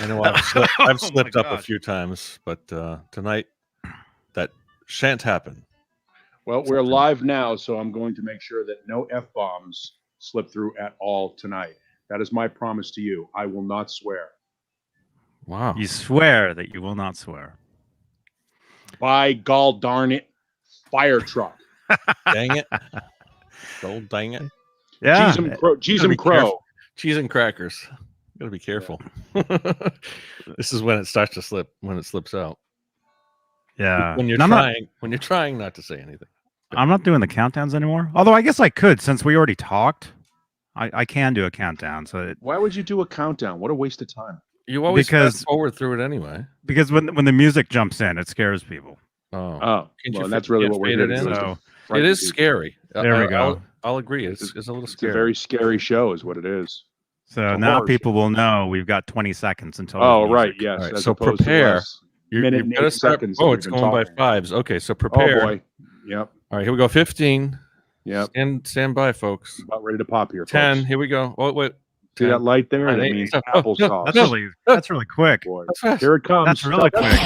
I know I've slipped up a gosh. few times, but tonight that shan't happen. Well, we're live now, so I'm going to make sure that no F-bombs slip through at all tonight. That is my promise to you. I will not swear. Wow. You swear that you will not swear. By gall darn it, fire truck. Dang it. Gold dang it. Yeah. Cheese and crow. Cheese and crackers. Gotta be careful. Yeah. This is when it starts to slip, when it slips out. Yeah. When you're trying not to say anything. I'm not doing the countdowns anymore. Although I guess I could, since we already talked. I can do a countdown. Why would you do a countdown? What a waste of time. You always fast forward through it anyway. Because when the music jumps in, it scares people. Well, that's really what we're here to do. So it is scary. There we go. I'll agree. It's a little scary. It's a very scary show is what it is. So now people will know we've got 20 seconds until. Oh, right. Yes. Right, so prepare. Minute and 8 seconds. Oh, it's going by fives. Okay, so prepare. Oh, boy. Yep. All right, here we go. 15. Yep. Stand by, folks. About ready to pop here. 10. Folks. Here we go. Oh, wait. See that light there? That means applesauce. That's really quick. Boy. Here it comes. That's really quick.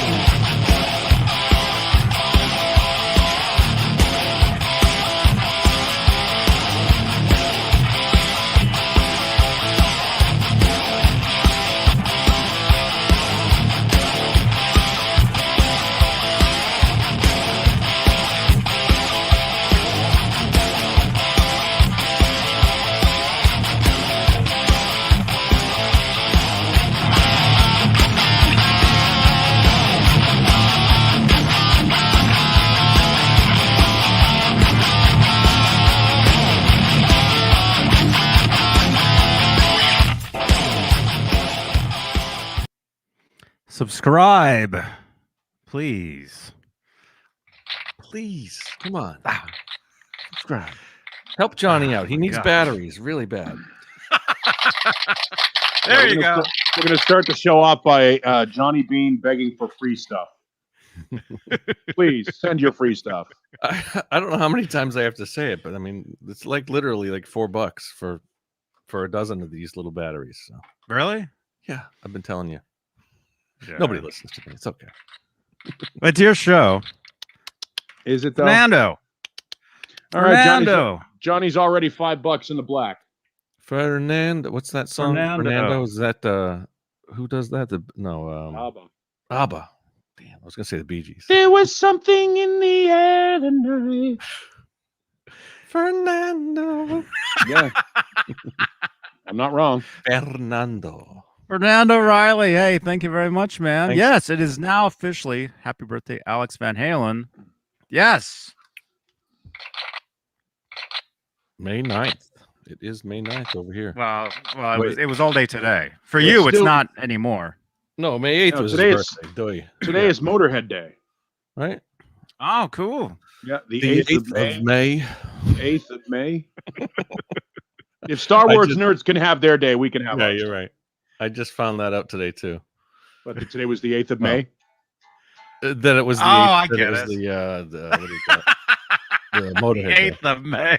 Subscribe, please. Please, come on. Subscribe. Help Johnny out. He needs batteries really bad. There you go. We're going to start the show off by Johnny Beane begging for free stuff. Please send your free stuff. I don't know how many times I have to say it, but I mean, it's like literally like $4 for a dozen of these little batteries. So. Really? Yeah, I've been telling you. Yeah. Nobody listens to me. It's okay. It's your show. Is it though? Fernando. All right, Fernando. Johnny's already $5 in the black. Fernando. What's that song? Fernando. Is that who does that? ABBA. Damn, I was gonna say the Bee Gees. There was something in the air tonight. Fernando. Yeah. I'm not wrong. Fernando Riley. Hey, thank you very much, man. Thanks. Yes, it is now officially happy birthday, Alex Van Halen. Yes. May 9th. It is May 9th over here. Well, it was all day today. For you, it's not anymore. No, May 8th was his birthday. Today is Motorhead Day. Right? Oh, cool. Yeah, the 8th of May. 8th of May. If Star Wars nerds can have their day, we can have ours. Yeah, you're right. I just found that out today too. But today was the 8th of May. That it was the 8th. I get it. Was the what do you call it? The Motorhead 8th of May.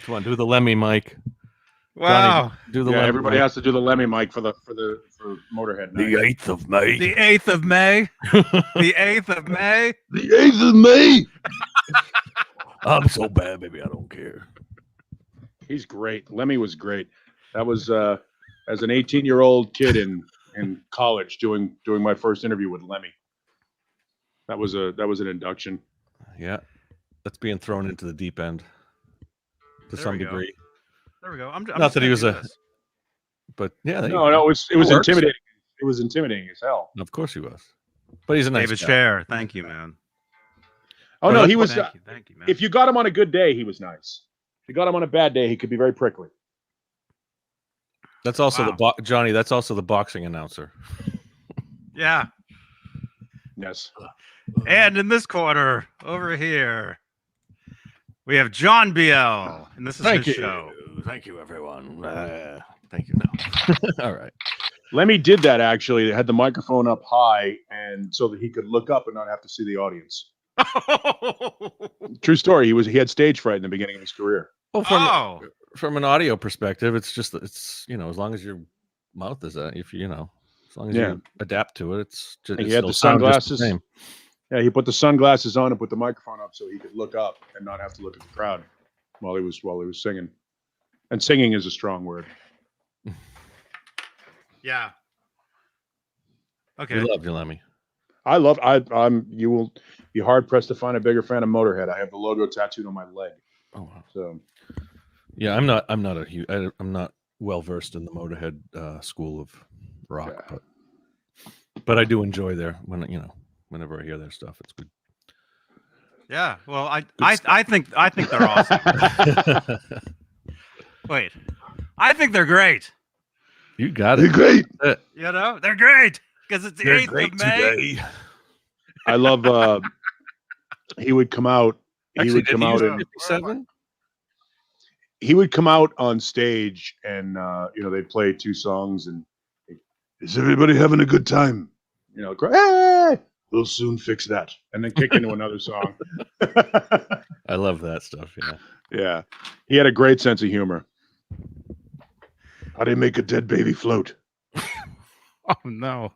Come on, do the Lemmy, Mike. Wow. Johnny, do the Lemmy. Everybody has to do the Lemmy, Mike, for Motorhead night. The 8th of May. The 8th of May. The 8th of May. The 8th of May. I'm so bad, baby. I don't care. He's great. Lemmy was great. That was as an 18-year-old kid in college doing my first interview with Lemmy. That was an induction. Yeah, that's being thrown into the deep end to some degree. There we go. I'm not that he was but yeah. No, it was intimidating. It was intimidating as hell. Of course he was, but he's a nice David guy. Scher. Thank you, man. Oh no, he was. Thank you, man. If you got him on a good day, he was nice. If you got him on a bad day, he could be very prickly. That's also Johnny. That's also the boxing announcer. Yeah. Yes. And in this corner, over here, we have John BL, and this is his show. Thank you, everyone. Thank you. No. All right. Lemmy did that actually. They had the microphone up high, and so that he could look up and not have to see the audience. Oh. True story. He had stage fright in the beginning of his career. from an audio perspective, it's just as long as your mouth is as long as you adapt to it, it's just he had the sunglasses. Yeah, he put the sunglasses on and put the microphone up so he could look up and not have to look at the crowd while he was singing. And singing is a strong word. Yeah. Okay. We love you, Lemmy. You will be hard pressed to find a bigger fan of Motorhead. I have the logo tattooed on my leg. Oh wow. So yeah, I'm not well versed in the Motorhead school of rock, but I do enjoy whenever I hear their stuff, it's good. Yeah, well, I think they're awesome. Wait, I think they're great. You got it. They're great. They're great because it's the 8th of May. Today. I love. He would come out. He would come out in 57. He would come out on stage, and they'd play 2 songs, and is everybody having a good time? Hey! We'll soon fix that, and then kick into another song. I love that stuff. Yeah. Yeah, he had a great sense of humor. How do you make a dead baby float? Oh no!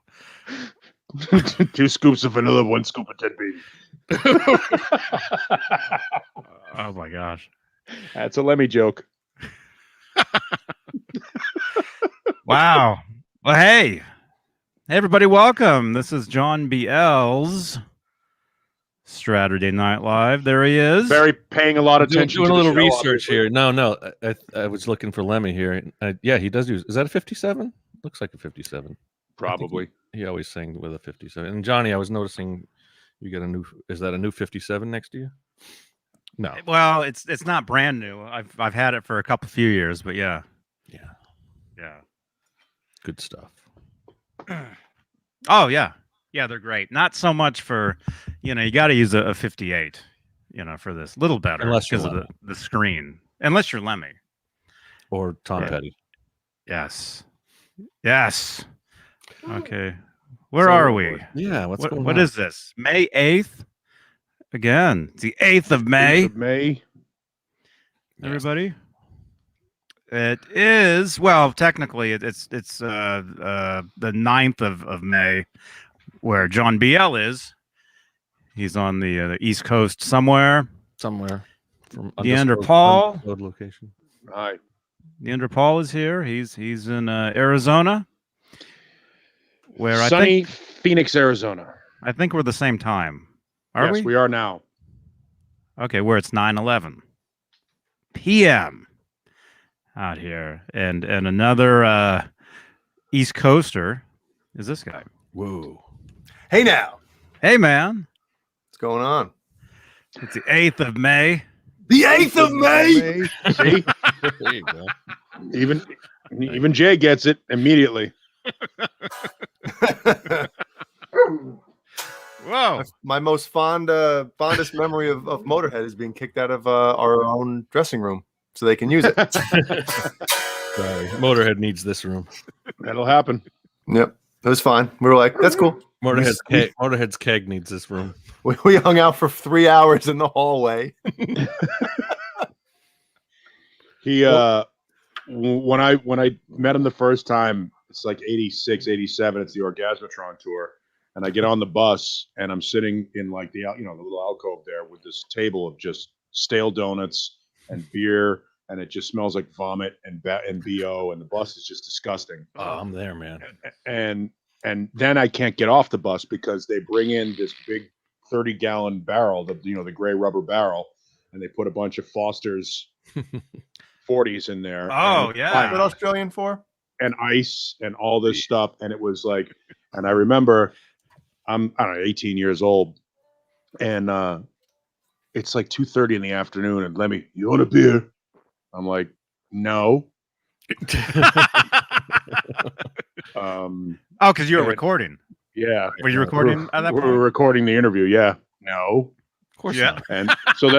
2 scoops of vanilla, 1 scoop of dead baby. Oh my gosh, that's a Lemmy joke. Wow. Well, hey, everybody, welcome. This is John BL's Straturday Night Live. There he is. Very paying a lot of attention. Doing a little research here. No, I was looking for Lemmy here. Yeah, he does use. Is that a 57? Looks like a 57. Probably. He always sang with a 57. And Johnny, I was noticing you got a new. Is that a new 57 next to you? No. Well, it's not brand new. I've had it for a few years, but yeah. Good stuff. Oh yeah, they're great. Not so much for, you got to use a 58, for this. Little better because of the screen. Unless you're Lemmy or Tom Petty. Yes. Okay, where are we? Yeah, what's going on? What is this? May 8th. Again, it's the 8th of May. 8th of May. Everybody. It is, well, technically it's the 9th of May, where John BL is. He's on the East Coast somewhere from Neanderthal location. Hi. Neanderthal is here. He's in Arizona, where sunny Phoenix, Arizona. I think we're the same time. Are we? Yes, we are now. Okay, where it's 9:11 p.m. out here, and another East Coaster is this guy. Whoa! Hey now, hey man, what's going on? It's the 8th of May. The 8th of May. See, There you go. Even Jay gets it immediately. Whoa! My most fondest memory of Motorhead is being kicked out of our own dressing room so they can use it. Sorry, Motorhead needs this room. That'll happen. Yep, it was fine. We were like, that's cool. Motorhead's keg needs this room. We hung out for 3 hours in the hallway. He when I met him the first time, it's like 86, 87. It's the Orgasmatron tour. And I get on the bus, and I'm sitting in like the little alcove there with this table of just stale donuts and beer, and it just smells like vomit and BO, and the bus is just disgusting. Oh, I'm there, man. And then I can't get off the bus because they bring in this big 30-gallon barrel, the gray rubber barrel, and they put a bunch of Foster's 40s in there. Oh yeah, what Australian for? And ice and all this stuff, and it was like, and I remember. I don't know, 18 years old, and it's like 2:30 in the afternoon, and Lemmy, you want a beer? I'm like, no. Because you were recording. Yeah. Were you recording at that point? We were recording the interview. Yeah. No. Of course not. And so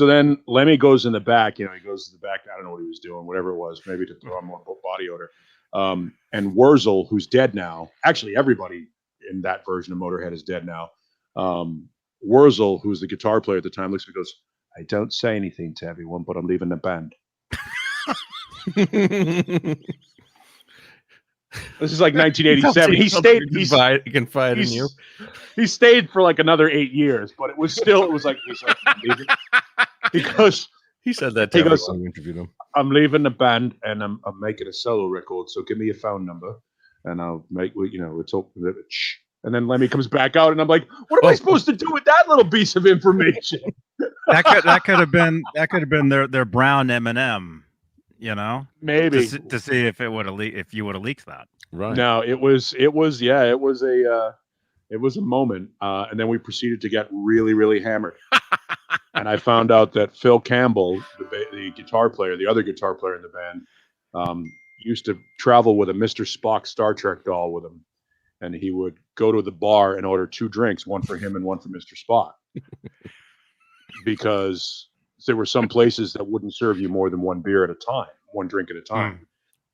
then Lemmy goes in the back. He goes to the back. I don't know what he was doing, whatever it was, maybe to throw on more body odor. And Wurzel, who's dead now. Actually, everybody in that version of Motorhead is dead now. Wurzel, who's the guitar player at the time, looks at me and goes, I don't say anything to everyone, but I'm leaving the band. This is like 1987. He stayed. He confided in you. He stayed for like another 8 years, but it was like he's like, I'm leaving. He goes. He said that to everyone who interviewed him. I'm leaving the band and I'm making a solo record. So give me your phone number and I'll make it's open. And then Lemmy comes back out and I'm like, what am I supposed to do with that little piece of information? that could have been their brown M&M, maybe to see if it would have if you would have leaked that. Right. No, it was a moment. And then we proceeded to get really, really hammered. And I found out that Phil Campbell, the guitar player, the other guitar player in the band, used to travel with a Mr. Spock Star Trek doll with him. And he would go to the bar and order 2 drinks, one for him and one for Mr. Spock. Because there were some places that wouldn't serve you more than 1 beer at a time, 1 drink at a time.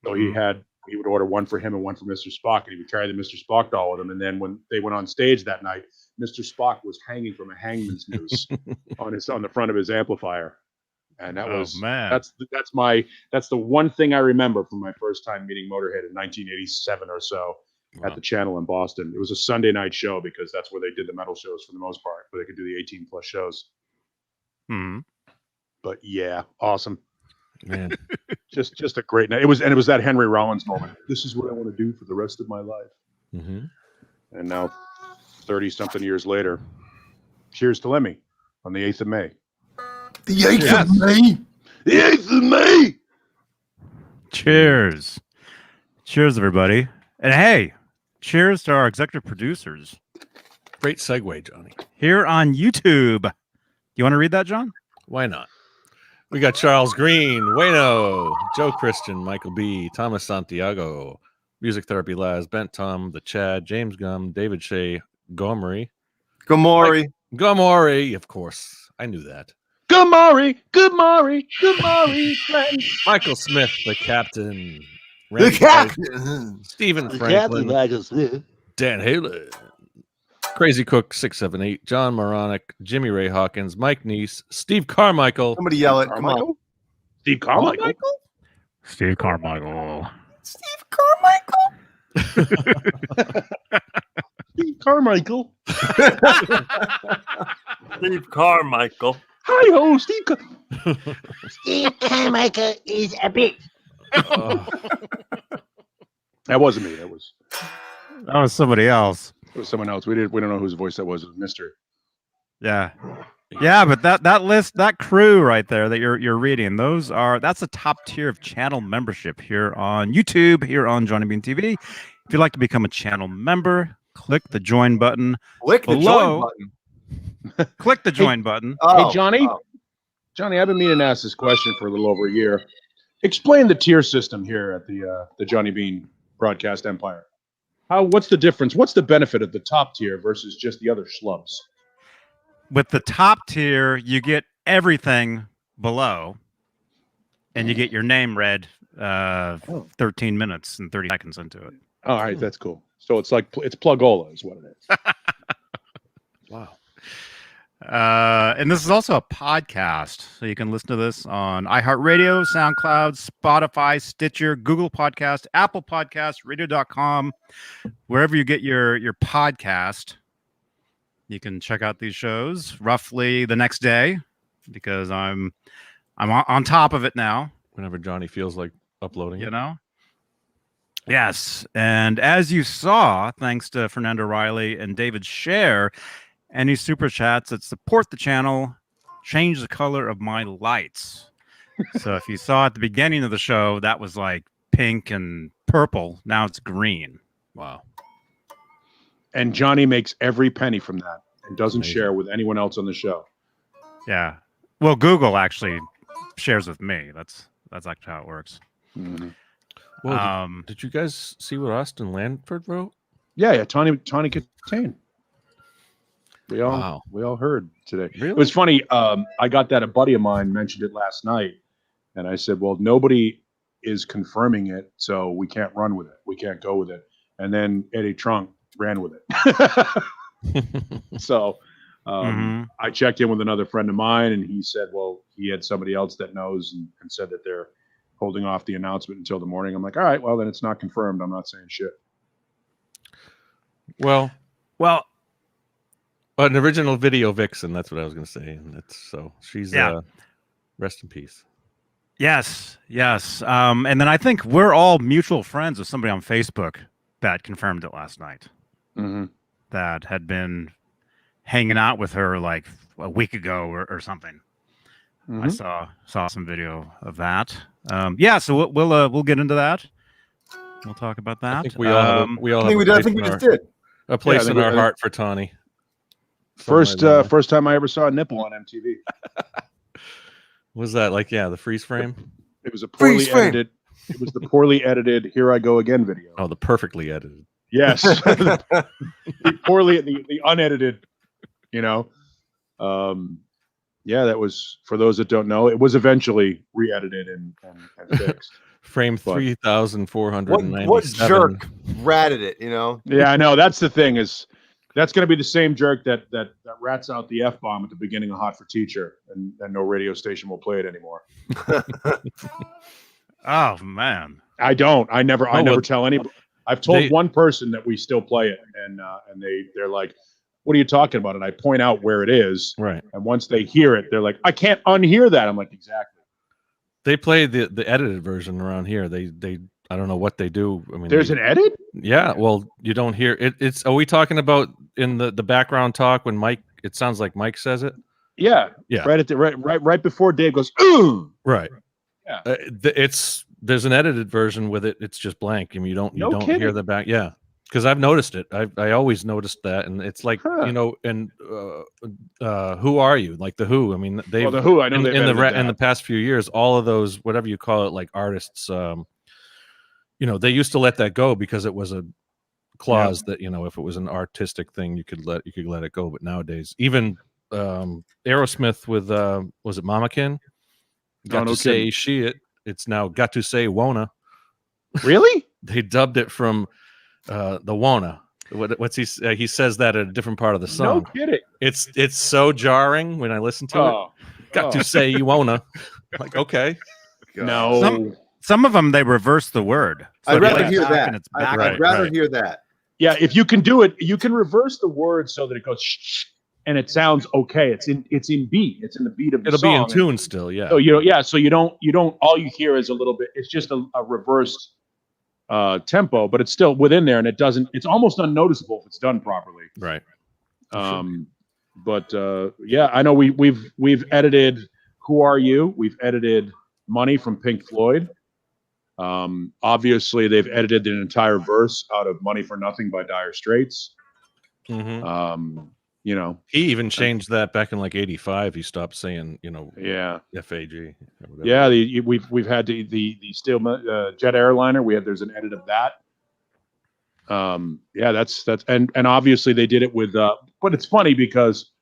So he would order one for him and one for Mr. Spock, and he would carry the Mr. Spock doll with him. And then when they went on stage that night, Mr. Spock was hanging from a hangman's noose on the front of his amplifier. And that was that's the one thing I remember from my first time meeting Motorhead in 1987 or so at the Channel in Boston. It was a Sunday night show because that's where they did the metal shows for the most part, where they could do the 18 plus shows. But yeah, awesome. Man. just a great night. It was that Henry Rollins moment. This is what I want to do for the rest of my life. And now 30 something years later, cheers to Lemmy on the 8th of May. The 8th of May. The 8th of May. Cheers. Cheers, everybody. And hey, cheers to our executive producers. Great segue, Johnny. Here on YouTube. You want to read that, John? Why not? We got Charles Green, Wayno, Joe Christian, Michael B., Thomas Santiago, Music Therapy Laz, Bent Tom, The Chad, James Gum, David Shea, Gomery. Gomery, of course. I knew that. Gomery, friend. Michael Smith, the captain. The captain. Stephen Franklin. Dan Halen. Crazy Cook 678, John Moronic, Jimmy Ray Hawkins, Mike Neese, Steve Carmichael. Somebody yell it. Come on. Steve Carmichael? Steve Carmichael. Steve Carmichael. Steve Carmichael. Steve Carmichael. Hi-ho, Steve Steve Carmichael is a bitch. That wasn't me. That was somebody else. It was someone else. We don't know whose voice that was. It was mystery. Yeah, but that list, that crew right there that you're reading, that's a top tier of channel membership here on YouTube, here on Johnny Beane TV. If you'd like to become a channel member, click the join button. Click the join button. Click the join button. Hey, Johnny. Johnny, I've been meaning to ask this question for a little over a year. Explain the tier system here at the Johnny Beane broadcast empire. What's the difference? What's the benefit of the top tier versus just the other schlubs? With the top tier, you get everything below, and you get your name read 13 minutes and 30 seconds into it. All right, that's cool. So it's Plugola is what it is. Wow. And this is also a podcast, so you can listen to this on iHeartRadio, SoundCloud, Spotify, Stitcher, Google Podcast, Apple Podcast, Radio.com, wherever you get your podcast. You can check out these shows roughly the next day because I'm on top of it now. Whenever Johnny feels like uploading it. Yes, and as you saw, thanks to Fernando Riley and David Scher, any super chats that support the channel change the color of my lights. So if you saw at the beginning of the show, that was like pink and purple. Now it's green. Wow. And Johnny makes every penny from that and doesn't share with anyone else on the show. Yeah. Well, Google actually shares with me. That's actually how it works. Mm-hmm. Well, did you guys see what Austin Landford wrote? Yeah. Tawny Katane. We all heard today. Really? It was funny. I got that a buddy of mine mentioned it last night, and I said, "Well, nobody is confirming it, so we can't run with it. We can't go with it." And then Eddie Trunk ran with it. So I checked in with another friend of mine, and he said, "Well, he had somebody else that knows, and said that they're holding off the announcement until the morning. I'm like, all right, well then it's not confirmed. I'm not saying shit. Well, Well, an original video vixen. That's what I was going to say. And that's so she's rest in peace. yes. And then I think we're all mutual friends with somebody on Facebook that confirmed it last night. Mm-hmm. That had been hanging out with her like a week ago or something. I saw some video of that. So we'll get into that. We'll talk about that. I think we all have I think we just did. a place Yeah, in our heart for Tawny. First time I ever saw a nipple on MTV. Was that like the freeze frame? It was a poorly edited. It was the poorly edited "Here I Go Again" video. Oh, the perfectly edited. Yes, the unedited. That was, for those that don't know, it was eventually re-edited and fixed. Frame 3,497. What jerk ratted it? Yeah, I know. That's the thing is, that's going to be the same jerk that rats out the F-bomb at the beginning of Hot for Teacher, and no radio station will play it anymore. Oh man, I never tell anybody. I've told one person that we still play it, and they're like, "What are you talking about?" And I point out where it is. Right. And once they hear it, they're like, "I can't unhear that." I'm like, "Exactly." They play the edited version around here. They I don't know what they do. I mean, there's an edit. Yeah. Well, you don't hear it. Are we talking about in the background talk when Mike? It sounds like Mike says it. Yeah. Yeah. Right before Dave goes, "Ooh." Right. Yeah. There's an edited version with it. It's just blank. I mean, you don't hear the back. Yeah. Because I've noticed it. I always noticed that, and it's like and Who Are You? Like the Who. I mean, the Who. I know in the past few years, all of those, whatever you call it, like artists, they used to let that go because it was a clause that if it was an artistic thing, you could let it go. But nowadays, even Aerosmith with was it Mama Kin? Got to say she it. It's now got to say Wona. Really? They dubbed it from the Wona. What's he says that at a different part of the song. No kidding. It's so jarring when I listen to it. Got to say you Wona. Like, okay. No. Some of them they reverse the word. So I'd rather hear that. I'd rather hear that. Yeah, if you can do it, you can reverse the word so that it goes shh, and it sounds okay. It's in beat. It's in the beat of the song. It'll be in tune still, yeah. So so you don't all you hear is a little bit. It's just a reversed tempo, but it's still within there, and it's almost unnoticeable if it's done properly. Right. But I know we've edited Who Are You? We've edited Money from Pink Floyd. Obviously they've edited an entire verse out of Money for Nothing by Dire Straits. Mm-hmm. He even changed that back in like '85. He stopped saying, FAG. Yeah, we've had the Steel Jet Airliner. There's an edit of that. That's and obviously they did it with. But it's funny because,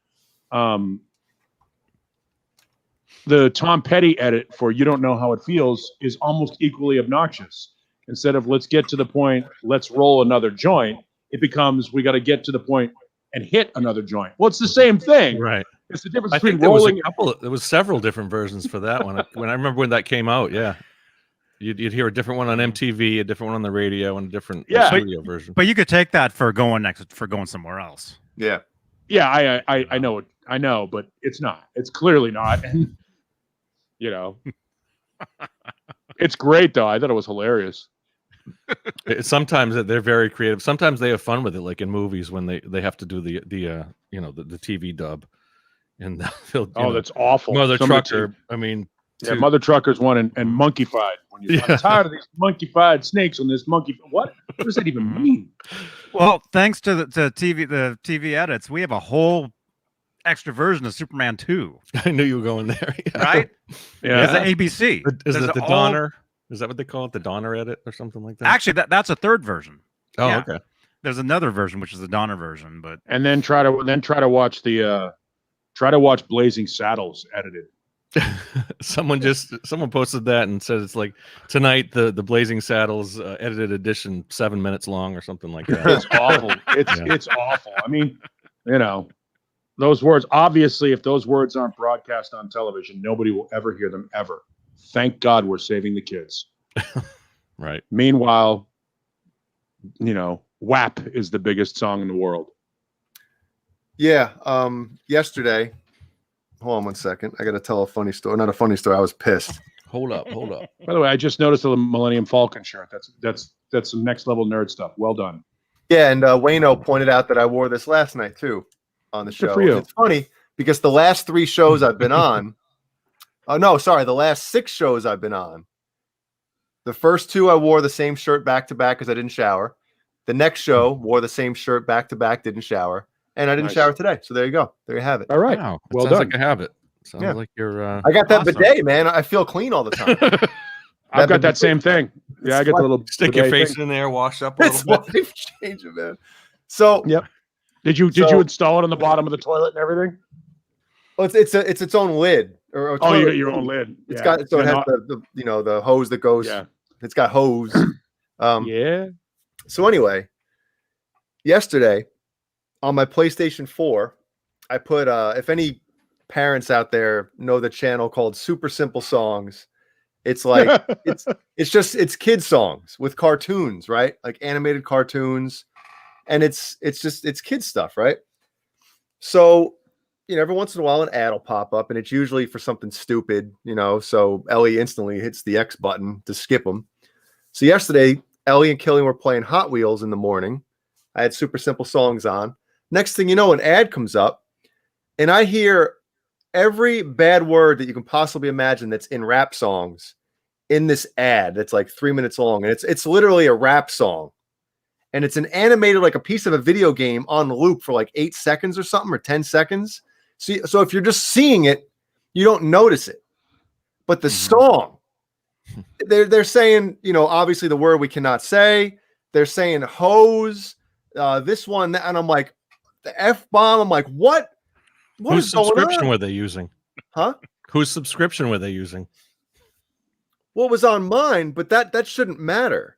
the Tom Petty edit for "You Don't Know How It Feels" is almost equally obnoxious. Instead of "Let's get to the point, let's roll another joint," it becomes "We got to get to the point and hit another joint." Well, it's the same thing, right? It's the difference I between think rolling. There was several different versions for that one. When I remember when that came out, yeah, you'd hear a different one on MTV, a different one on the radio, and a different studio version. But you could take that for going somewhere else. Yeah, I know it. I know, but it's not. It's clearly not. And it's great though. I thought it was hilarious. Sometimes they're very creative. Sometimes they have fun with it, like in movies when they have to do the TV dub, and that's awful. Mother Trucker. I mean, Mother Trucker's one and Monkeyfied. When I'm tired of these monkeyfied snakes on this monkey. What does that even mean? Well, thanks to the TV edits, we have a whole extra version of Superman 2. I knew you were going there. Yeah. Right? Yeah. It's an ABC. Is it the Donner? Is that what they call it? The Donner edit or something like that? Actually, that's a third version. Oh, yeah. Okay. There's another version, which is the Donner version, but and then try to watch Blazing Saddles edited. Someone posted that and said it's like tonight the Blazing Saddles edited edition 7 minutes long or something like that. It's awful. It's awful. I mean, those words, obviously, if those words aren't broadcast on television, nobody will ever hear them ever. Thank God we're saving the kids. Right. Meanwhile, WAP is the biggest song in the world. Yeah. Yesterday, hold on one second. I got to tell a funny story. Not a funny story. I was pissed. Hold up. By the way, I just noticed the Millennium Falcon shirt. That's some next level nerd stuff. Well done. Yeah, and Wayno pointed out that I wore this last night too on the show. for you. And it's funny because the last 3 shows I've been on, the last 6 shows I've been on. The first 2 I wore the same shirt back to back because I didn't shower. The next show wore the same shirt back to back, didn't shower, and I didn't Nice. shower today. So there you go. There you have it. All right. Wow. Well Sounds done. like a habit. Sounds Yeah. like you're. I got that Awesome. bidet, man. I feel clean all the time. I've got that same thing. Yeah, I got the little Stick your bidet face thing. in there, wash up a It's little bit. life changing, man. So Yep. Did you install it on the bottom of the toilet and everything? well, it's its own lid. Or Oh, you toilet got your lid. own lid. It's Yeah. got so it Yeah, has the hose that goes. Yeah. It's got hose. Yeah. So anyway, yesterday on my PlayStation 4, I put if any parents out there know the channel called Super Simple Songs, it's like it's kids songs with cartoons, right? Like animated cartoons, and it's kids stuff, right? So every once in a while an ad will pop up, and it's usually for something stupid, so Ellie instantly hits the X button to skip them. So yesterday, Ellie and Killian were playing Hot Wheels in the morning. I had Super Simple Songs on. Next thing you know, an ad comes up, and I hear every bad word that you can possibly imagine that's in rap songs in this ad that's like 3 minutes long. And it's literally a rap song. And it's an animated, like a piece of a video game on loop for like 8 seconds or something, or 10 seconds. So if you're just seeing it, you don't notice it. But the song, they're saying, obviously the word we cannot say. They're saying hose, this one, and I'm like, the F-bomb. I'm like, what? Whose is going subscription on? were they using? Huh? Whose subscription were they using? What was on mine, but that shouldn't matter.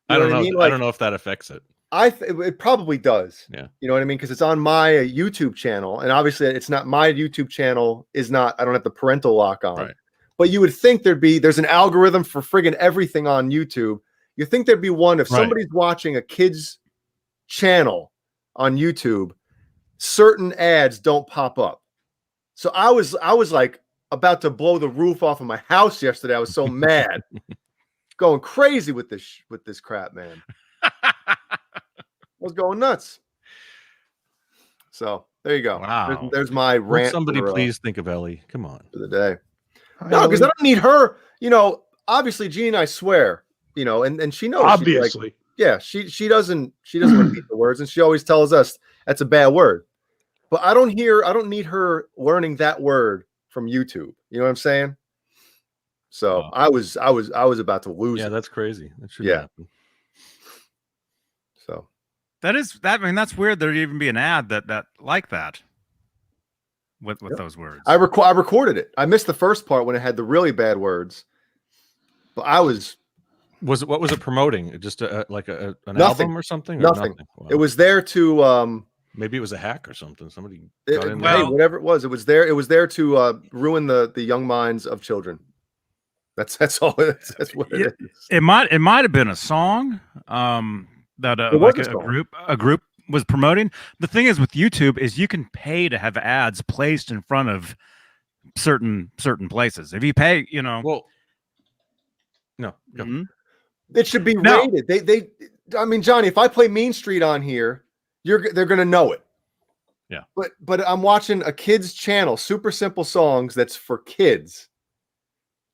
You I don't what know. mean? I don't know if that affects it. It probably does. Yeah. You know what I mean? Because it's on my YouTube channel, and obviously it's not my YouTube channel. I don't have the parental lock on. Right. But you would think there's an algorithm for friggin' everything on YouTube. You think there'd be one if Right. somebody's watching a kid's channel on YouTube, certain ads don't pop up. So I was like about to blow the roof off of my house yesterday. I was so mad, going crazy with this crap, man. I was going nuts. So there you go. Wow. There's my Won't rant. somebody for, please think of Ellie? Come on. for the day. No, because I don't need her. Obviously, Jean and I swear. And she knows. She's like, Obviously. yeah, she doesn't repeat the words, and she always tells us that's a bad word. But I don't need her learning that word from YouTube. You know what I'm saying? So Wow. I was about to lose Yeah, it. that's crazy. That should Yeah. happen. So That's weird. There'd even be an ad that like that with Yep. those words. I recorded it. I missed the first part when it had the really bad words. But I was What was it promoting? Just an Nothing. album or something? Or Nothing. Wow. It was there to Maybe it was a hack or something. Somebody It- got in hey, there. Well- whatever it was there to ruin the young minds of children. That's all. That's what it is. It might have been a song that It was like a song. a group was promoting. The thing is with YouTube is you can pay to have ads placed in front of certain places. If you pay, Well, no. Go. Mhm. It should be No. rated. I mean, Johnny, if I play Mean Street on here, they're gonna know it. Yeah. But I'm watching a kid's channel, Super Simple Songs, that's for kids.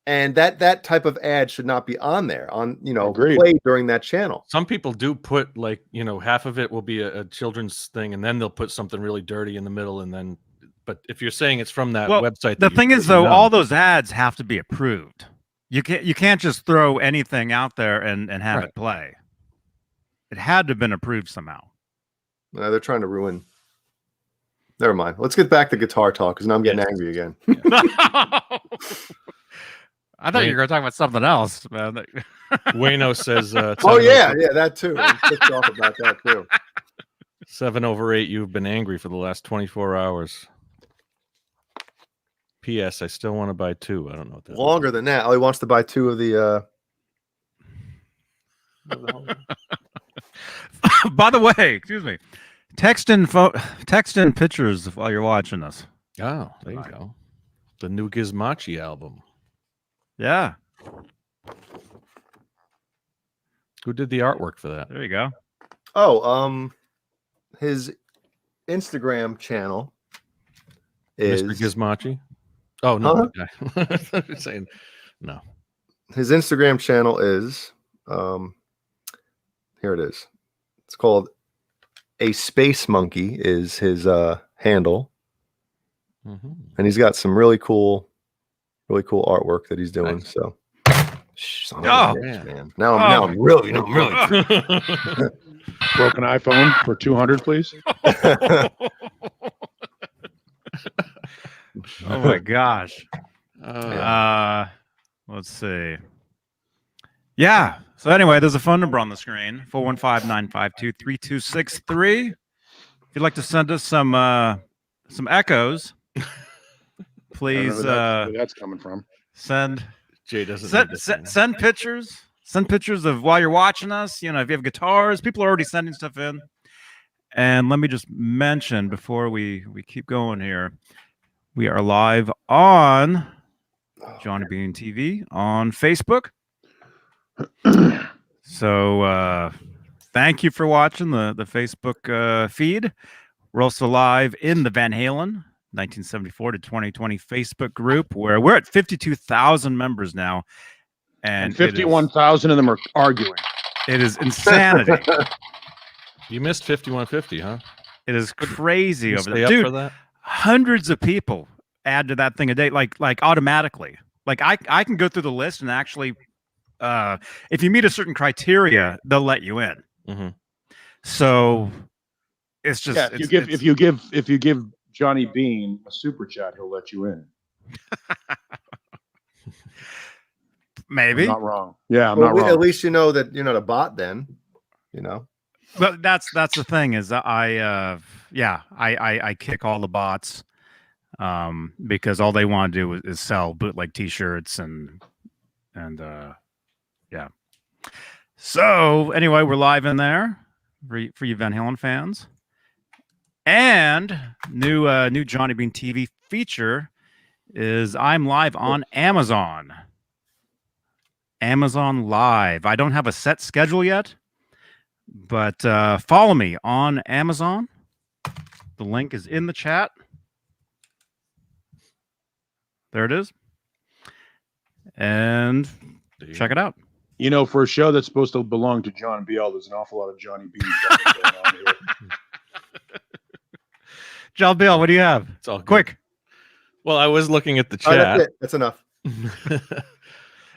And that type of ad should not be on there, Agreed. played during that channel. Some people do put half of it will be a children's thing, and then they'll put something really dirty in the middle, and then. But if you're saying it's from that Well, website, the that thing you is though, know- all those ads have to be approved. You can't just throw anything out there and have Right. it play. It had to have been approved somehow. They're trying to ruin. Never mind. Let's get back to guitar talk because now I'm getting Yes. angry again. I thought you were going to talk about something else, man. Wayno says, Oh yeah, that too. I'm pissed off about that too. 7/8. You've been angry for the last 24 hours. P.S. I still want to buy 2. I don't know what that Longer than that. Oh, he wants to buy 2 of the. By the way, excuse me. Text in pictures while you're watching this. Oh, there you go. The new Gizmochi album. Yeah, Who did the artwork for that? there you go. Oh, his Instagram channel is Mr. Gizmochi? Oh, no. Huh? The guy. I thought you were saying no. his Instagram channel is here it is. It's called A Space Monkey is his handle. Mhm. And he's got some really cool artwork that he's doing. Nice. So son of Oh, a bitch, man. man. Now I'm really Broken iPhone for 200, please. Oh my gosh. Oh, Let's see. Yeah. So anyway, there's a phone number on the screen, 415-952-3263. If you'd like to send us some echoes, I don't please know where that's coming from. send Jay doesn't need this thing. send pictures. Send pictures of while you're watching us. You know, if you have guitars, people are already sending stuff in. And let me just mention before we keep going here, we are live on Johnny Beane TV on Facebook. So thank you for watching the Facebook feed. We're also live in the Van Halen 1974 to 2020 Facebook group, where we're at 52,000 members now. And 51,000 of them are arguing. It is insanity. You missed 5150, huh? It is crazy You over stay there. up Dude, for that? hundreds of people add to that thing a day, like automatically. Like I can go through the list and actually, if you meet a certain criteria, they'll let you in. Mm-hmm. So it's just Yeah, if you give Johnny Beane a super chat, he'll let you in. maybe. I'm not wrong. Yeah, I'm well, not wrong. at least you know that you're not a bot then, you know. But that's the thing is I kick all the bots because all they want to do is sell bootleg t-shirts and yeah. So anyway, we're live in there for you Van Halen fans. And new Johnny Beane TV feature is I'm live on Amazon. Amazon Live. I don't have a set schedule yet, but follow me on Amazon. The link is in the chat. There it is. And check it out. You know, for a show that's supposed to belong to John Biel, there's an awful lot of Johnny Beane stuff going on here. John Bill, what do you have? It's all good. Quick. Well, I was looking at the All right, chat. that's it. That's enough.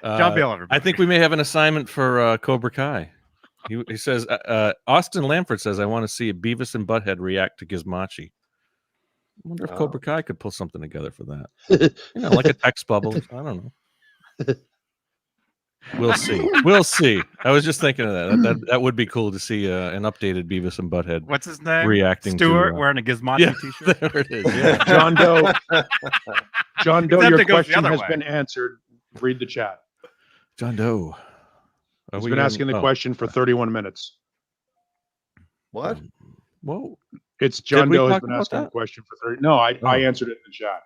John Bill, everybody. I think we may have an assignment for Cobra Kai. He says, Austin Lamford says, I want to see a Beavis and Butthead react to Gizmochi. I wonder if Cobra Kai could pull something together for that. You know, like a text bubble. I don't know. We'll see. We'll see. I was just thinking of that. That would be cool to see an updated Beavis and Butthead What's his name? reacting Stuart to, wearing a Gizmochi yeah, t-shirt. there it is. Yeah. John Doe, Except your it goes the question other has way. been answered. Read the chat. John Doe. Are He's we been in- asking the oh, question for 31 minutes. What? Whoa. It's John we Doe has talk been about asking the that? question for 30. No, I Oh. answered it in the chat.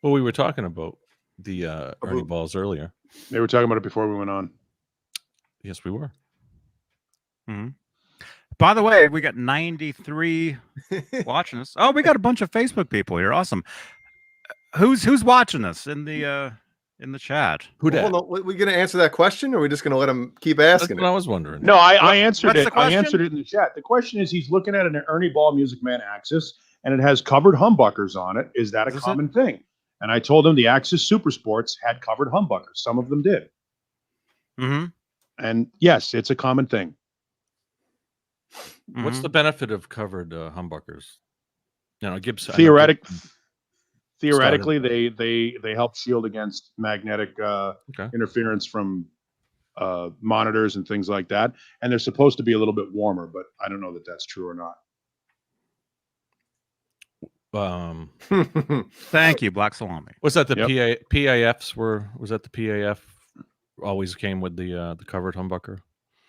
Well, we were talking about the Ernie Balls earlier. They were talking about it before we went on. Yes, we were. Mhm. By the way, we got 93 watching us. Oh, we got a bunch of Facebook people here. Awesome. Who's watching us in the chat? Who Well, dat? hold on. We gonna answer that question, or are we just gonna let him keep That's asking what it? I was wondering. No, I answered what's it. the I question? answered it in the chat. The question is, he's looking at an Ernie Ball Music Man Axis, and it has covered humbuckers on it. Is that a Is this common thing? And I told him the Axis Super Sports had covered humbuckers. Some of them did. Mm-hmm. And yes, it's a common thing. What's the benefit of covered humbuckers? You know, Gibson. Theoretically, they help shield against magnetic Okay. interference from monitors and things like that. And they're supposed to be a little bit warmer, but I don't know that that's true or not. Thank you, Black Salami. Was that the Yep. PAFs was that the PAF always came with the covered humbucker?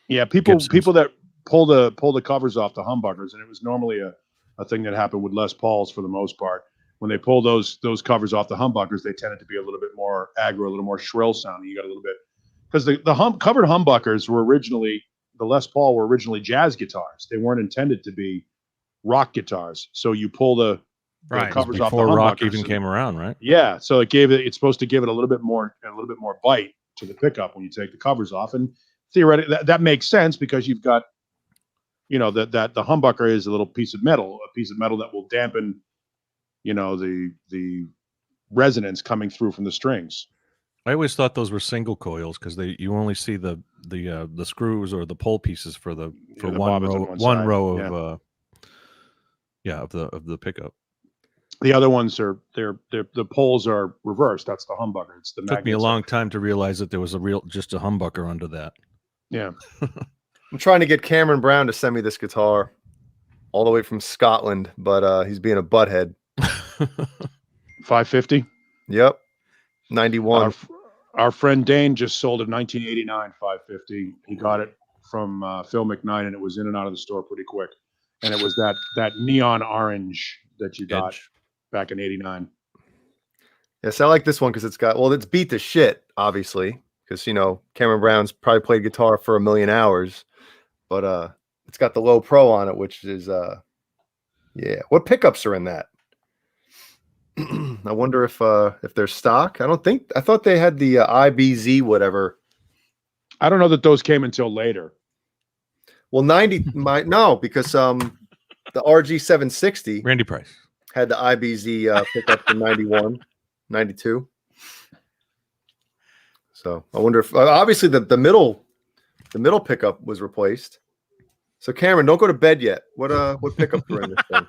Yeah, people Gibsons. that pull the covers off the humbuckers, and it was normally a thing that happened with Les Pauls for the most part. When they pull those covers off the humbuckers, they tended to be a little bit more aggro, a little more shrill sounding. You got a little bit because the covered humbuckers were originally the Les Paul were originally jazz guitars. They weren't intended to be rock guitars. So you pull the Right. covers off the Before rock humbuckers even and- came around, right? Yeah, so it's supposed to give it a little bit more bite to the pickup when you take the covers off, and theoretically that makes sense because you've got, that the humbucker is a little piece of metal that will dampen, the resonance coming through from the strings. I always thought those were single coils because you only see the screws or the pole pieces for The one bobbins row on one side, of yeah. of the pickup. The other ones are the poles are reversed. That's the humbucker. It's the Took me a magnets. long time to realize that there was just a humbucker under that. Yeah. I'm trying to get Cameron Brown to send me this guitar all the way from Scotland, but he's being a butthead. 550. Yep. 91. Our friend Dane just sold a 1989 550. He got it from Phil McKnight, and it was in and out of the store pretty quick. And it was that neon orange that you got back in '89. Yes, I like this one because it's beat to shit, obviously, because Cameron Brown's probably played guitar for 1 million hours, but it's got the low pro on it, which is yeah. What pickups are in that? I wonder if they're stock. I thought they had the IBZ whatever. I don't know that those came until later. Well, 90 no, because the RG 760 Randy Price had the IBZ pickup from 91, 92. So I wonder if obviously the middle pickup was replaced. So Cameron, don't go to bed yet. What pickup are in this thing?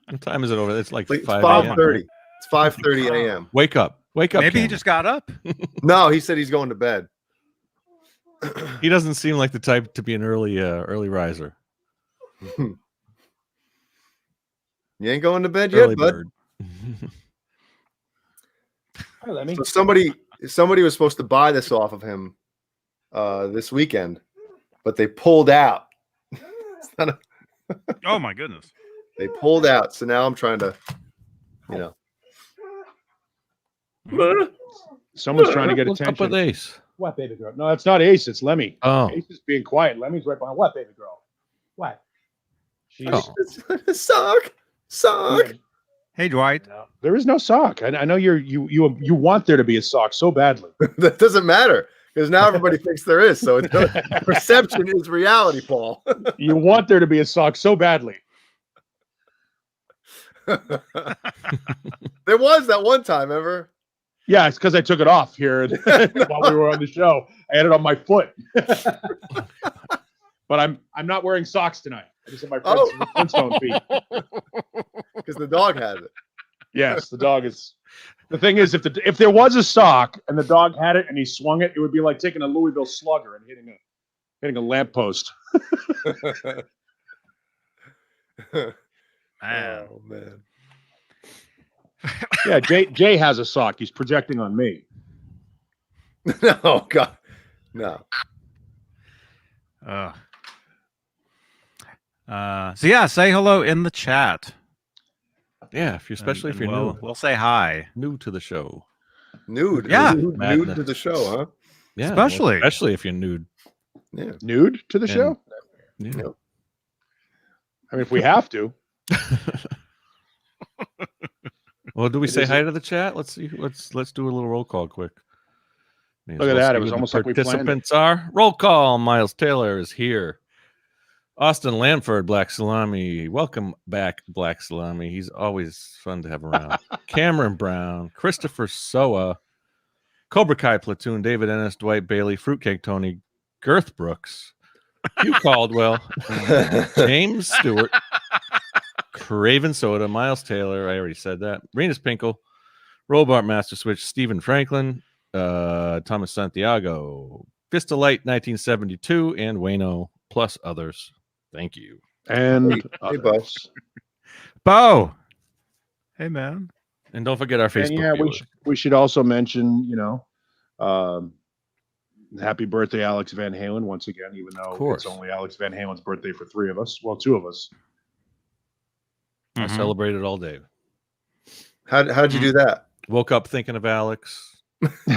What time is it over? It's like It's 5 5:30. a.m. It's 5:30 a.m. Wake up. Maybe he Cameron. just got up. No, he said he's going to bed. He doesn't seem like the type to be an early riser. You ain't going to bed Early yet, bud. bird. Hi, Lemmy. So somebody was supposed to buy this off of him this weekend, but they pulled out. Oh my goodness. They pulled out. So now I'm trying to, Someone's trying to get What's up attention. with Ace? What, baby girl? No, it's not Ace. It's Lemmy. Oh, Ace is being quiet. Lemmy's right behind. What, baby girl? What? She's Oh. Sock. Hey, Dwight. No, there is no sock. I know you want there to be a sock so badly. That doesn't matter because now everybody thinks there is. So perception is reality, Paul. You want there to be a sock so badly. There was that one time, ever. Yeah, it's because I took it off here while we were on the show. I had it on my foot. But I'm not wearing socks tonight. I just have my Flintstone feet. Because the dog has it. Yes, the dog is. The thing is, if there was a sock and the dog had it and he swung it, it would be like taking a Louisville Slugger and hitting a lamppost. Man. Oh man. Yeah, Jay has a sock. He's projecting on me. No, God, no. So yeah, say hello in the chat. yeah. Especially if you're we'll say hi. new to the show. Nude. Yeah. Nude to the show, huh? Yeah, Especially if you're nude. Yeah. Nude to the And- show? Yeah. I mean, if we have to. Well, do we It say is hi to the chat? Let's see. Let's do a little roll call quick. May as Look at well that, see it was who the almost like we planned it. participants are. Roll call. Miles Taylor is here. Austin Lanford, Black Salami. Welcome back, Black Salami. He's always fun to have around. Cameron Brown, Christopher Soa, Cobra Kai Platoon, David Ennis, Dwight Bailey, Fruitcake Tony, Girth Brooks, Hugh Caldwell, James Stewart, Craven Soda, Miles Taylor. I already said that. Renus Pinkle, Robart Master Switch, Stephen Franklin, Thomas Santiago, Pistolite 1972, and Wayno, plus others. Thank you. And Hey, Bo. Bo. Hey, man. And don't forget our Facebook And yeah, viewers. we should also mention, happy birthday, Alex Van Halen, once again, even though course. it's only Alex Van Halen's birthday for three of us. Well, two of us. I celebrated all day. How'd you do that? Woke up thinking of Alex,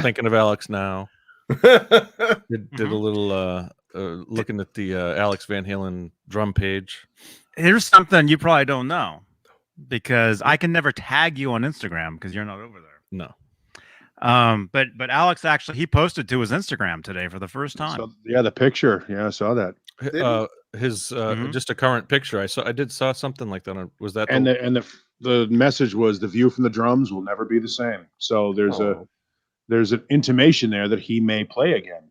thinking of Alex now. Did a little looking at the Alex Van Halen drum page. Here's something you probably don't know, because I can never tag you on Instagram because you're not over there. No. But Alex actually, he posted to his Instagram today for the first time. So, yeah, the picture. Yeah, I saw that. His just a current picture. I saw something like that. Was that And the message was the view from the drums will never be the same. So there's an intimation there that he may play again.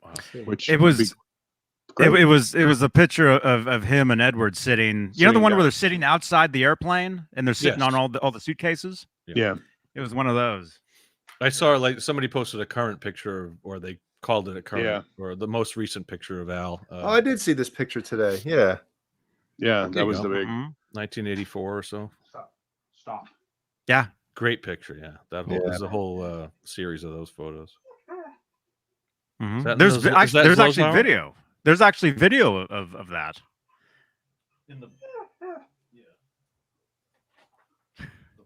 Wow. Which It was a picture of him and Edward sitting. You know the Sitting one down. where they're sitting outside the airplane and they're sitting Yes. on all the suitcases? Yeah. It was one of those. I saw like somebody posted a current picture, or they called it a current, Yeah. or the most recent picture of Al. Oh, I did see this picture today. Yeah. Yeah, There that you was go. the big 1984 or so. stop. Yeah. Great picture. Yeah, that whole there's a whole series of those photos. Mhm. that- There's is that there's actually Zlozauer? video. There's actually video of that. In the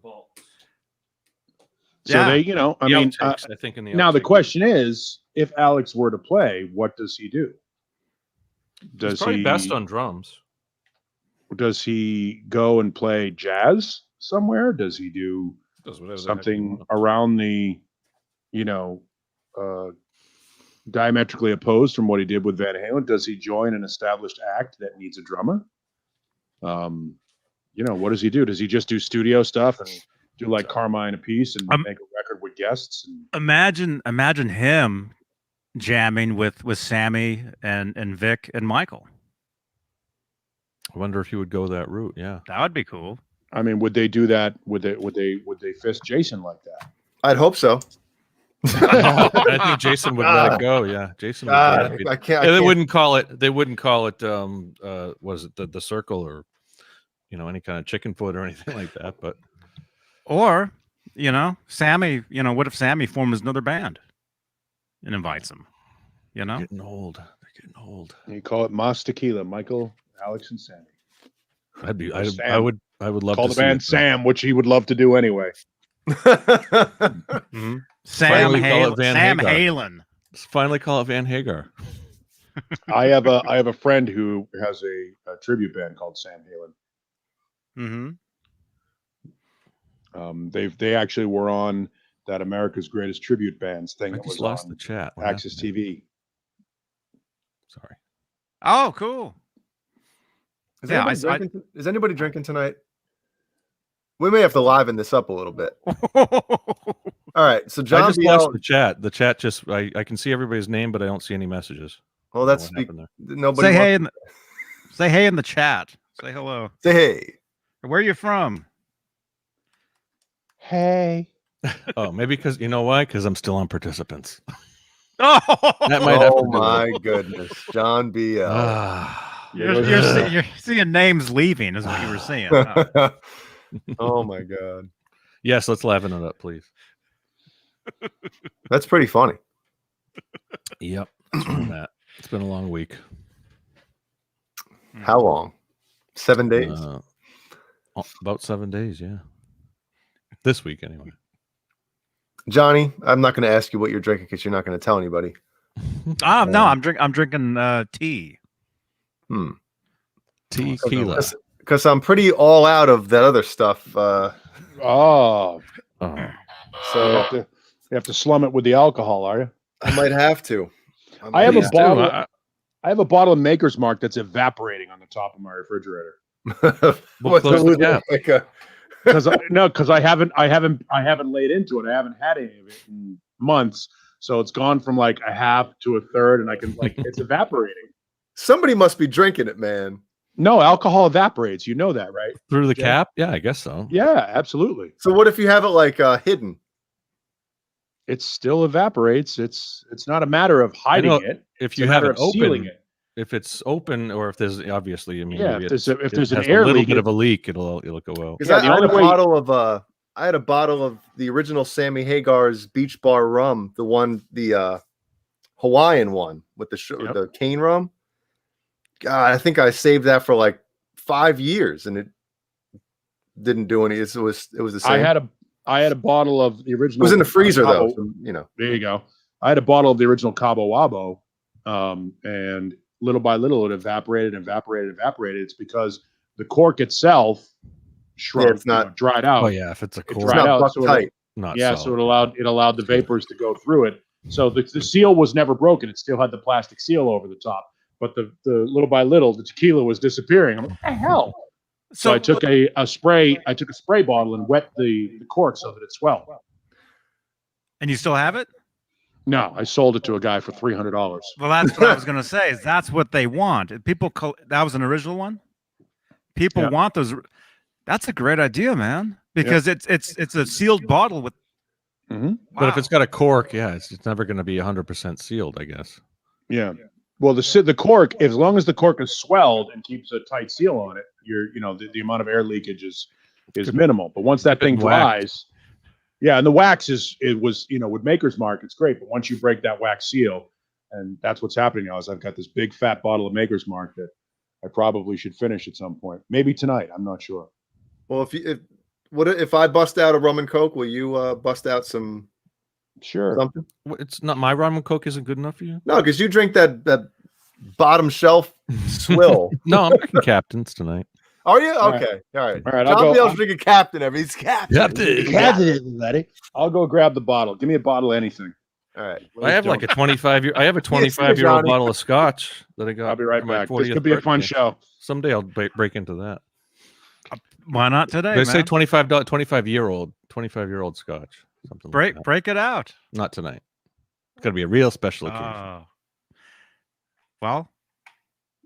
vault. So Yeah. they, I think in the now the outtakes. question is, if Alex were to play, what does he do? He's Does probably he best on drums. does he go and play jazz somewhere? Does he do Does whatever the heck he something wants. around the, diametrically opposed from what he did with Van Halen? Does he join an established act that needs a drummer? What does he do? Does he just do studio stuff and do like Carmine a piece and make a record with guests? And Imagine him jamming with Sammy and Vic and Michael. I wonder if he would go that route. Yeah. That would be cool. I mean, would they do that? Would they fist Jason like that? I'd hope so. I think Jason would let it go. Yeah, Jason would. let it be. I can't. They wouldn't call it. They wouldn't call it. Was it the circle, or any kind of chicken foot or anything like that? But Or, Sammy, what if Sammy forms another band and invites him? getting old. They're getting old. You call it Mas Tequila, Michael, Alex, and Sammy. I would love Call to the see band it, Sam, which he would love to do anyway. Sam Finally call it Halen. Van Sam Hagar. Halen. Let's finally call it Van Hagar. I have a friend who has a tribute band called Sam Halen. Mm-hmm. They actually were on that America's Greatest Tribute Bands thing I that was just lost on the chat. What Access happened there? TV. Sorry. Oh, cool. Yeah, is anybody drinking tonight? We may have to liven this up a little bit. All right. So I John just BL. lost the chat. The chat just I can see everybody's name, but I don't see any messages. Well, I don't know that's what happened there. nobody. Say hey in the chat. Say hello. Say hey. Where are you from? Hey. Oh, maybe because you know why? Because I'm still on participants. Oh, That might have to Oh do my it. goodness, John BL. Ah, you're seeing names leaving, is what you were saying. Huh? Oh my god, yes, let's liven it up, please. that's pretty funny. Yep. It's been that. It's been a long week. How long? 7 days. About 7 days, yeah. This week, anyway. Johnny, I'm not going to ask you what you're drinking because you're not going to tell anybody. No, I'm drinking tea. Tequila. Because I'm pretty all out of that other stuff. Oh, Oh. So you have to slum it with the alcohol, are you? I might have to. I have a Please do. bottle. I have a bottle of Maker's Mark that's evaporating on the top of my refrigerator. We'll close the gap. Because I haven't laid into it. I haven't had any of it in months, so it's gone from like a half to a third, and I can it's evaporating. Somebody must be drinking it, man. No, alcohol evaporates. You know that, right? Through the Jay? cap? Yeah, I guess so. Yeah, absolutely. So what if you have it like hidden? It still evaporates. It's not a matter of hiding know, it. If It's you a have matter it of sealing open, it. if it's open or if there's obviously, I mean, Yeah, maybe if there's it an has air a little leak, bit of a leak, it'll go out. Because Yeah, the I had only a way- bottle of I had a bottle of the original Sammy Hagar's Beach Bar rum, the Hawaiian one with Yep. the cane rum. God, I think I saved that for like 5 years, and it didn't do any. It was the same. I had a bottle of the It original. was in the freezer Cabo- though. So, There you go. I had a bottle of the original Cabo Wabo, and little by little it evaporated. It's because the cork itself shrunk, it's not- dried out. Oh yeah, if it's a It core, it's dried not out, so tight. not yeah, solid. so it allowed the vapors to go through it. So the seal was never broken. It still had the plastic seal over the top. But the little by little, the tequila was disappearing. I'm like, what the hell? So I took a spray. I took a spray bottle and wet the cork so that it swelled. And you still have it? No, I sold it to a guy for $300. Well, that's what I was going to say. Is that's what they want. That was an original one. People Yeah. want those. That's a great idea, man. Because it's a sealed bottle with. But if it's got a cork, yeah, it's never going to be 100% sealed, I guess. Yeah. Well, the cork, as long as the cork is swelled and keeps a tight seal on it, the amount of air leakage is minimal. But once that thing Getting waxed. dries, yeah, and the wax was with Maker's Mark, it's great. But once you break that wax seal, and that's what's happening now, is I've got this big fat bottle of Maker's Mark that I probably should finish at some point. Maybe tonight. I'm not sure. Well, if I bust out a rum and coke, will you bust out some Sure. something? It's not my rum and coke isn't good enough for you. No, because you drink that bottom shelf swill. No, I'm drinking Captains tonight. Are you? All right. Okay. All right. All right, I'll John go- Bale's drinking Captain. He's Captain. Everybody. I'll go grab the bottle. Give me a bottle of anything. All right. I have like a 25-year. I have a Yes, 25-year-old Johnny. bottle of scotch that I got. I'll be right for my back. This 40th could be a fun birthday. show. Someday I'll break into that. Why not today? They say man? 25-year-old scotch. Something like that. break it out. Not tonight. It's got to be a real special occasion. Oh. Well,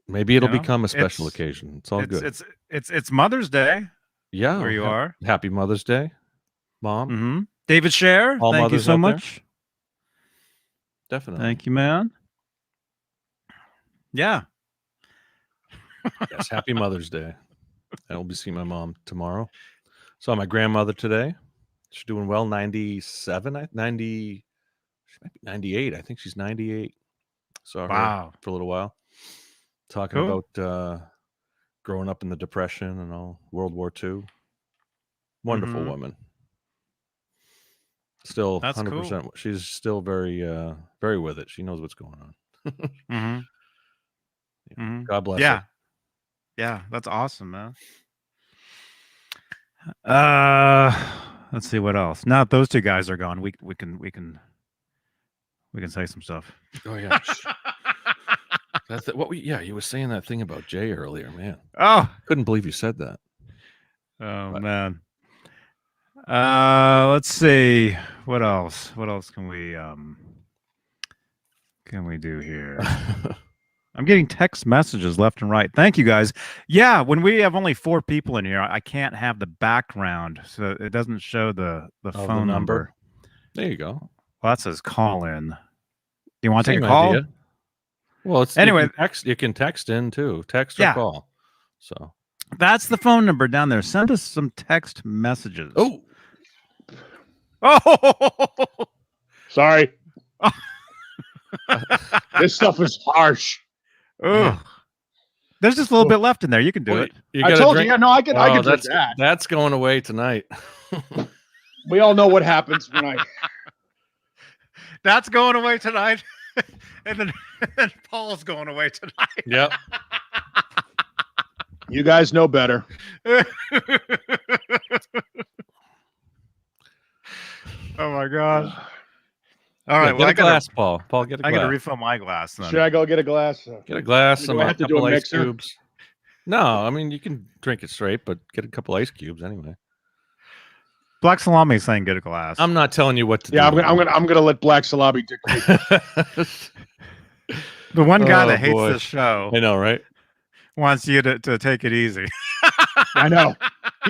Maybe it'll you know, become a special it's- occasion. It's all good. it's Mother's Day Yeah. where you are. Happy Mother's Day, Mom. Mm-hmm. David Scher, All thank you mothers so out there. much. Definitely. Thank you, man. Yeah. Yes, happy Mother's Day. I will be seeing my mom tomorrow. Saw my grandmother today. She's doing well. 97, 90, she might be 98. I think she's 98. Saw her Wow. for a little while. Talking Cool. about growing up in the Depression and all, World War II. Wonderful Mhm. woman. Still That's 100%. She's still very, very with it. She knows what's going on. Mm-hmm. Mm-hmm. God bless Yeah. her. Yeah, that's awesome, man. Let's see what else. Now that those two guys are gone, we can say some stuff. Oh yeah. You were saying that thing about Jay earlier, man. Oh, Couldn't believe you said that. oh But- man. Let's see what else. What else can we do here? I'm getting text messages left and right. Thank you guys. Yeah, when we have only 4 people in here, I can't have the background, so it doesn't show the the phone number. There you go. Well, that says call in. Do you want to take Same a call? idea. Well, it's Anyway- you can text in too. Text or Yeah. call. So That's the phone number down there. Send us some text messages. oh, Oh! Sorry. This stuff is harsh. Ugh. There's just a little bit left in there. You can do boy, it. you I gotta told drink. you. Yeah, no, I can drink that's that. that's going away tonight. We all know what happens when I. That's going away tonight. and then Paul's going away tonight. Yep. You guys know better. Oh my god. All right, Get well, a glass, Paul. Paul, get a I glass. gotta refill my glass then. Should I go get a glass? Get a glass. Do Some I have to do couple a ice mixer? cubes. No, I mean you can drink it straight, but get a couple ice cubes anyway. Black Salami is saying get a glass. I'm not telling you what to Yeah, do. I'm gonna let Black Salami dictate. the one guy Oh, that hates boy. this show I know, right? wants you to take it easy. I know.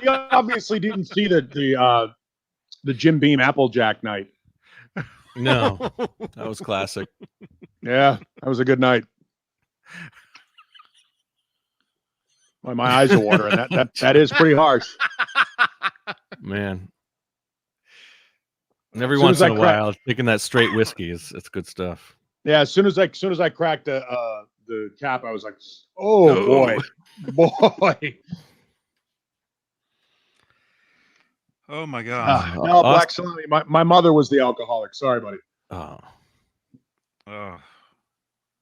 He obviously didn't see the Jim Beam Applejack night. No, that was classic. Yeah, that was a good night. My eyes are watering. That is pretty harsh. Man. And every As soon once as in I a crack- while, taking that straight whiskey it's good stuff. Yeah, as soon as I cracked the cap, I was like, oh boy. Oh my gosh. No, black salami. My mother was the alcoholic. Sorry, buddy. Oh. Oh.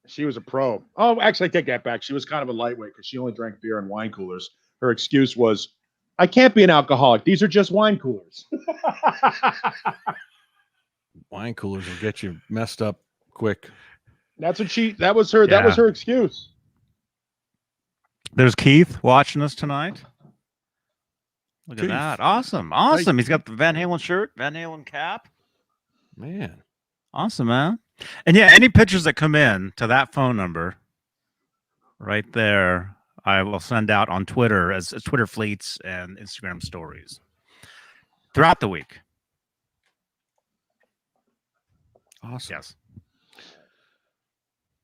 She was a pro. Oh, actually, I take that back. She was kind of a lightweight because she only drank beer in wine coolers. Her excuse was, I can't be an alcoholic. These are just wine coolers. Wine coolers will get you messed up quick. That was her excuse. There's Keith watching us tonight. Look Keith. at that. Awesome. He's got the Van Halen shirt, Van Halen cap. Man. Awesome, man. And yeah, any pictures that come in to that phone number right there, I will send out on Twitter as Twitter fleets and Instagram stories throughout the week. Awesome. Yes.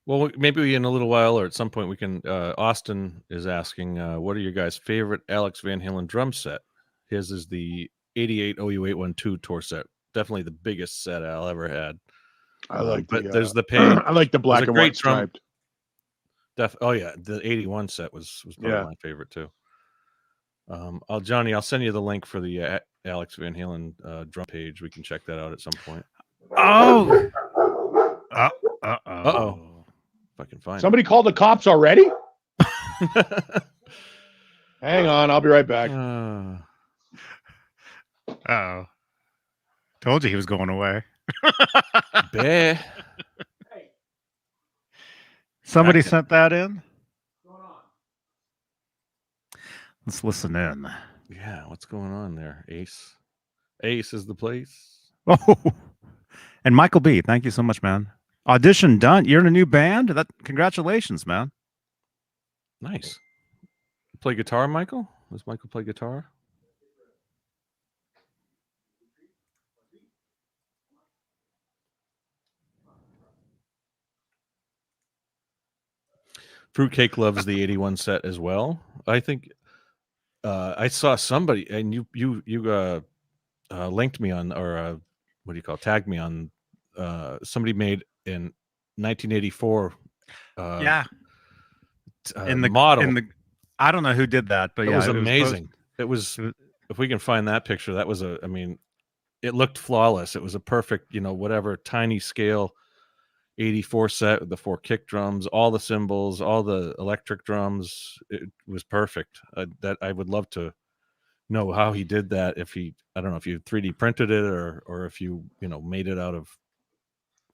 Well, maybe in a little while or at some point we can. Austin is asking, what are your guys' favorite Alex Van Halen drum set? His is the 88 OU812 tour set. Definitely the biggest set Al ever had. I like but there's the page. I like the black There's a and great white striped. Oh yeah, the 81 set was probably my favorite too. Johnny, I'll send you the link for the Alex Van Halen drum page. We can check that out at some point. Oh. Uh-oh. If I can find Somebody called the cops already? Hang on, I'll be right back. Oh. Told you he was going away. Bear. Somebody sent that in? Let's listen in. Yeah, what's going on there? Ace is the place. Oh, and Michael B, thank you so much, man. Audition done. You're in a new band? Congratulations, man. Nice. Play guitar, Michael? Does Michael play guitar? Fruitcake loves the 81 set as well. I think I saw somebody, and you linked me on, or what do you call it? Tagged me on. Somebody made in 1984. In the model. I don't know who did that, but it yeah, was amazing. It was if we can find that picture, that was it looked flawless. It was a perfect, whatever tiny scale 84 set with the 4 kick drums, all the cymbals, all the electric drums. It was perfect. That I would love to know how he did that. I don't know if you 3D printed it or if you made it out of.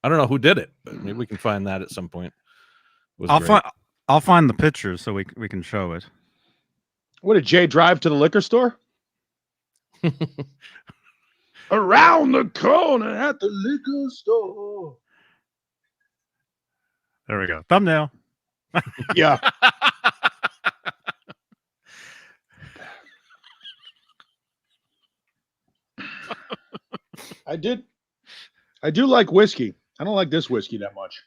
I don't know who did it, but maybe we can find that at some point. I'll find the pictures so we can show it. What did Jay drive to the liquor store? Around the corner at the liquor store. There we go. Thumbnail. Yeah. I do like whiskey. I don't like this whiskey that much.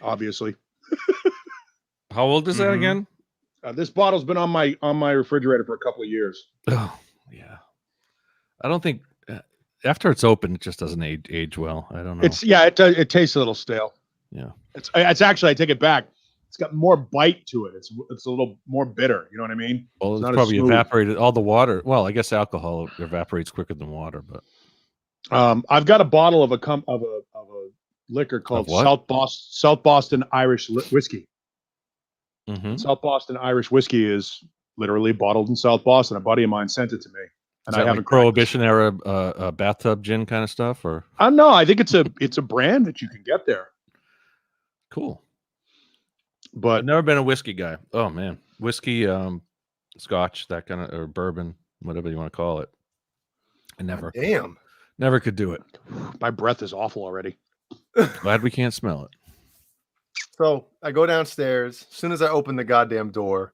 Obviously. How old is that again? This bottle's been on my refrigerator for a couple of years. Oh, yeah. I don't think after it's open, it just doesn't age well. I don't know. It tastes a little stale. Yeah. It's actually, I take it back. It's got more bite to it. It's a little more bitter. You know what I mean? Well, it's probably evaporated all the water. Well, I guess alcohol evaporates quicker than water, but I've got a bottle of a liquor called South Boston Irish whiskey. Mm-hmm. South Boston Irish whiskey is literally bottled in South Boston. A buddy of mine sent it to me, and I haven't Prohibition era bathtub gin kind of stuff, or no, I think it's a brand that you can get there. Cool, but I've never been a whiskey guy. Oh man, whiskey, Scotch, that kind of, or bourbon, whatever you want to call it. I never could do it. My breath is awful already. Glad we can't smell it. So I go downstairs. As soon as I open the goddamn door,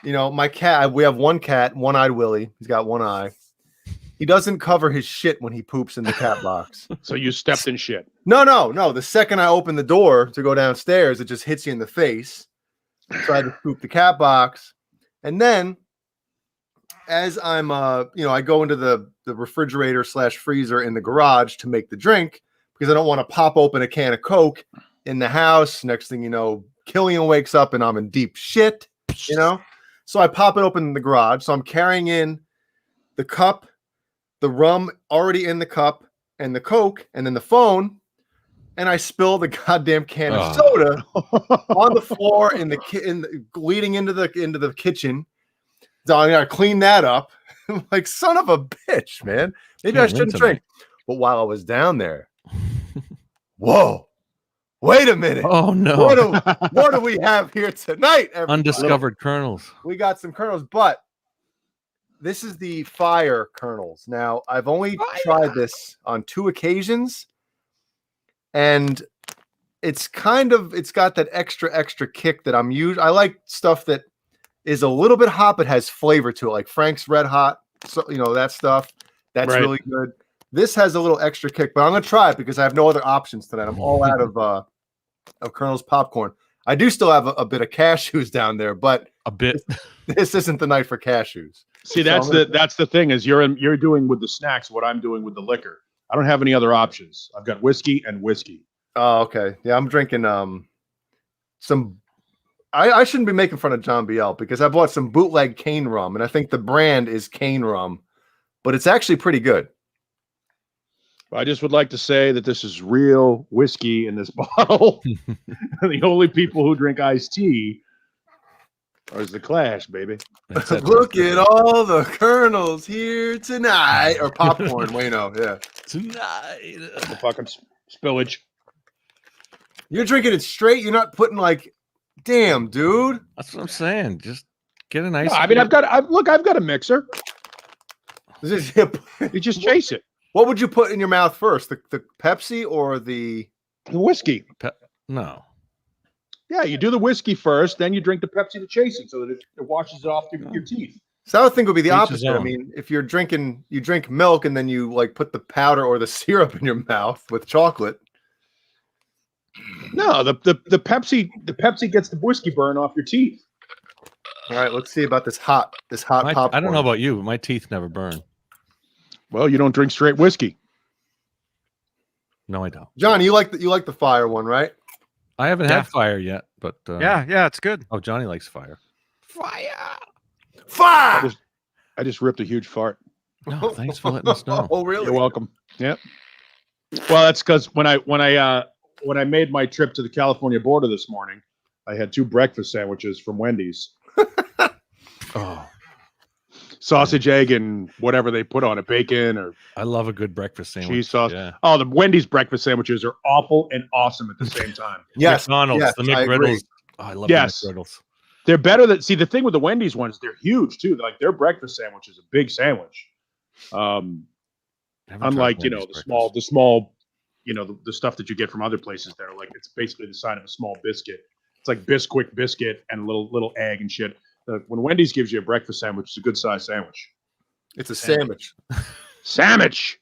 my cat, we have one cat, one-eyed Willie. He's got one eye. He doesn't cover his shit when he poops in the cat box. So you stepped in shit. No. The second I open the door to go downstairs, it just hits you in the face. So I had to scoop the cat box. And then as I'm I go into the refrigerator / freezer in the garage to make the drink because I don't want to pop open a can of Coke in the house. Next thing you know, Killian wakes up and I'm in deep shit, So I pop it open in the garage. So I'm carrying in the cup, the rum already in the cup, and the Coke, and then the phone, and I spill the goddamn can of soda on the floor leading into the kitchen. So I gotta clean that up. I'm like, son of a bitch, man. Maybe I shouldn't drink. But while I was down there, whoa, wait a minute. Oh no! What do we have here tonight? Everybody? Undiscovered kernels. We got some kernels, but this is the fire kernels. Now, I've only tried this on 2 occasions, and it's got that extra kick that I'm used. I like stuff that is a little bit hot but has flavor to it, like Frank's Red Hot. So that stuff. That's really good. This has a little extra kick, but I'm gonna try it because I have no other options tonight. I'm all out of Colonel's popcorn. I do still have a bit of cashews down there, but a bit. This isn't the night for cashews. See, that's the thing is you're doing with the snacks what I'm doing with the liquor. I don't have any other options. I've got whiskey and whiskey. Oh, okay. Yeah, I'm drinking some. I shouldn't be making fun of John BL because I bought some bootleg cane rum, and I think the brand is cane rum, but it's actually pretty good. I just would like to say that this is real whiskey in this bottle. The only people who drink iced tea are the Clash, baby. Look at all the kernels here tonight, or popcorn. Wayno, yeah. Tonight. The fucking spillage. You're drinking it straight. You're not putting damn, dude. That's what I'm saying. Just get a nice. No, I mean, I've got a mixer. You just chase it. What would you put in your mouth first? The Pepsi or the whiskey? No. Yeah, you do the whiskey first, then you drink the Pepsi to chase it so that it washes it off your teeth. So I would think it would be the opposite. I mean, if you drink milk and then you put the powder or the syrup in your mouth with chocolate. No, the Pepsi gets the whiskey burn off your teeth. All right, let's see about this hot popcorn. I don't know about you, but my teeth never burn. Well, you don't drink straight whiskey. No, I don't. John, you like the fire one, right? I haven't had fire yet, but yeah, it's good. Oh, Johnny likes fire. Fire! I just ripped a huge fart. No, thanks for letting us know. Oh, really? You're welcome. Yep. Well, that's because when I made my trip to the California border this morning, I had 2 breakfast sandwiches from Wendy's. Oh. Sausage, egg, and whatever they put on it, bacon or I love a good breakfast sandwich. Cheese sauce. Yeah. Oh, the Wendy's breakfast sandwiches are awful and awesome at the same time. Yes, McDonald's, the McGriddles. Oh, I love the McGriddles. They're better than the thing with the Wendy's ones, they're huge too. Like their breakfast sandwich is a big sandwich. Unlike, the small, the stuff that you get from other places that are like it's basically the size of a small biscuit. It's like Bisquick biscuit and a little egg and shit. When Wendy's gives you a breakfast sandwich, it's a good sized sandwich. It's a sandwich. Sandwich.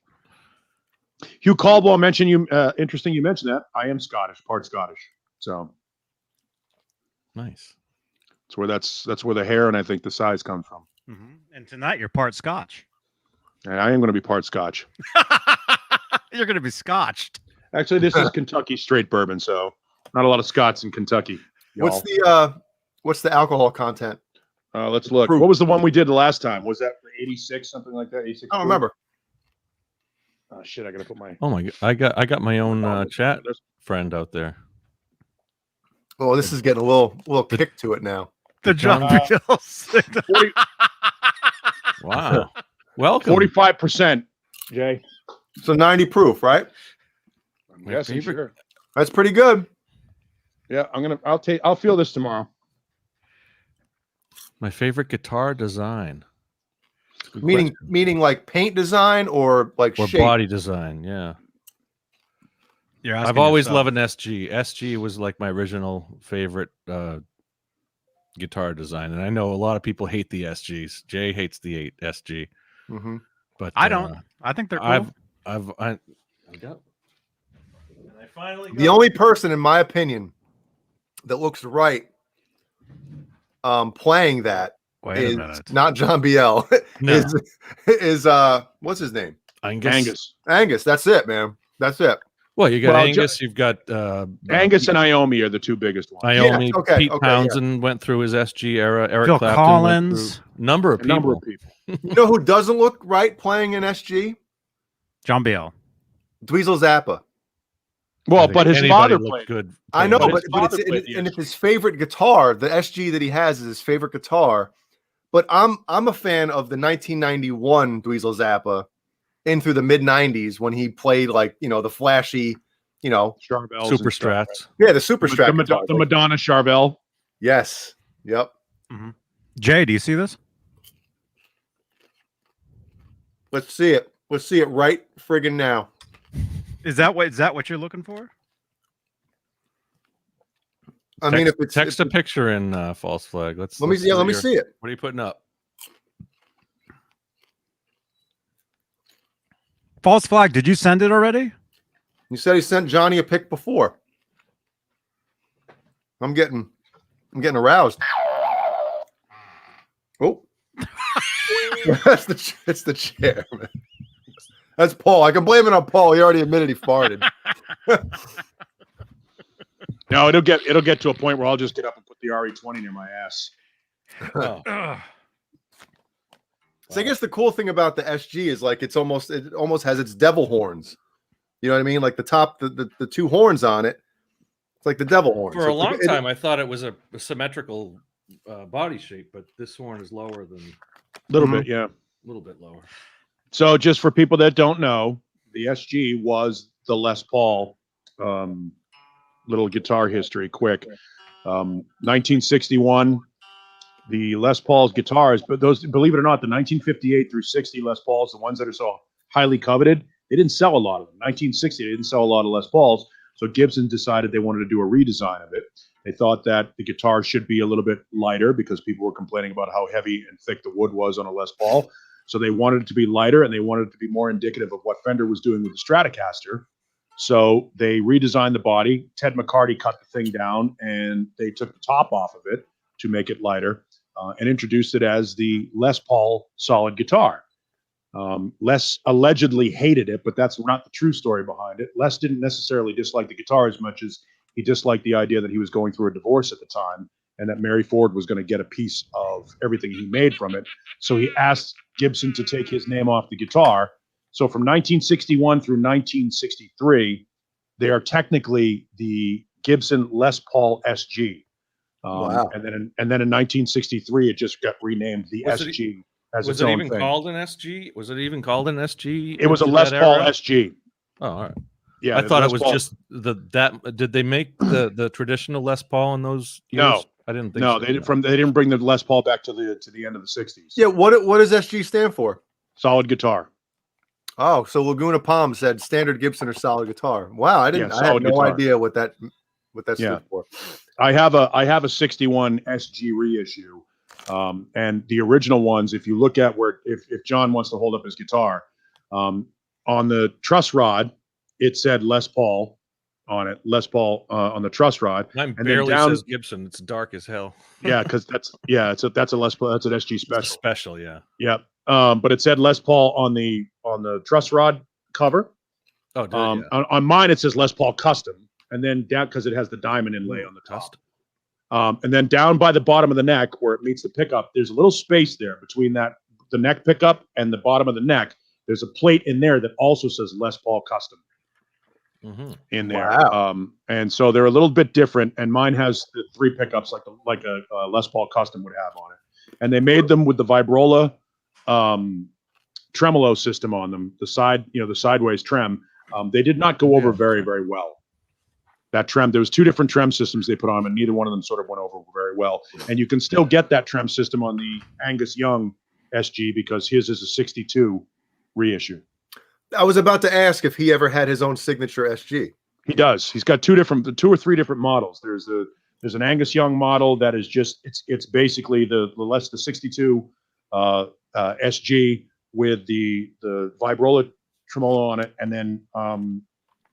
Hugh Caldwell mentioned you. Interesting, you mentioned that. I am Scottish, part Scottish. So nice. That's where the hair and I think the size comes from. Mm-hmm. And tonight you're part Scotch. And I am going to be part Scotch. You're going to be scotched. Actually, this is Kentucky straight bourbon, so not a lot of Scots in Kentucky. What's the alcohol content? Let's look. What was the one we did the last time? Was that 86, something like that? 86. I don't remember. Oh shit! I gotta put my. Oh my god! I got my own chat friend out there. Oh, this is getting a little kick to it now. The John Beals. Wow. Welcome. 45%, Jay. So 90 proof, right? Yes, sure. That's pretty good. Yeah, I'll feel this tomorrow. My favorite guitar design. Meaning like paint design or shape? Body design, yeah. I've always loved an SG. SG was like my original favorite guitar design, and I know a lot of people hate the SGs. Jay hates the SG, but I don't. I think they're cool. The only person, in my opinion, that looks right playing that Wait a is minute. not John Biel. No. is what's his name? Angus. Angus. That's it, man. That's it. Well, you got Well, Angus. You've got Angus and Iommi are the two biggest ones. Iommi. Yeah, okay, Pete okay, yeah. Townsend went through his SG era. Eric Phil Clapton Collins. went through number of A number of people. people. You know who doesn't look right playing in SG? John Biel. Dweezil Zappa. Well, I think but his anybody father looked played. good. I know, But but, his but father played the and it's SG. his favorite guitar. The SG that he has is his favorite guitar. But I'm a fan of the 1991 Dweezil Zappa in through the mid 90s when he played like the flashy, Charvels Super and stuff. Strats. yeah, the Super The, Strat. the, guitars. the Madonna Charvel. Yes. Yep. Jay, do you see this? Let's see it. Let's see it right friggin' now. Is that what you're looking for? I mean, if it's Text a picture in False Flag. Let let me see it. What are you putting up? False Flag, did you send it already? You said he sent Johnny a pic before. I'm getting aroused. Oh, it's the chair, man. That's Paul. I can blame it on Paul. He already admitted he farted. No, it'll get to a point where I'll just get up and put the RE20 near my ass. Oh. So I guess the cool thing about the SG is like it almost has its devil horns. You know what I mean? Like the top, the two horns on it. It's like the devil horns. For a long time, I thought it was a symmetrical body shape, but this horn is lower than A little bit, yeah. a little bit lower. So just for people that don't know, the SG was the Les Paul. Little guitar history, quick. 1961, the Les Paul's guitars, but those, believe it or not, the 1958 through 60 Les Pauls, the ones that are so highly coveted, they didn't sell a lot of them. 1960, they didn't sell a lot of Les Pauls, so Gibson decided they wanted to do a redesign of it. They thought that the guitar should be a little bit lighter because people were complaining about how heavy and thick the wood was on a Les Paul. So they wanted it to be lighter and they wanted it to be more indicative of what Fender was doing with the Stratocaster. So they redesigned the body. Ted McCarty cut the thing down and they took the top off of it to make it lighter and introduced it as the Les Paul solid guitar. Les allegedly hated it, but that's not the true story behind it. Les didn't necessarily dislike the guitar as much as he disliked the idea that he was going through a divorce at the time and that Mary Ford was going to get a piece of everything he made from it. So he asked Gibson to take his name off the guitar. So from 1961 through 1963, they are technically the Gibson Les Paul SG. Wow. And then in 1963, it just got renamed the Was it- SG as Was its it own even thing. called an SG? Was it even called an SG? It was a in Les that Paul era? SG. Oh, all right. Yeah, I thought Les it was Paul. just that. Did they make the traditional Les Paul in those years? No. I didn't think No, so. they didn't bring the Les Paul back to the end of the 60s. Yeah, what does SG stand for? Solid guitar. Oh, so Laguna Palm said standard Gibson or solid guitar. Wow, I had solid no guitar. idea what that Yeah. stood for. I have a 61 SG reissue. And the original ones, if you look at where if John wants to hold up his guitar, on the truss rod, it said Les Paul on it. Les Paul on the truss rod. Mine then barely down- says Gibson. It's dark as hell. Yeah, because that's a Les Paul. That's an SG It's a special. special, yeah. Yeah. But it said Les Paul on the truss rod cover. Oh, did it? Yeah. On mine it says Les Paul Custom, and then down because it has the diamond inlay on the top. Custom. And then down by the bottom of the neck where it meets the pickup, there's a little space there between the neck pickup and the bottom of the neck. There's a plate in there that also says Les Paul Custom Mhm. in there. Wow. And so they're a little bit different. And mine has the 3 pickups like a Les Paul Custom would have on it. And they made them with the Vibrola tremolo system on them, the sideways trem. They did not go over very, very well. That trem, there was 2 different trem systems they put on them, and neither one of them sort of went over very well. And you can still get that trem system on the Angus Young SG because his is a 62 reissue. I was about to ask if he ever had his own signature SG. He does. He's got 2 or 3 different models. There's an Angus Young model that is just it's basically the 62 SG with the Vibrola tremolo on it, and then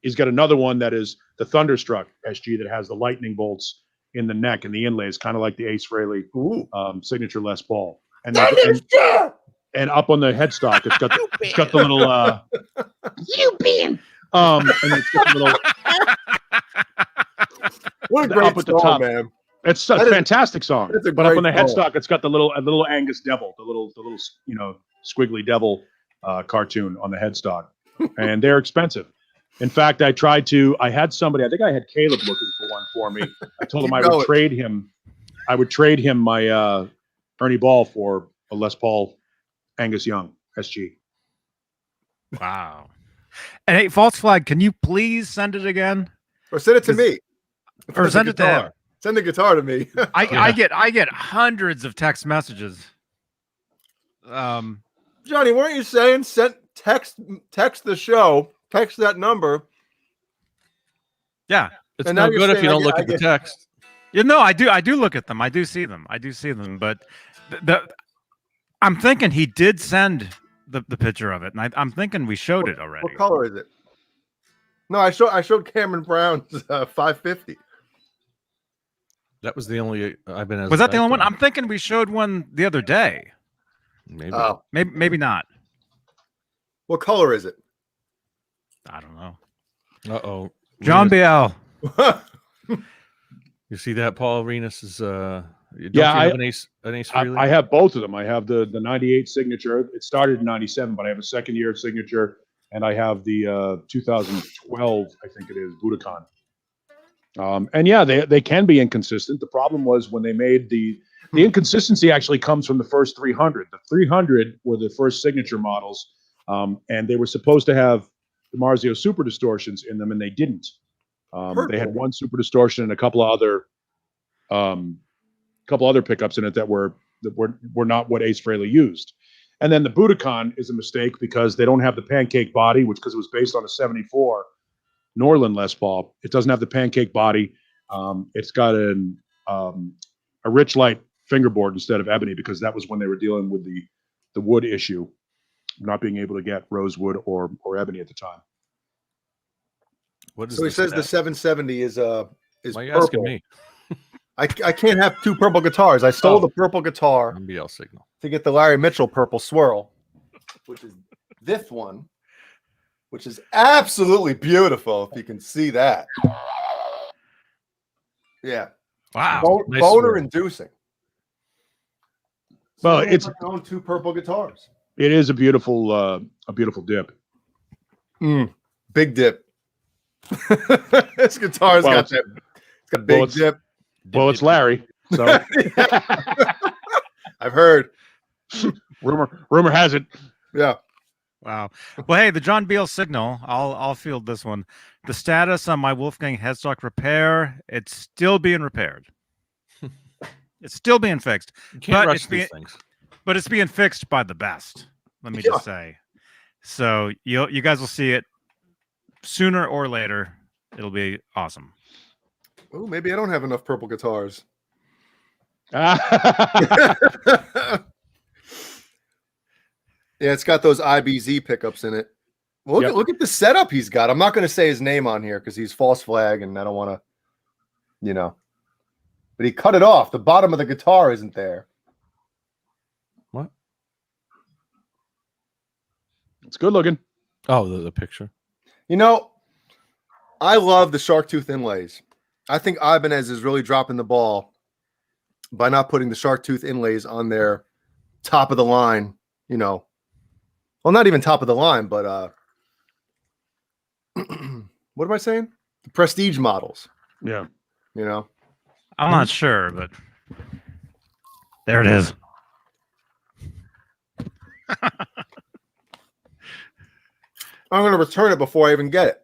he's got another one that is the Thunderstruck SG that has the lightning bolts in the neck and the inlays, kind of like the Ace Frehley signature Les Paul. And, and up on the headstock, it's got the little you Beane. And it's got the little what a great up at the song, top. man. It's a fantastic song. But up on the great song. headstock, it's got the little Angus devil, the little squiggly devil cartoon on the headstock, and they're expensive. In fact, I had somebody. I think I had Caleb looking for one for me. I told him I would trade him. I would trade him my Ernie Ball for a Les Paul Angus Young SG. Wow. And hey, False Flag, can you please send it again? Or send it to me. Or send it to him. Send the guitar to me. I get hundreds of text messages. Johnny, weren't you saying text the show, text that number? Yeah. It's no good if you don't look at the text. Yeah, no, I do look at them. I do see them. But I'm thinking he did send the picture of it, and I'm thinking we showed it already. What color is it? No, I showed Cameron Brown's 550. That was the only Ibanez. Was that the only one? I'm thinking we showed one the other day. Maybe. Maybe not. What color is it? I don't know. Uh-oh. John Biel. You see that, Paul? Renus is Have an Ace Frehley? I have both of them. I have the 98 signature. It started in 97, but I have a second year signature, and I have the 2012, I think it is, Budokan. And yeah, they can be inconsistent. The problem was when they made the inconsistency actually comes from the first 300. The 300 were the first signature models, and they were supposed to have the Marzio Super Distortions in them, and they didn't. They had one Super Distortion and a couple of other pickups in it that were not what Ace Frehley used. And then the Budokan is a mistake because they don't have the pancake body, because it was based on a 74 Norland Les Paul. It doesn't have the pancake body. It's got a rich light fingerboard instead of ebony, because that was when they were dealing with the wood issue, not being able to get rosewood or ebony at the time. What is so he says the 770 is Why are you purple. asking me? I can't have two purple guitars. I stole the purple guitar MBL signal to get the Larry Mitchell purple swirl, which is this one, which is absolutely beautiful. If you can see that, yeah, wow, nice boner swirl. inducing. Well, it's own two purple guitars. It is a beautiful dip. Big dip. This guitar's got that. It's got big dip. Well, it's Larry. So I've heard. Rumor has it. Yeah. Wow. Well, hey, the John Biel signal. I'll field this one. The status on my Wolfgang headstock repair. It's still being repaired. It's still being fixed. You can't rush these things. But it's being fixed by the best. Let me just say. So you guys will see it sooner or later. It'll be awesome. Oh, maybe I don't have enough purple guitars. Yeah, it's got those IBZ pickups in it. Well, look at the setup he's got. I'm not going to say his name on here because he's False Flag, and I don't want to, But he cut it off. The bottom of the guitar isn't there. What? It's good looking. Oh, the picture. I love the shark tooth inlays. I think Ibanez is really dropping the ball by not putting the shark tooth inlays on their top of the line, well, not even top of the line, but what am I saying? The prestige models. Yeah. I'm not sure, but there it is. I'm going to return it before I even get it.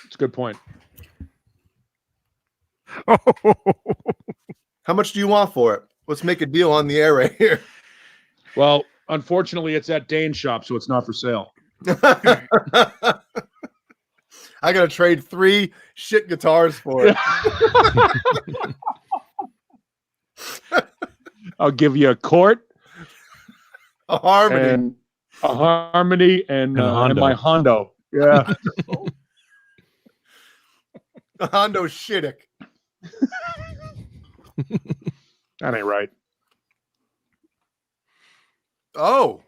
It's a good point. How much do you want for it? Let's make a deal on the air right here. Well, unfortunately, it's at Dane's shop, so it's not for sale. I got to trade 3 shit guitars for it. I'll give you a Court, a Harmony, and my Hondo. Yeah. a Hondo Shittick. That ain't right. Oh,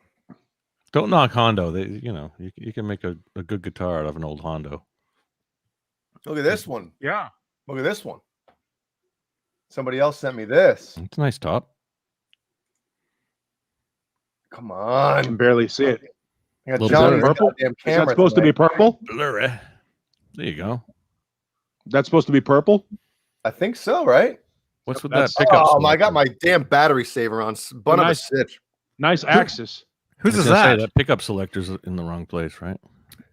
Don't knock Hondo. You can make a good guitar out of an old Hondo. look at this one. Yeah. Look at this one. Somebody else sent me this. It's a nice top. Come I can on. barely see it. I got Little Johnny's blurry. goddamn Is camera that supposed to be tonight. purple? Blurry. There you go. That's supposed to be purple? I think so, right? What's with That's- that pickup? Oh, I got selector? my damn battery saver on. Bun of a nice. stitch. Nice axis. Whose I was is gonna say, that? that pickup selector's in the wrong place, right?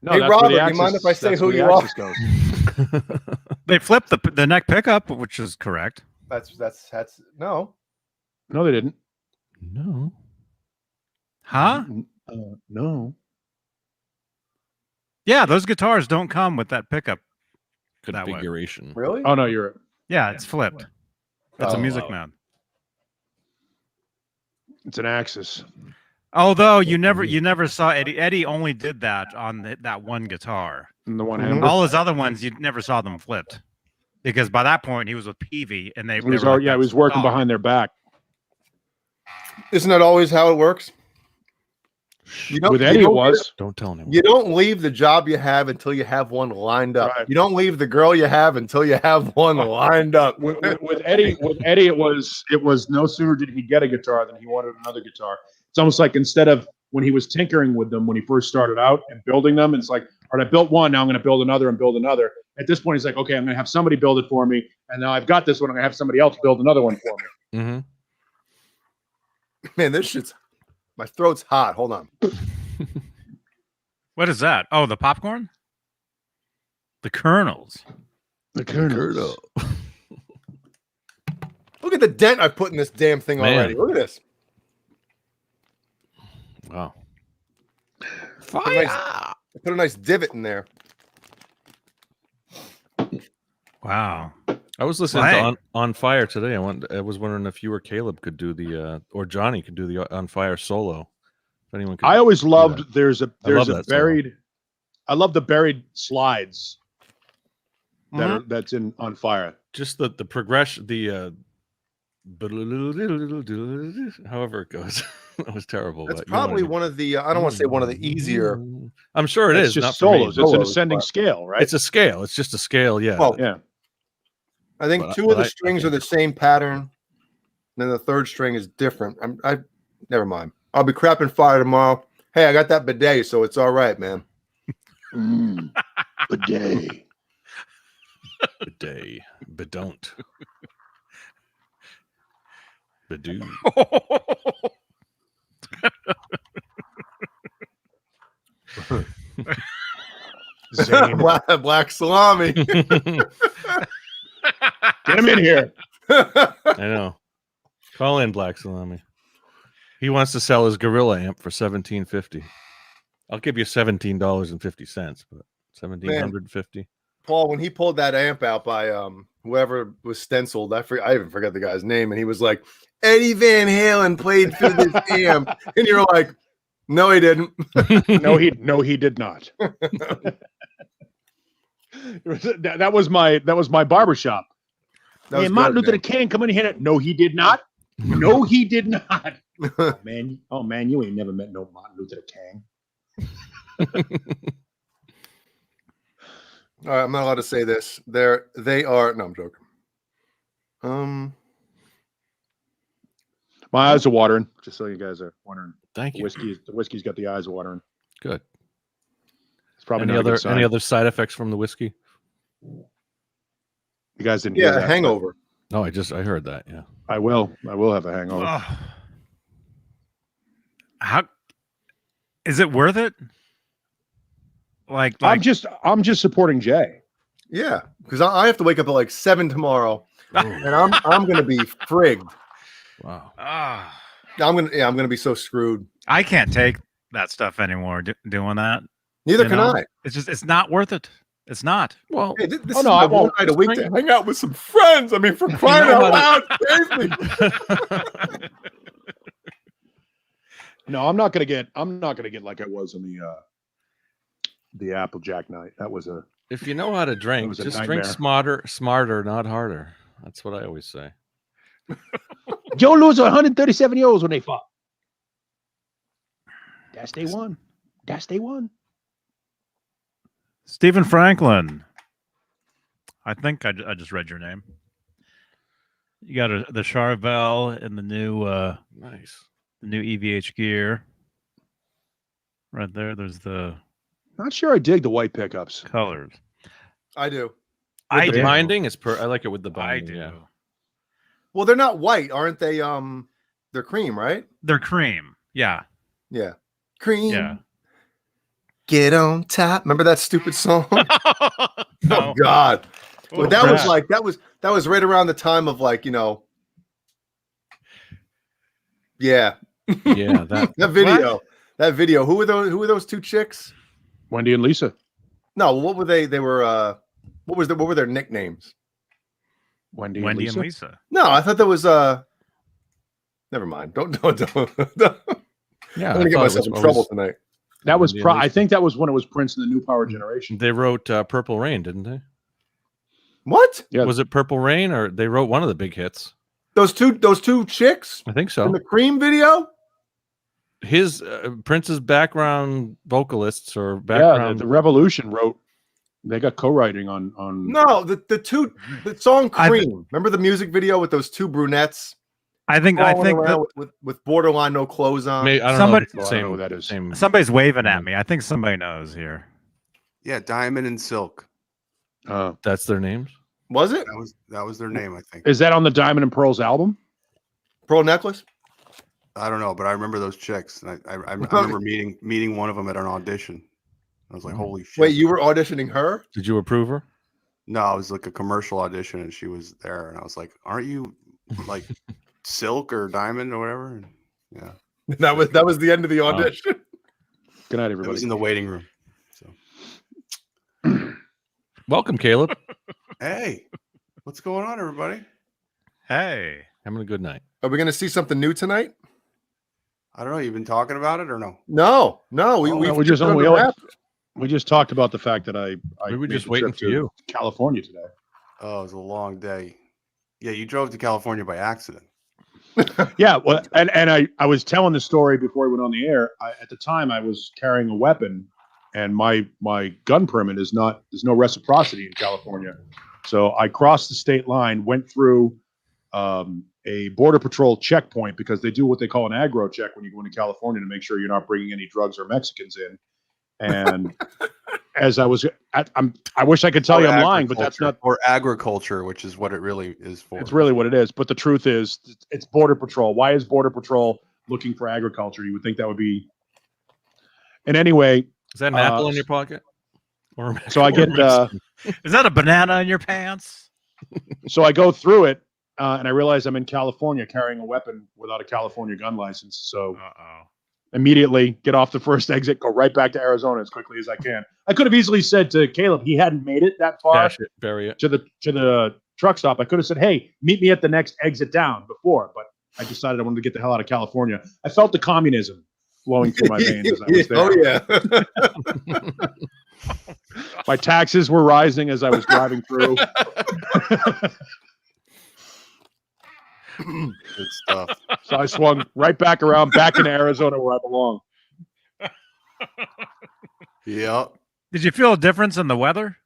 No, Hey, that's where Robert, the you axis, mind if I say that's who where the you are? axis goes. They flipped the neck pickup, which is correct. That's no. No, they didn't. No. Huh? No. Yeah, those guitars don't come with that pickup. That way. Configuration. Really? Oh no, you're Yeah, it's flipped. That's Oh, a music wow. man. it's an axis. Although you never saw Eddie. Eddie only did that on that one guitar. And the one Mhm. hammer. All his other ones, you never saw them flipped, because by that point he was with Peavy, and they He was, were like yeah, that he was working stock. behind their back. Isn't that always how it works? You don't, With you Eddie, it don't- was. Don't tell anyone. You don't leave the job you have until you have one lined up. Right. You don't leave the girl you have until you have one lined up. With Eddie, it was no sooner did he get a guitar than he wanted another guitar. It's almost like instead of when he was tinkering with them when he first started out and building them, it's like, all right, I built one, now I'm going to build another and build another. At this point, he's like, okay, I'm going to have somebody build it for me, and now I've got this one, I'm going to have somebody else build another one for me. Mm-hmm. Man, this shit's my throat's hot. Hold on. What is that? Oh, the popcorn? The kernels. The Colonel. Look at the dent I put in this damn thing Man. already. Look at this. Wow. I put a nice divot in there. Wow. I was listening Right. to on Fire today. I was wondering if you or Caleb could do the or Johnny could do the On Fire solo. If anyone could. I always that. loved there's a love that song. buried. I love the buried slides that Mhm. are that's in On Fire. Just the progression, however it goes. That was terrible. That's but you know what I probably mean. one of the. I don't want to say one of the easier. I'm sure it It's is. just Not for me. solos. It's an Solos, ascending but- scale, right? It's a scale. It's just a scale. Yeah. Well, yeah. I think But- two but of the I strings are can't the same pattern. Then the third string is different. Never mind. I'll be crapping fire tomorrow. Hey, I got that bidet, so it's all right, man. Bidet. Bidet. Bidon't. Badoo. Zane. Black salami. Get him in here. I know. Call in Black Salami. He wants to sell his Gorilla amp for $17.50. I'll give you $17.50, but $1,750. Paul, when he pulled that amp out by whoever was stenciled, I even forget the guy's name, and he was like, Eddie Van Halen played through this amp, and you're like, no, he didn't. No, he did not. that was my barbershop. That Hey, was Martin good, Luther King, come in here. No, he did not. No, he did not. Oh man, you ain't never met no Martin Luther King. All right, I'm not allowed to say this. They are. No, I'm joking. My eyes are watering. Just so you guys are wondering, Thank you. the whiskey's got the eyes watering. Good. It's probably Any not a other good sign. any other side effects from the whiskey? You guys didn't hear Yeah, that. a hangover. No, I heard that. Yeah. I will have a hangover. Ugh. How is it worth it? Like I'm just supporting Jay. Yeah, because I have to wake up at like 7 tomorrow, and I'm gonna be frigged. Wow. I'm gonna be so screwed. I can't take that stuff anymore. Doing that, Neither You can know? I. it's not worth it. It's not. Well, Hey, this Oh, is no, my I one won't. night a week to hang out with some friends. I mean, for crying know out how loud, save me. No, I'm not gonna get like I was in the Applejack night. That was a if you know how to drink, was a just nightmare. drink smarter, not harder. That's what I always say. Joe Louis was 137 years old when they fought. That's day one. That's day one. Stephen Franklin. I think I just read your name. You got the Charvel and the new Nice. the new EVH gear. Right there. There's the Not sure I dig the white pickups. colors. I do. I The do. binding is I like it with the I binding. do. Yeah. Well, they're not white, aren't they? They're cream, right? They're cream. Yeah. Yeah. Cream. Yeah. Get on top. Remember that stupid song? No. Oh God. Well, Oh, that was crap. like that was right around the time of like, yeah. Yeah. That. That video. That video. Who were those two chicks? Wendy and Lisa. No, what were they? They were what were their nicknames? Wendy Wendy and and Lisa. Lisa. No, I thought that was never mind. Don't. Yeah. I'm gonna get myself in trouble tonight. That was Wendy and I Lisa. think that was when it was Prince and the New Power Generation. They wrote Purple Rain, didn't they? What? Yeah. Was it Purple Rain or they wrote one of the big hits? Those two chicks I think in so. the Cream video? His Prince's background vocalists or Yeah, background. the Revolution wrote. They got co-writing on. No, the song I thi- Cream. Remember the music video with those two brunettes I think crawling that around with borderline no clothes on? I don't Somebody- know. If it's I the don't know same. who that is. Same. somebody's waving at me. I think somebody knows here. Yeah, Diamond and Silk. That's their names. Was it That was their name, I think. Is that on the Diamond and Pearls album? Pearl Necklace? I don't know, but I remember those chicks. And I remember meeting one of them at an audition. I was like, holy shit. Wait, you were auditioning her? Did you approve her? No, it was like a commercial audition, and she was there, and I was like, "Aren't you like Silk or Diamond or whatever?" And yeah, That was the end of the audition. Good night, it was everybody. in the waiting room. So, Welcome, Caleb. hey, what's going on, everybody? Hey. Having a good night. Are we gonna see something new tonight? I don't know. You've been talking about it or no? No. No, We we just put it on we the only- wrap. We just talked about the fact that I We were made just the waiting trip for to you. California today. Oh, it was a long day. Yeah, you drove to California by accident. Yeah, well, and I was telling the story before we went on the air. At the time, I was carrying a weapon, and my gun permit is not. There's no reciprocity in California, so I crossed the state line, went through a border patrol checkpoint because they do what they call an aggro check when you go into California to make sure you're not bringing any drugs or Mexicans in. And as I was, I wish I could tell you I'm lying, but that's not. Or agriculture, which is what it really is for. It's really what it is. But the truth is, it's Border Patrol. Why is Border Patrol looking for agriculture? You would think that would be. And anyway, Is that an apple in your pocket? Or so I get, Is that a banana in your pants? so I go through it, and I realize I'm in California carrying a weapon without a California gun license. So Uh-oh. immediately get off the first exit, go right back to Arizona as quickly as I can. I could have easily said to Caleb, he hadn't made it that far Dash it, bury it. to the truck stop. I could have said, "Hey, meet me at the next exit down" before, but I decided I wanted to get the hell out of California. I felt the communism flowing through my veins as I was there. Oh yeah. My taxes were rising as I was driving through. Good stuff. So I swung right back around, back in Arizona where I belong. Yeah. Did you feel a difference in the weather?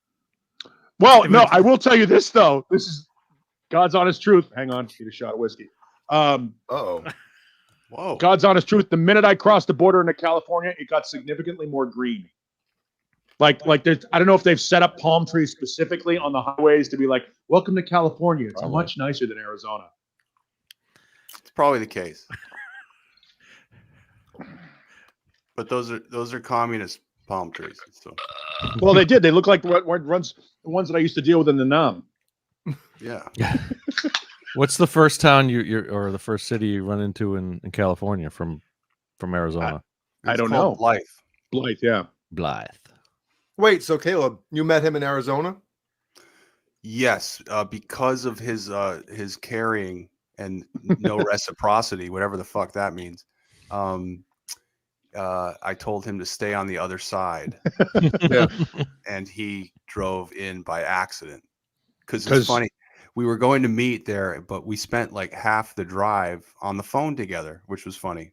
Well, no, I will tell you this though. This is God's honest truth. Hang on, get a shot of whiskey. Oh. Whoa. God's honest truth. The minute I crossed the border into California, it got significantly more green. Like there's, I don't know if they've set up palm trees specifically on the highways to be like, "Welcome to California. It's Probably. much nicer than Arizona." It's probably the case. But those are communist palm trees. So Well, they did. They look like the ones that I used to deal with in the NAM. yeah. What's the first town or the first city you run into in California from Arizona? I It's don't called know. Life. Blythe, yeah. Blythe. Wait, so Caleb, you met him in Arizona? Yes, because of his carrying and no reciprocity, whatever the fuck that means. I told him to stay on the other side, Yeah. and he drove in by accident. Because 'Cause- it's funny we were going to meet there, but we spent like half the drive on the phone together, which was funny.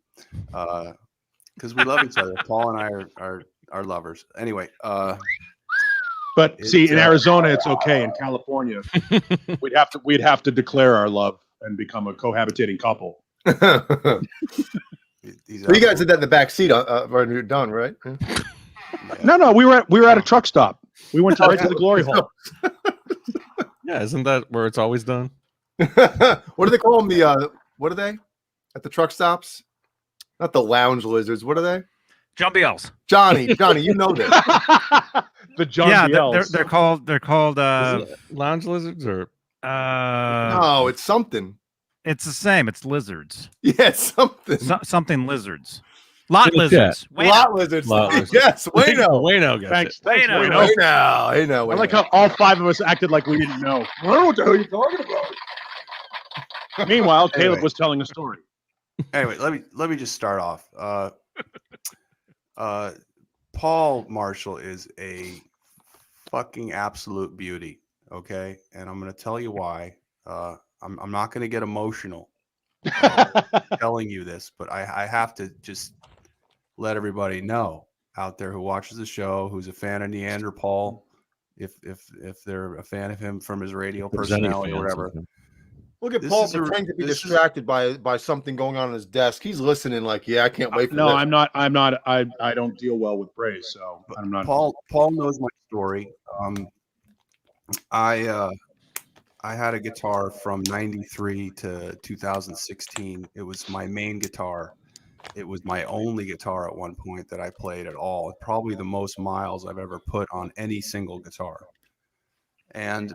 Because we love each other. Paul and I are lovers. Anyway, But see, in It's, Arizona, it's okay. In California, we'd have to declare our love and become a cohabitating couple. he's So you guys did that in the back seat when you're done, right? Yeah. No, we were at a truck stop. We went right to the glory hole. Yeah, isn't that where it's always done? What do they call them? What are they at the truck stops? Not the lounge lizards. What are they? Jumpy elves. Johnny, you know this. The John Yeah, Biels. they're called Is it lounge lizards or No, it's something. it's the same. It's lizards. Yeah, it's something. Something lizards. Lot In the lizards. Wait, Lot lizards. Lot lizards. Yes, Wayno. Wayno gets Thanks, it. thanks, Wayno. Wayno. Hey now. I like how all five of us acted like we didn't know. I don't know what the hell you're talking about. Meanwhile, Caleb Anyway. was telling a story. Anyway, let me just start off. Paul Marshall is a fucking absolute beauty. Okay, and I'm gonna tell you why. I'm not gonna get emotional telling you this, but I have to just let everybody know out there who watches the show, who's a fan of Neanderthal, if they're a fan of him from his radio If there's any personality or fans of whatever. him. Look at This Paul is a- pretending to be this is- distracted by something going on his desk. He's listening like, yeah, I can't wait for No, this. I'm not. I don't deal well with praise, so I'm not. Paul knows my story. I had a guitar from 93 to 2016. It was my main guitar. It was my only guitar at one point that I played at all. Probably the most miles I've ever put on any single guitar.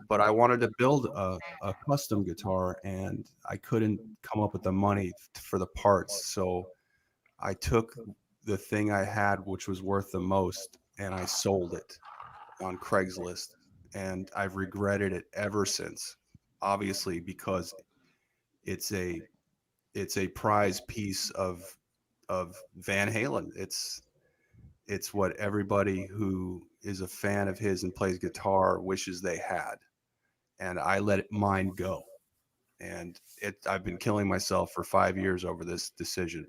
But I wanted to build a custom guitar, and I couldn't come up with the money for the parts. So I took the thing I had, which was worth the most, and I sold it on Craigslist. And I've regretted it ever since, obviously, because it's a prize piece of Van Halen. It's what everybody who is a fan of his and plays guitar wishes they had. And I let mine go. And I've been killing myself for 5 years over this decision.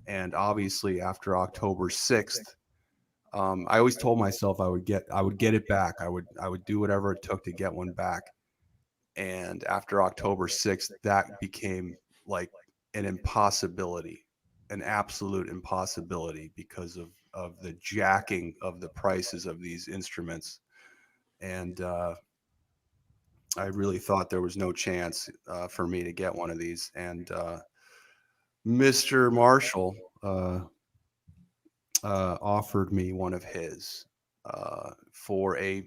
And obviously after October 6th, I always told myself I would get it back. I would do whatever it took to get one back. And after October 6th, that became like an impossibility, an absolute impossibility, because of the jacking of the prices of these instruments. And I really thought there was no chance for me to get one of these. And Mr. Marshall offered me one of his for and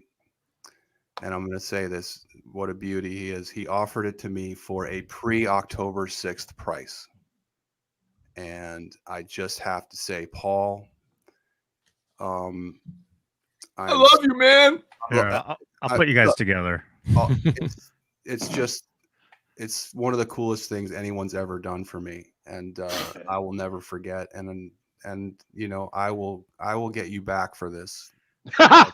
I'm going to say this, what a beauty he is. He offered it to me for a pre-October 6th price. And I just have to say, Paul, I love you, man. Here, I'll put you guys together. It's one of the coolest things anyone's ever done for me, and I will never forget. And you know, I will get you back for this. That's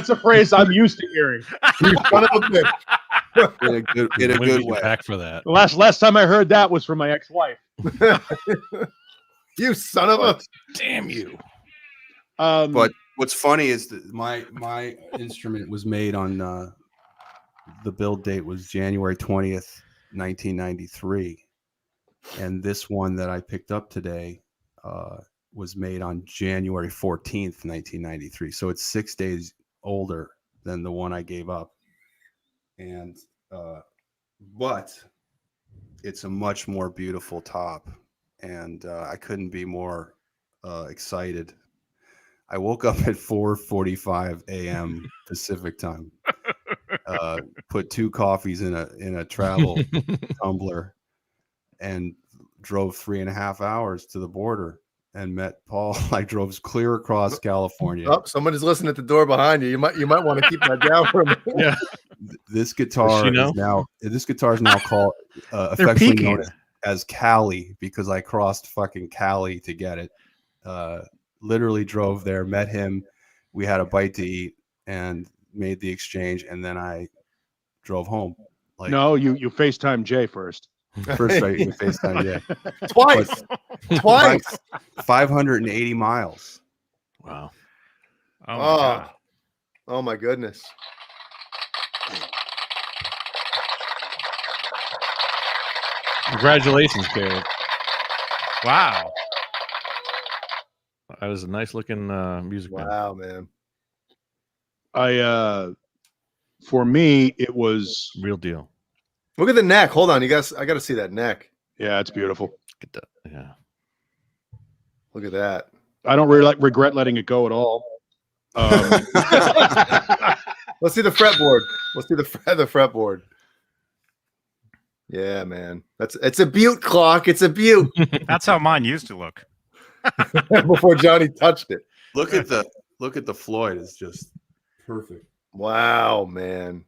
a phrase I'm used to hearing. You son of a bitch. in a We'll good get you way. back for that. Last time I heard that was from my ex-wife. You son of a. Damn you. But what's funny is that my instrument was made on the build date was January 20th, 1993, and this one that I picked up today was made on January 14th, 1993. So it's 6 days older than the one I gave up. And but it's a much more beautiful top, and I couldn't be more excited. I woke up at 4:45 a.m. Pacific time. Put 2 coffees in a travel tumbler, and drove 3.5 hours to the border and met Paul. I drove clear across California. Oh, someone is listening at the door behind you. You might want to keep that down for a minute. Yeah. This guitar know? is now called They're affectionately peeking. known as Cali, because I crossed fucking Cali to get it. Literally drove there, met him. We had a bite to eat and made the exchange, and then I drove home. Like No, you FaceTime Jay first. first I FaceTime, yeah. Twice. Twice. 580 miles. Wow. Oh my god. Oh my goodness. Congratulations, Caleb. Wow. That was a nice looking music band. Wow, man. For me, it was Real deal. Look at the neck. Hold on, you guys. I got to see that neck. yeah, it's beautiful. Get that. Yeah. Look at that. I don't really regret letting it go at all. Let's see the fretboard. Let's see the fretboard. Yeah, man. It's a beaut clock. It's a beaut. That's how mine used to look. Before Johnny touched it. Look at the Floyd. It's just perfect. Wow, man.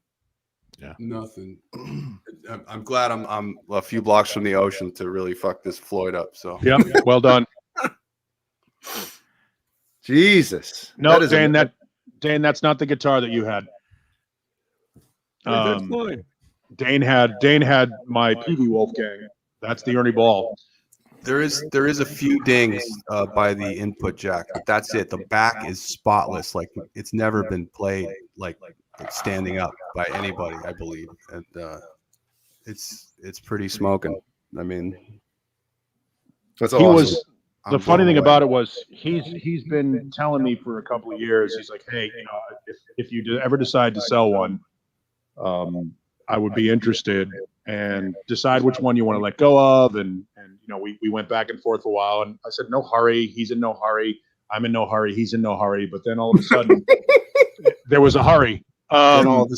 Nothing. I'm glad I'm a few blocks from the ocean to really fuck this Floyd up. So Yep, well done. Jesus. No, is Dan, that's not the guitar that you had. Dane had my Peavey Wolfgang. That's the Ernie Ball. there is a few dings by the input jack, but that's it. The back is spotless. Like it's never been played like standing up by anybody, I believe. And it's pretty smoking. I mean, That's He awesome. was the I'm funny blown thing away. about it was he's been telling me for a couple of years. He's like, hey, you know, if you ever decide to sell one, I would be interested, and decide which one you want to let go of. And you know, we went back and forth for a while, and I said, no hurry. He's in no hurry. I'm in no hurry. He's in no hurry. But then all of a sudden, there was a hurry. Then all of a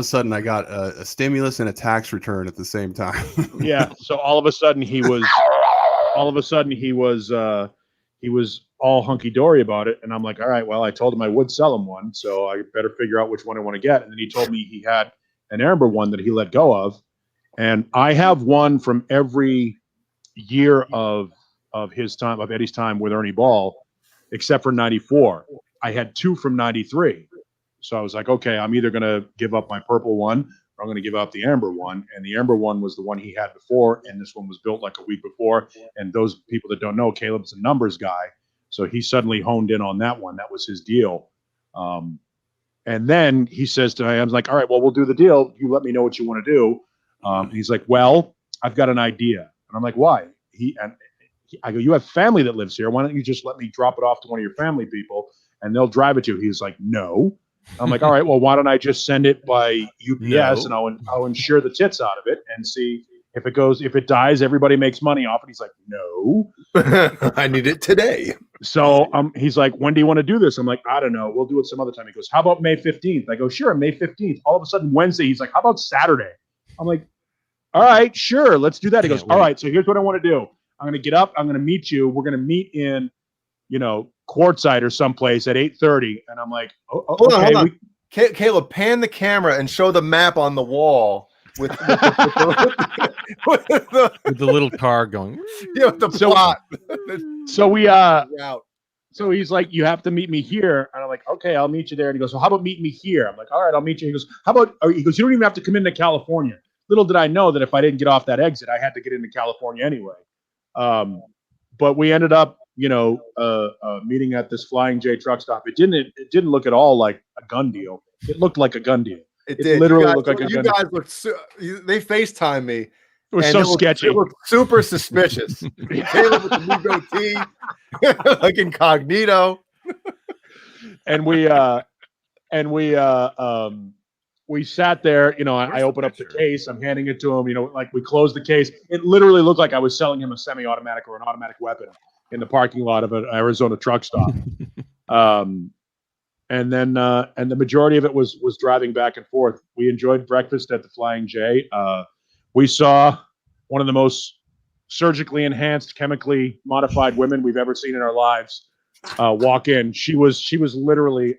sudden I got a stimulus and a tax return at the same time. Yeah. So all of a sudden he was all hunky dory about it. And I'm like, all right, well, I told him I would sell him one, so I better figure out which one I want to get. And then he told me he had an Amber one that he let go of. And I have one from every year of his time, of Eddie's time with Ernie Ball, except for 94. I had two from 93. So I was like, okay, I'm either going to give up my purple one or I'm going to give up the Amber one. And the Amber one was the one he had before. And this one was built like a week before. And those people that don't know, Caleb's a numbers guy. So he suddenly honed in on that one. That was his deal. And then he says to me, I was like, all right, well, we'll do the deal. You let me know what you want to do. And he's like, well, I've got an idea. And I'm like, why? I go, you have family that lives here. Why don't you just let me drop it off to one of your family people and they'll drive it to you? He's like, no. I'm like, all right, well, why don't I just send it by UPS and I'll insure the tits out of it and see if it dies, everybody makes money off it. He's like, no. I need it today. So he's like, when do you want to do this? I'm like, I don't know. We'll do it some other time. He goes, how about May 15th? I go, sure, May 15th. All of a sudden, Wednesday, he's like, how about Saturday? I'm like, all right, sure, let's do that. He goes, all right, so here's what I want to do. I'm going to get up. I'm going to meet you. We're going to meet in, Quartzsite or someplace at 8:30. And I'm like, Hold on. Caleb, pan the camera and show the map on the wall with the little car going. the plot. So he's like, you have to meet me here. And I'm like, okay, I'll meet you there. And he goes, well, how about meet me here? I'm like, all right, I'll meet you. He goes, you don't even have to come into California. Little did I know that if I didn't get off that exit, I had to get into California anyway. But we ended up, meeting at this Flying J truck stop. It didn't look at all like a gun deal. It looked like a gun deal. It did. Literally looked like a gun deal. You guys looked they FaceTime me. It was so sketchy. It looked super suspicious. Caleb with the new goatee, like incognito. And we sat there, I opened up the case. I'm handing it to him, like we closed the case. It literally looked like I was selling him a semi-automatic or an automatic weapon in the parking lot of an Arizona truck stop. And the majority of it was driving back and forth. We enjoyed breakfast at the Flying J. We saw one of the most surgically enhanced, chemically modified women we've ever seen in our lives walk in. She was literally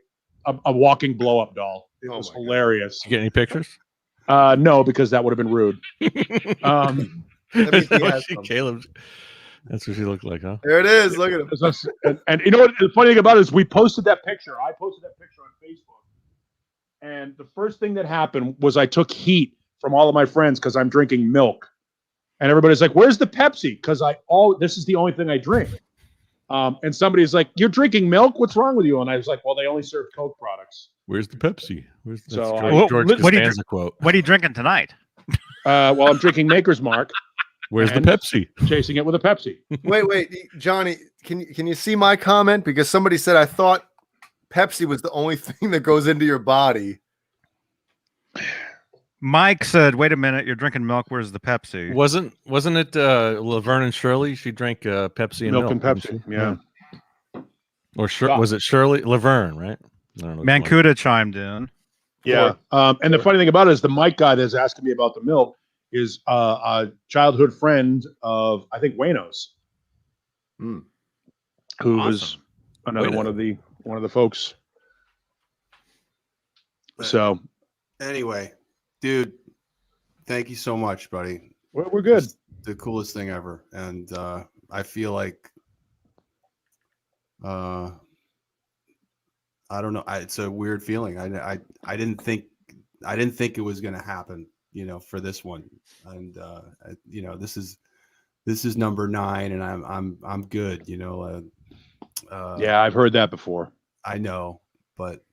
a walking blow-up doll. It was hilarious. Did you get any pictures? No, because that would have been rude. Caleb. That's what she looked like, huh? There it is. Look at him. And you know what? The funny thing about it is we posted that picture. I posted that picture on Facebook. And the first thing that happened was I took heat from all of my friends because I'm drinking milk. And everybody's like, "Where's the Pepsi?" Because this is the only thing I drink. And somebody's like, "You're drinking milk? What's wrong with you?" And I was like, "Well, they only serve Coke products." Where's the Pepsi? That's So George what do you Costanza quote. What are you drinking tonight? Well, I'm drinking Maker's Mark, Where's the and Pepsi? chasing it with a Pepsi. Wait, Johnny, can you see my comment? Because somebody said I thought Pepsi was the only thing that goes into your body. Mike said, "Wait a minute, you're drinking milk. Where's the Pepsi?" Wasn't it Laverne and Shirley? She drank Pepsi and milk And didn't Pepsi. she? Yeah. Or was it Shirley? Laverne, right? I don't know. Mancuda chimed in. Yeah. And the funny thing about it is the Mike guy that's asking me about the milk is a childhood friend of, I think, Wayno's, who was another one of the folks. So Anyway, dude, thank you so much, buddy. we're good. It's the coolest thing ever. And I feel like I don't know. It's a weird feeling. I didn't think it was going to happen, for this one. And this is number 9, and I'm good. Yeah, I've heard that before. I know, but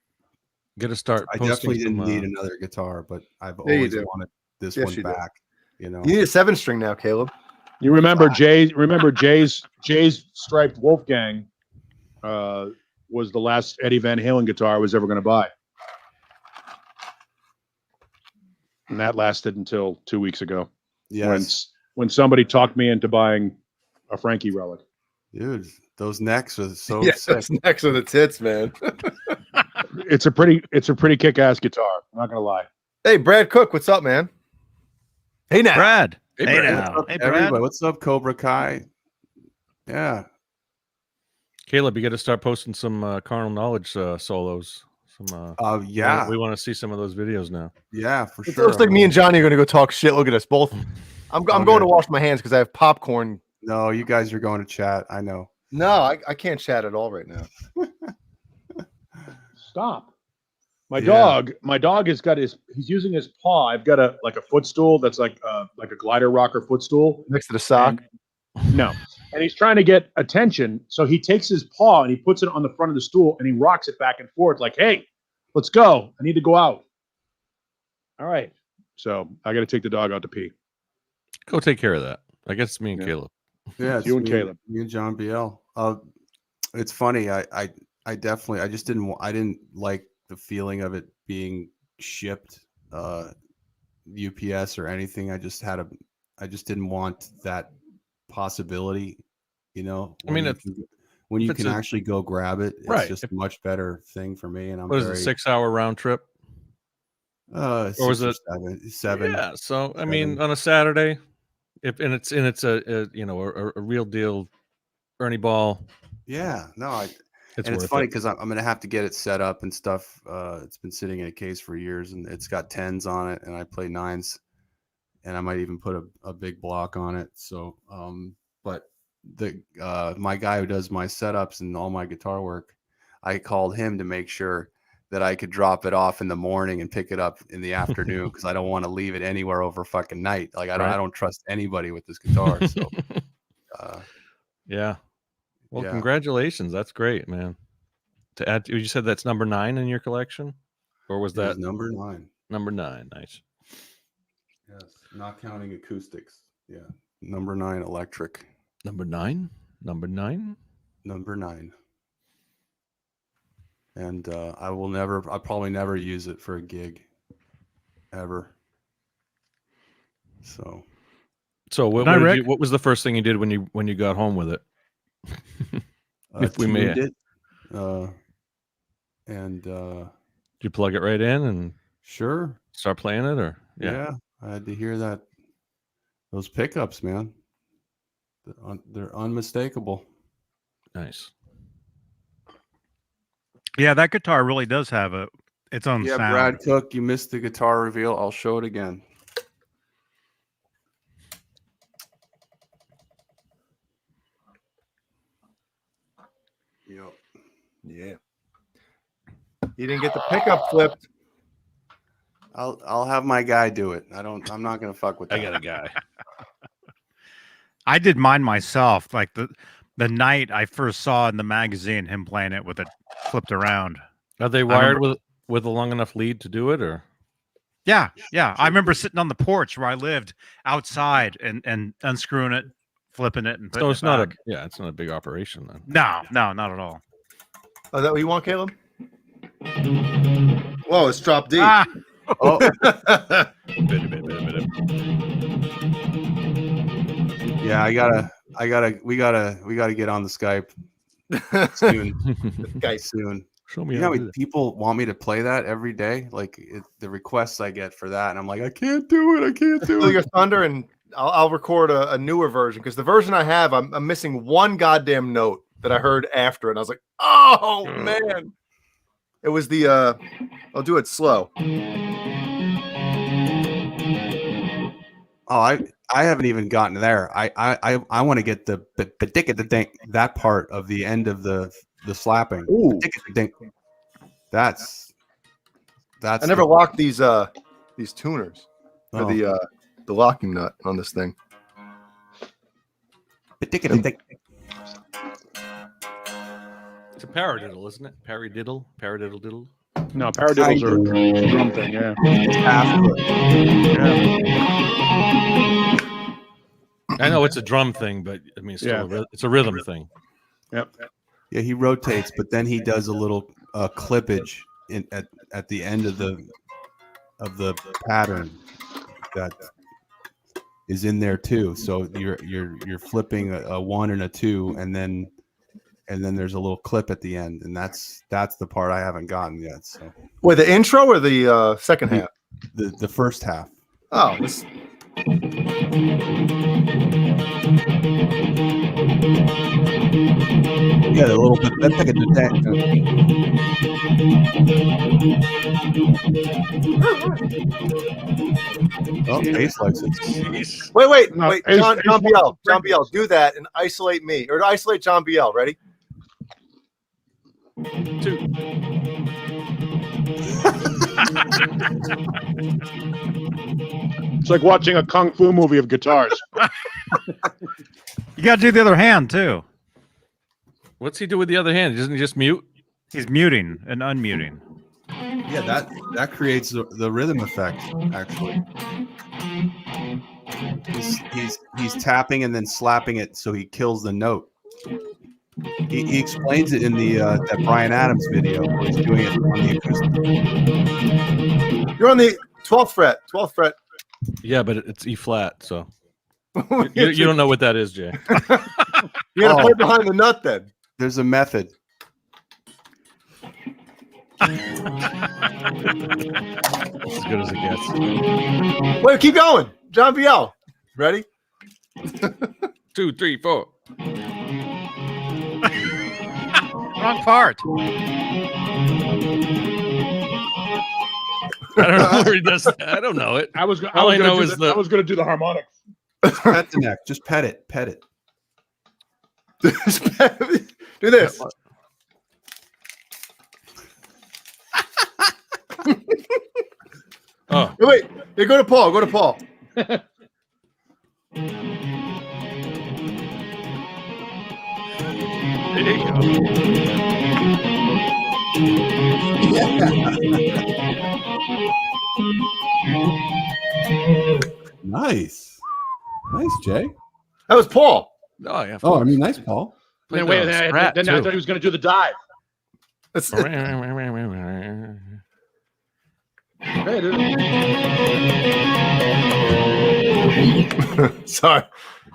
Got to start. I definitely didn't need another guitar, but I've Yeah, you always do. wanted this Yes, one you do. back. You need a 7-string now, Caleb. You remember Jay's striped Wolfgang was the last Eddie Van Halen guitar I was ever going to buy. And that lasted until 2 weeks ago. Yes, When somebody talked me into buying a Frankie relic. dude, those necks are so Yeah, sick. that's next on the tits, man. It's a pretty kick-ass guitar. I'm not going to lie. Hey, Brad Cook, what's up, man? Hey now. Brad. Hey, Hey, Brad. now. Hey, Brad. Everybody, what's up, Cobra Kai? Yeah, Caleb, you got to start posting some carnal knowledge solos. Some. yeah, We want to see some of those videos now. yeah, for It sure. looks like me and Johnny are going to go talk shit. Look at us both. I'm going to wash my hands because I have popcorn. No, you guys are going to chat. I know. No, I can't chat at all right now. Stop. My Yeah. dog has got he's using his paw. I've got a footstool that's like a glider rocker footstool. Next to the sock. No. And he's trying to get attention. So he takes his paw and he puts it on the front of the stool and he rocks it back and forth like, "Hey, let's go. I need to go out." All right. So I got to take the dog out to pee. Go take care of that. I guess it's me and Yeah. Caleb. Yeah, it's you and me, Caleb. me and John BL. It's funny. I definitely I just didn't like the feeling of it being shipped UPS or anything. I just didn't want that possibility. I mean, when you it's can a- actually go grab it, it's Right. just a much better thing for me. And I'm What is very it? 6-hour round trip? or was it 7? Yeah. So I mean, on a Saturday, it's a real deal Ernie Ball. Yeah, no, It's and it's worth funny it. because I'm going to have to get it set up and stuff. It's been sitting in a case for years, and it's got 10s on it, and I play 9s, and I might even put a big block on it. So, but my guy who does my setups and all my guitar work, I called him to make sure that I could drop it off in the morning and pick it up in the afternoon because I don't want to leave it anywhere over fucking night. Like I don't trust anybody with this guitar. So, Yeah. Well, yeah. congratulations. That's great, man. To add, you said that's number 9 in your collection, or was It is that number 9? number 9? Nice. Yes, not counting acoustics. Yeah, number 9 electric. Number 9. Number 9. Number 9. And I'll probably never use it for a gig ever. So what was the first thing you did when you got home with it? If we may, tuned it, and did you plug it right in and sure, start playing it, or yeah, I had to hear those pickups, man. They're unmistakable. Nice. Yeah, that guitar really does have its own Yeah, sound. Brad Cook, you missed the guitar reveal. I'll show it again. Yep. Yeah. You didn't get the pickup flipped. I'll have my guy do it. I'm not gonna fuck with that. I got a guy. I did mine myself. Like the night I first saw in the magazine him playing it with it flipped around. Are they wired with a long enough lead to do it, or? Yeah. I remember sitting on the porch where I lived outside and unscrewing it, flipping it, and putting So it it's not back. it's not a big operation then. No, not at all. Oh, is that what you want, Caleb? Whoa, it's drop D. Ah, Oh, yeah, we gotta get on the Skype soon. Guy. Soon. Show me You how know, to do that. people want me to play that every day. Like the requests I get for that, and I'm like, I can't do it. I can't do Steal it. your thunder, and I'll record a newer version because the version I have, I'm missing one goddamn note that I heard after, and I was like, oh man. It was the I'll do it slow. Oh, I haven't even gotten there. I want to get the that part of the end of the slapping. Ooh. That's I never locked these tuners or the locking nut on this thing. It's a paradiddle, isn't it? Paradiddle, diddle. No, paradiddles are a drum thing. Yeah. I know it's a drum thing, but I mean, it's a rhythm thing. Yep. Yeah, he rotates, but then he does a little clippage at the end of the pattern that is in there too. So you're flipping a 1 and a 2, and then there's a little clip at the end, and that's the part I haven't gotten yet. So Wait, the intro or the second half? the first half. Oh, this. Yeah, a little bit. That's like a Oh, Ace likes it. Wait, No, wait, Ace- John Ace Biel, wants- do that and isolate me or isolate John Biel. Ready? 2. It's like watching a kung fu movie of guitars. you got to do the other hand too. What's he do with the other hand? Doesn't he just mute? He's muting and unmuting. Yeah, that creates the rhythm effect. Actually, he's tapping and then slapping it, so he kills the note. He explains it in the that Bryan Adams video where he's doing it on the acoustic. You're on the 12th fret. 12th fret. Yeah, but it's E flat, so you don't know what that is, Jay. You gotta play behind the nut then. There's a method. That's as good as it gets. Wait, keep going. John Biel. Ready? 2, 3, 4. Wrong part. I don't know where he does that. I don't know it. I was going All I know to is the- I was going to do the harmonics. Pet the neck. Just pet it. Pet it. Do this. Oh, Wait, hey, go to Paul. Go to Paul. there you go. Nice. Nice, Jay. That was Paul. Oh yeah. Oh, I mean, nice, Paul. Then wait, then I thought he was going to do the dive. That's, sorry,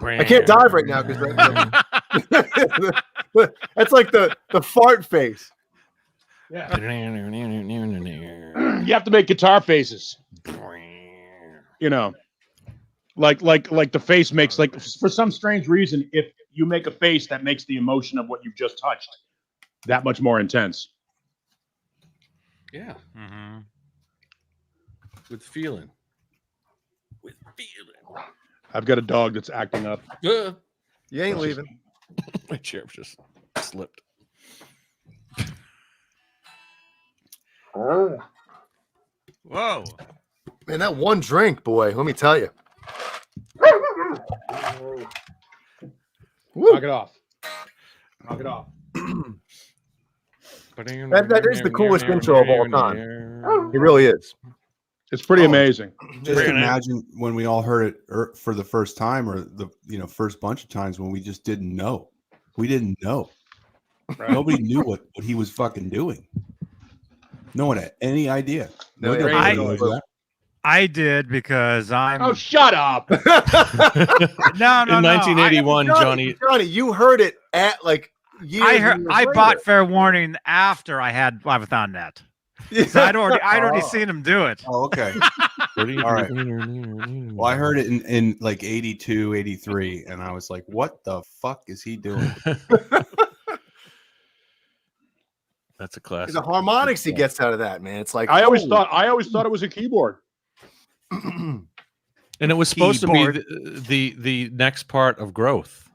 I can't dive right now because that's like the fart face. Yeah. You have to make guitar faces. You know, like the face makes, like, for some strange reason, if you make a face, that makes the emotion of what you've just touched that much more intense. Yeah. Mm-hmm. With feeling. With feeling. I've got a dog that's acting up. You ain't leaving. My chair just slipped. Whoa. Man, that one drink, boy, let me tell you. Knock it off. Knock it off. That is the coolest intro of all time. It really is. It's pretty amazing. Just imagine when we all heard it for the first time, or the first bunch of times when we just didn't know. We didn't know. Right. Nobody knew what he was fucking doing. No one had any idea. No, Nobody yeah, knew that. I did because I'm. Oh, shut up! No. In 1981, Johnny. Johnny, you heard it at like years. I and heard. years I later. bought Fair Warning after I had Liveathon Net. So I'd already seen him do it. Oh, okay. All right. Well, I heard it in like 82, 83, and I was like, what the fuck is he doing? That's a classic. The harmonics he gets out of that, man. It's like I always thought it was a keyboard. And it was supposed Keyboard. to be the next part of growth.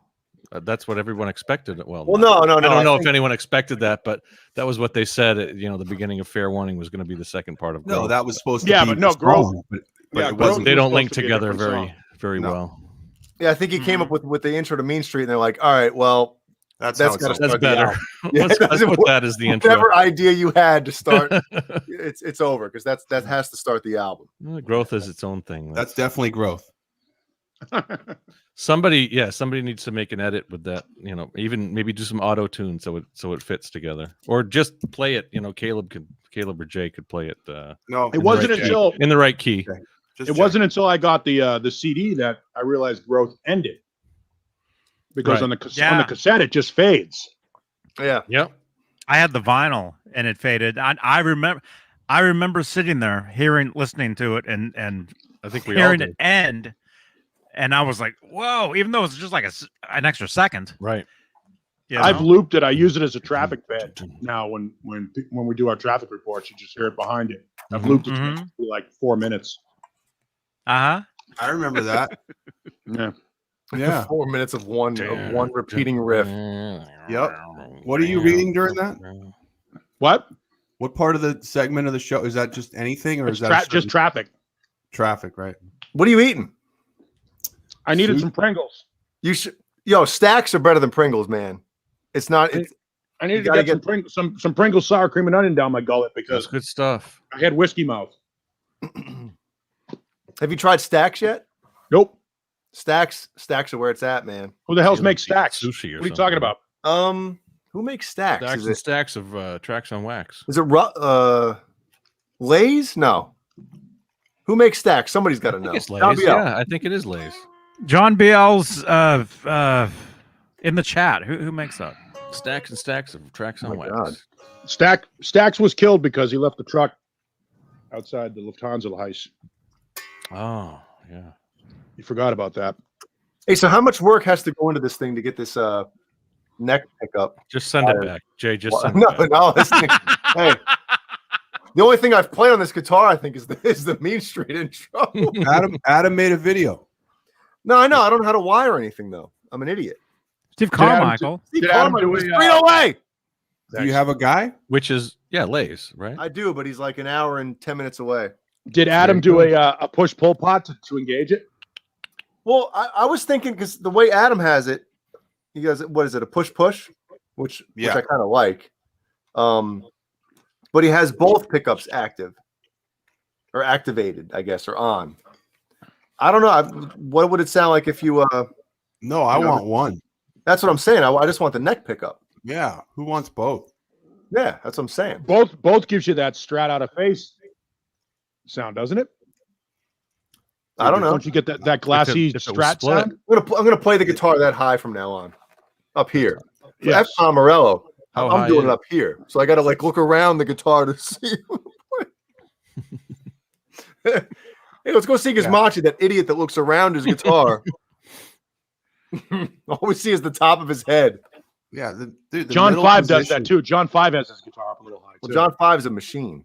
That's what everyone expected. Well, no. I don't know think if anyone expected that, but that was what they said. At, the beginning of Fair Warning was going to be the second part of growth. No, that was supposed to Yeah, be but no, the growth- song, but yeah, it growth wasn't. They was don't supposed link to be a together different very, song. very No. well. Yeah, I think he came up with the intro to Mean Street, and they're like, all right, well, That's that's how gotta it's That's start the better. album. Yeah, Let's put that as the intro. whatever idea you had to start, it's over because that has to start the album. Growth is its own thing. That's definitely growth. Somebody needs to make an edit with that. Even maybe do some auto tune so it fits together, or just play it. Caleb or Jay could play it. No, It wasn't right until in the right key. Okay. it wasn't until I got the CD that I realized growth ended. Because Right. on the Yeah. cassette it just fades. Yeah, Yep. I had the vinyl and it faded. I remember sitting there listening to it and I think we all hearing did. it end, and I was like, "Whoa!" Even though it's just like an extra second. Right. You I've know? looped it. I use it as a traffic bed now. When we do our traffic reports, you just hear it behind it. I've Mhm. looped it Mhm. for like 4 minutes. Uh-huh. I remember that. Yeah. Yeah. 4 minutes of one repeating riff. Yep. What are you reading during that? What? What part of the segment of the show is that? Just anything, or It's is that a just certain- traffic. traffic? Right. What are you eating? I needed Soup. some Pringles. You should. Stacks are better than Pringles, man. It's not. It's, I needed You to gotta get some Pringles, some Pringles sour cream and onion down my gullet That's because good stuff. I had whiskey mouth. have you tried Stacks yet? Nope. Stacks are where it's at, man. Who the hell's Feels make like stacks? sushi or What are you something. talking about? Who makes Stacks? Stacks Is and it stacks of tracks on wax. Lay's? No. Who makes Stacks? Somebody's got to I know. think it's John Lay's. BL. Yeah, I think it is Lay's. John BL's in the chat. Who makes that? Stacks and stacks of tracks Oh on my wax. God. Stacks was killed because he left the truck outside the Lufthansa heist. Oh, yeah. You forgot about that. Hey, so how much work has to go into this thing to get this neck pickup? Just send it back, Jay. Just send No, it back. no. This thing, hey, the only thing I've played on this guitar, I think, is the Mean Street intro. Adam made a video. No, I know. I don't know how to wire anything though. I'm an idiot. Steve Adam Carmichael. Steve Did Adam Carmichael do was a, 3 away. Do you have a guy? Which is Lay's, right? I do, but he's like an hour and 10 minutes away. Did Adam do a push pull pot to engage it? Well, I was thinking because the way Adam has it, he goes, "What is it? A push push?" Which I kind of like. But he has both pickups active or activated, I guess, or on. I don't know. What would it sound like if you? No, I want one. That's what I'm saying. I just want the neck pickup. Yeah. Who wants both? Yeah, that's what I'm saying. Both gives you that Strat out of face sound, doesn't it? I don't know. Don't you get that glassy if it was Strat split. sound? I'm gonna play the guitar that high from now on, up here. Yes. That's Tom Morello. How I'm high doing is it up here, so I got to like look around the guitar to see. Hey, let's go see Gizmachi, that idiot that looks around his guitar. All we see is the top of his head. Yeah. The John middle 5 does position- that too. John 5 has his guitar up a little high Well, too. John 5 is a machine.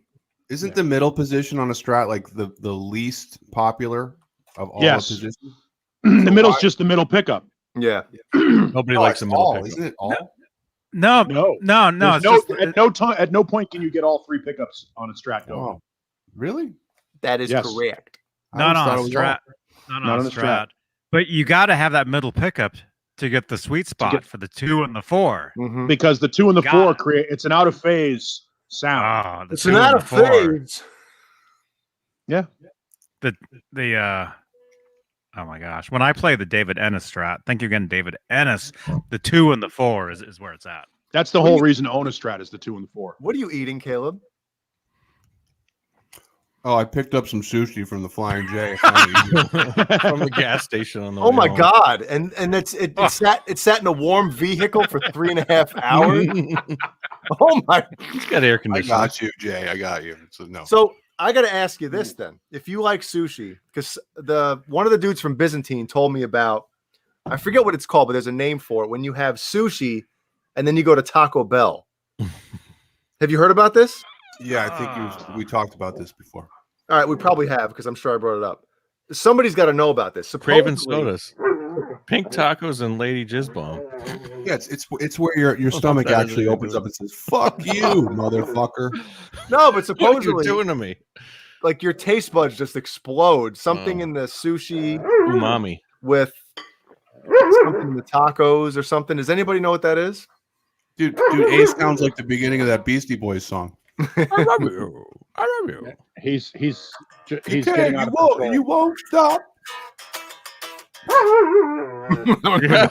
Isn't the middle position on a Strat like the least popular of all Yes. the positions? The middle's just the middle pickup. Yeah. Nobody likes the it's middle all, pickup. isn't it? All? No, No. no. There's It's just, at no point can you get all three pickups on a Strat going. Oh, really? That is Yes. correct. I Not always thought on it a was Strat. Not Not on on a a Strat. Strat. But you got to have that middle pickup to get the sweet spot get- for the 2 and the 4. Mhm. Because the 2 and the Got 4 it. create it's an out of phase sound. Ah, the It's 2 not and a the 4. phase. The oh my gosh. When I play the David Ennis Strat, thank you again, David Ennis, the 2 and the 4 is where it's at. That's the What do whole you- reason to own a Strat is the 2 and the 4. What are you eating, Caleb? Oh, I picked up some sushi from the Flying J. From the gas station on the Oh way my home. God! And it sat in a warm vehicle for 3.5 hours. Oh my! He's got air I conditioning. got you, Jay. I got you. So no. So I got to ask you this then: if you like sushi, because one of the dudes from Byzantine told me about, I forget what it's called, but there's a name for it. When you have sushi, and then you go to Taco Bell. Have you heard about this? Yeah, I think we talked about this before. All right, we probably have because I'm sure I brought it up. Somebody's got to know about this. Craven Supposedly- sodas, pink tacos, and Lady Jizzbomb. Yeah, it's where your stomach that is actually a- opens up and says, "Fuck you, motherfucker." No, but What are you supposedly, doing to me? like your taste buds just explode. Something Oh. in the sushi Umami. with something in the tacos or something. Does anybody know what that is? Dude, Ace sounds like the beginning of that Beastie Boys song. I love you. I love you. He's You getting can't, out you of won't, control. you won't stop. Yeah.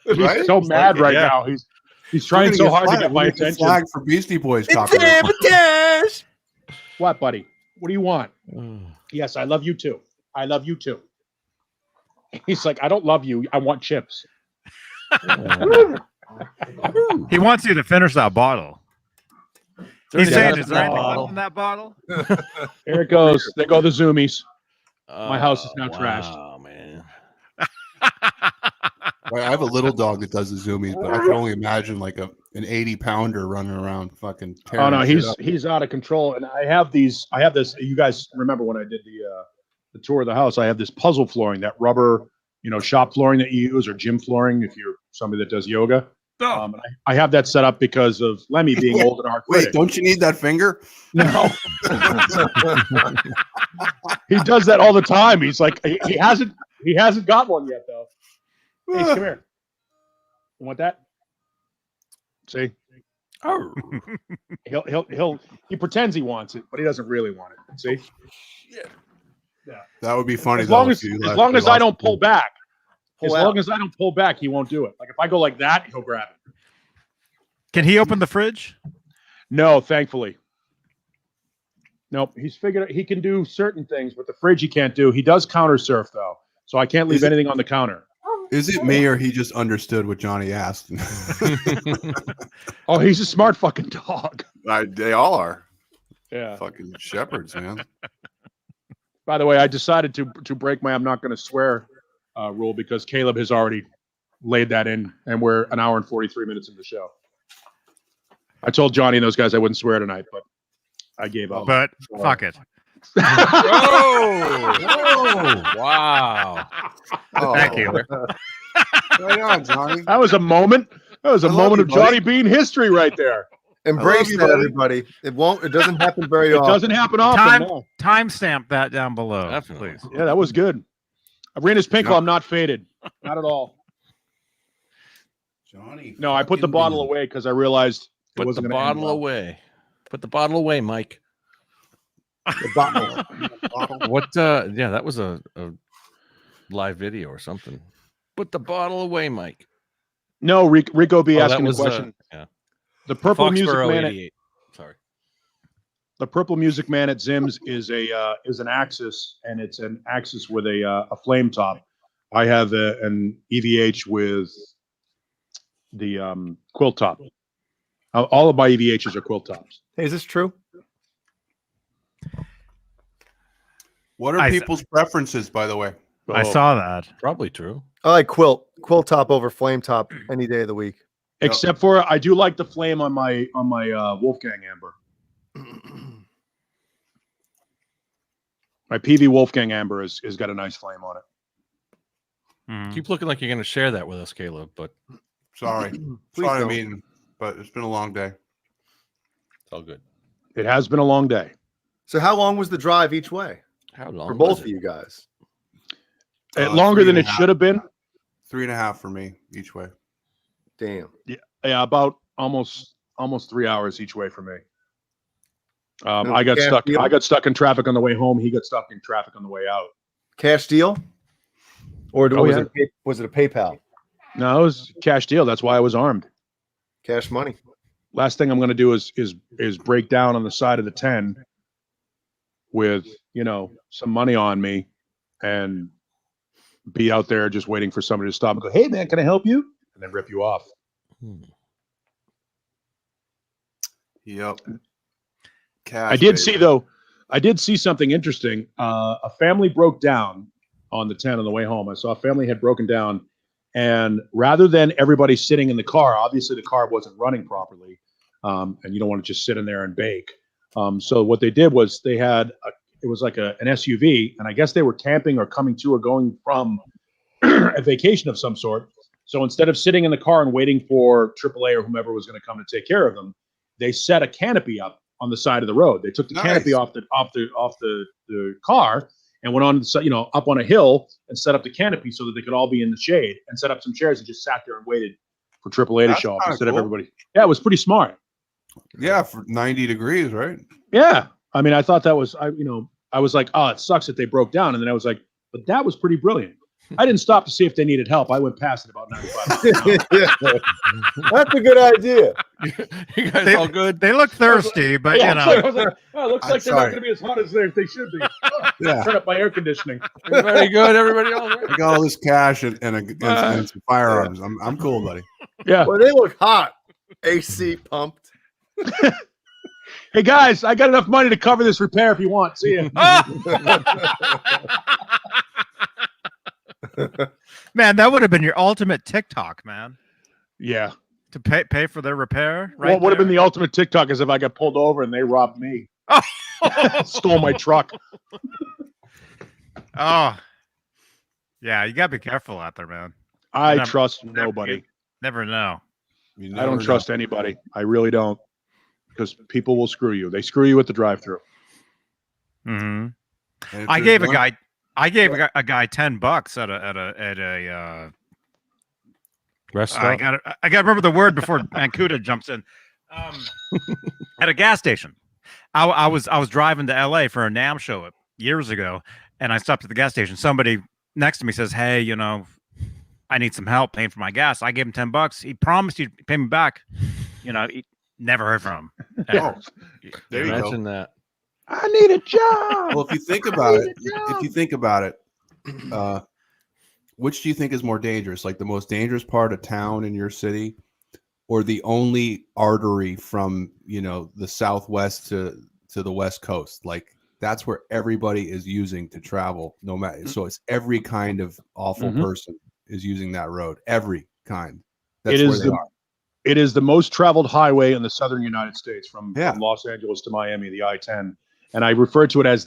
He's Right? so mad right yeah. now. He's trying so hard to get my attention. Flag for Beastie Boys copyright. Sabotage! What, buddy? What do you want? Oh. Yes, I love you too. I love you too. He's like, I don't love you. I want chips. He wants you to finish that bottle. He's Yeah, saying, that's is there not anything bottle. left in that bottle? Here it goes. There go the zoomies. My house is now trashed. Oh man. Right, I have a little dog that does the zoomies, but I can only imagine like an 80-pounder running around fucking tearing Oh no, shit up. he's out of control. And I have this. You guys remember when I did the tour of the house? I have this puzzle flooring, that rubber, shop flooring that you use, or gym flooring if you're somebody that does yoga. And I have that set up because of Lemmy being old and arthritic. Wait, don't you need that finger? No. He does that all the time. He's like, he hasn't got one yet though. Hey, come here. You want that? See? Oh. He pretends he wants it, but he doesn't really want it. See? That would be funny. As long though, as if you as let- long you as I lost don't it. pull back. Pull As out. long as I don't pull back, he won't do it. Like if I go like that, he'll grab it. Can he open the fridge? No, thankfully. Nope. He's figured out he can do certain things, but the fridge he can't do. He does counter surf though, so I can't leave Is it- anything on the counter. Is it me or he just understood what Johnny asked? Oh, he's a smart fucking dog. They all are Yeah. fucking shepherds, man. By the way, I decided to break my I'm not going to swear rule because Caleb has already laid that in, and we're an hour and 43 minutes into the show. I told Johnny and those guys I wouldn't swear tonight, but I gave up. But fuck it. Oh, wow. Oh, Thank you. Right on, Johnny. That was a moment. That was a I love moment you, of Johnny buddy. Beane history right there. Embrace you, that, buddy. everybody. It doesn't happen very It often. doesn't happen often. Time no. timestamp that down below, Definitely. please. Yeah, that was good. Arena's Pinkle, Yeah. I'm not faded. Not at all. Johnny. No, I put the fucking bottle Beane. away because I realized it Put the wasn't going to end bottle well. away. Put the bottle away, Mike. The bottle. What? Yeah, that was a live video or something. Put the bottle away, Mike. No, Rico B Oh, that asking a was, question. yeah. The purple music Foxborough man. 88. Sorry. The purple music man at Zim's is an Axis, and it's an Axis with a flame top. I have an EVH with the quilt top. All of my EVHs are quilt tops. Hey, is this true? What are I- people's preferences, by the way? I Oh, saw that. Probably true. I like quilt top over flame top any day of the week. except for I do like the flame on my Wolfgang Amber. My PV Wolfgang Amber has got a nice flame on it. Mhm. Keep looking like you're going to share that with us, Caleb, but Sorry. Please Sorry, I don't. mean, but it's been a long day. it's all good. It has been a long day. So how long was the drive each way? How long for both was of it? you guys? Longer than it 3.5. should have been. 3.5 for me each way. Damn. Yeah, about almost 3 hours each way for me. No I got cash stuck. deal? I got stuck in traffic on the way home. He got stuck in traffic on the way out. Cash deal? Or Oh, was, yeah. was it a PayPal? No, it was cash deal. That's why I was armed. Cash money. Last thing I'm going to do is break down on the side of the 10 with some money on me and be out there just waiting for somebody to stop and go, "Hey man, can I help you?" and then rip you off. Yep. I did see something interesting. A family broke down on the 10 on the way home. I saw a family had broken down, and rather than everybody sitting in the car, obviously the car wasn't running properly, and you don't want to just sit in there and bake. So what they did was it was like an SUV, and I guess they were camping or coming to or going from a vacation of some sort. So instead of sitting in the car and waiting for AAA or whomever was going to come to take care of them, they set a canopy up on the side of the road. They took the canopy off the car and went on up on a hill and set up the canopy so that they could all be in the shade, and set up some chairs and just sat there and waited for AAA to show up instead of everybody. Yeah, it was pretty smart. Yeah, for 90 degrees, right? Yeah, I mean, I thought that was I was like, oh, it sucks that they broke down, and then I was like, but that was pretty brilliant. I didn't stop to see if they needed help. I went past it about 95. That's a good idea. You guys all good? They look thirsty, but Yeah, I was like, oh, it looks I'm like they're not sorry. going to be as hot as they should be. Yeah. Turn up my air conditioning. Everybody good? Everybody all right? I got all this cash and some firearms. I'm cool, buddy. Yeah. Well, they look hot. AC pumped. Hey guys, I got enough money to cover this repair if you want. See ya. man, that would have been your ultimate TikTok, man. Yeah. To pay for their repair, right? What would have been the ultimate TikTok is if I got pulled over and they robbed me, stole my truck. Oh, yeah, you gotta be careful out there, man. I Never- trust never- nobody. Never know. You I never don't know. trust anybody. I really don't, because people will screw you. They screw you at the drive-through. Mm-hmm. And if I there's gave a one- guy $10 at a Rest I stop? got to remember the word before Mancuda jumps in. At a gas station. I was driving to LA for a NAMM show years ago, and I stopped at the gas station. Somebody next to me says, "Hey, I need some help paying for my gas." I gave him $10. He promised he'd pay me back. He never heard from him. ever. There you go. Imagine that. I need a job. Well, if you think about it, which do you think is more dangerous? Like the most dangerous part of town in your city, or the only artery from the southwest to the west coast? Like that's where everybody is using to travel. No matter, so it's every kind of awful person is using that road. Every kind. That's where they are. It is the most traveled highway in the southern United States from Yeah. Los Angeles to Miami, the I-10. And I refer to it as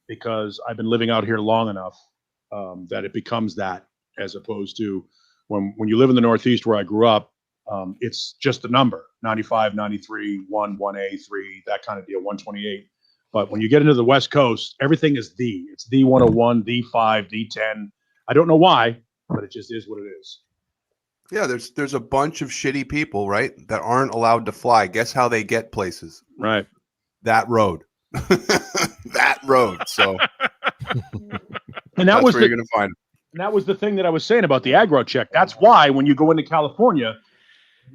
because I've been living out here long enough that it becomes that, as opposed to when you live in the Northeast where I grew up, it's just a number, 95, 93, 1, 1A, 3, that kind of deal, 128. But when you get into the West Coast, everything is it's the 101, the 5, the 10. I don't know why, but it just is what it is. Yeah, there's a bunch of shitty people, right, that aren't allowed to fly. Guess how they get places? Right. That road. That road. So And that's where you're going to find them. And that was the thing that I was saying about the aggro check. That's why when you go into California,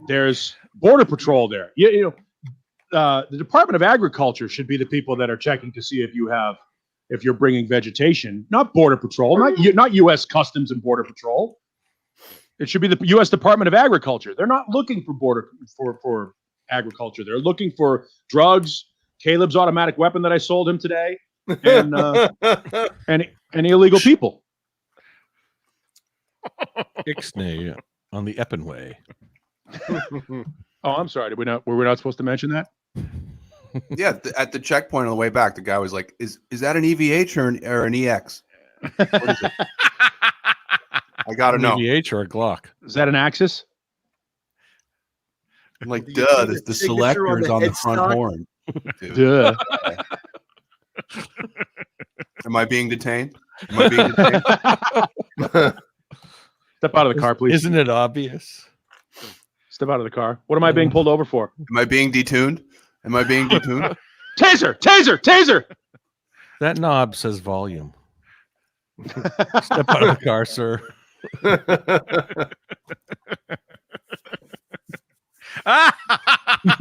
there's border patrol there. The Department of Agriculture should be the people that are checking to see if you're bringing vegetation, not border patrol, not U.S. Customs and Border Patrol. It should be the U.S. Department of Agriculture. They're not looking for agriculture. They're looking for drugs, Caleb's automatic weapon that I sold him today, and illegal people. Ixnay on the Eppenway. Oh, I'm sorry. Were we not supposed to mention that? Yeah, at the checkpoint on the way back, the guy was like, "Is that an EVH or an EX?" What is it? I gotta know. EVH or a Glock? Is that an Axis? I'm like, Do you duh, see the the selector's signature on on the the front headstock? horn. Dude. Duh. Am I being detained? Am I being detained? Step out of the car, please. Isn't it obvious? Step out of the car. What am I being pulled over for? Am I being detuned? Am I being detuned? Taser! Taser! Taser! That knob says volume. Step out of the car, sir.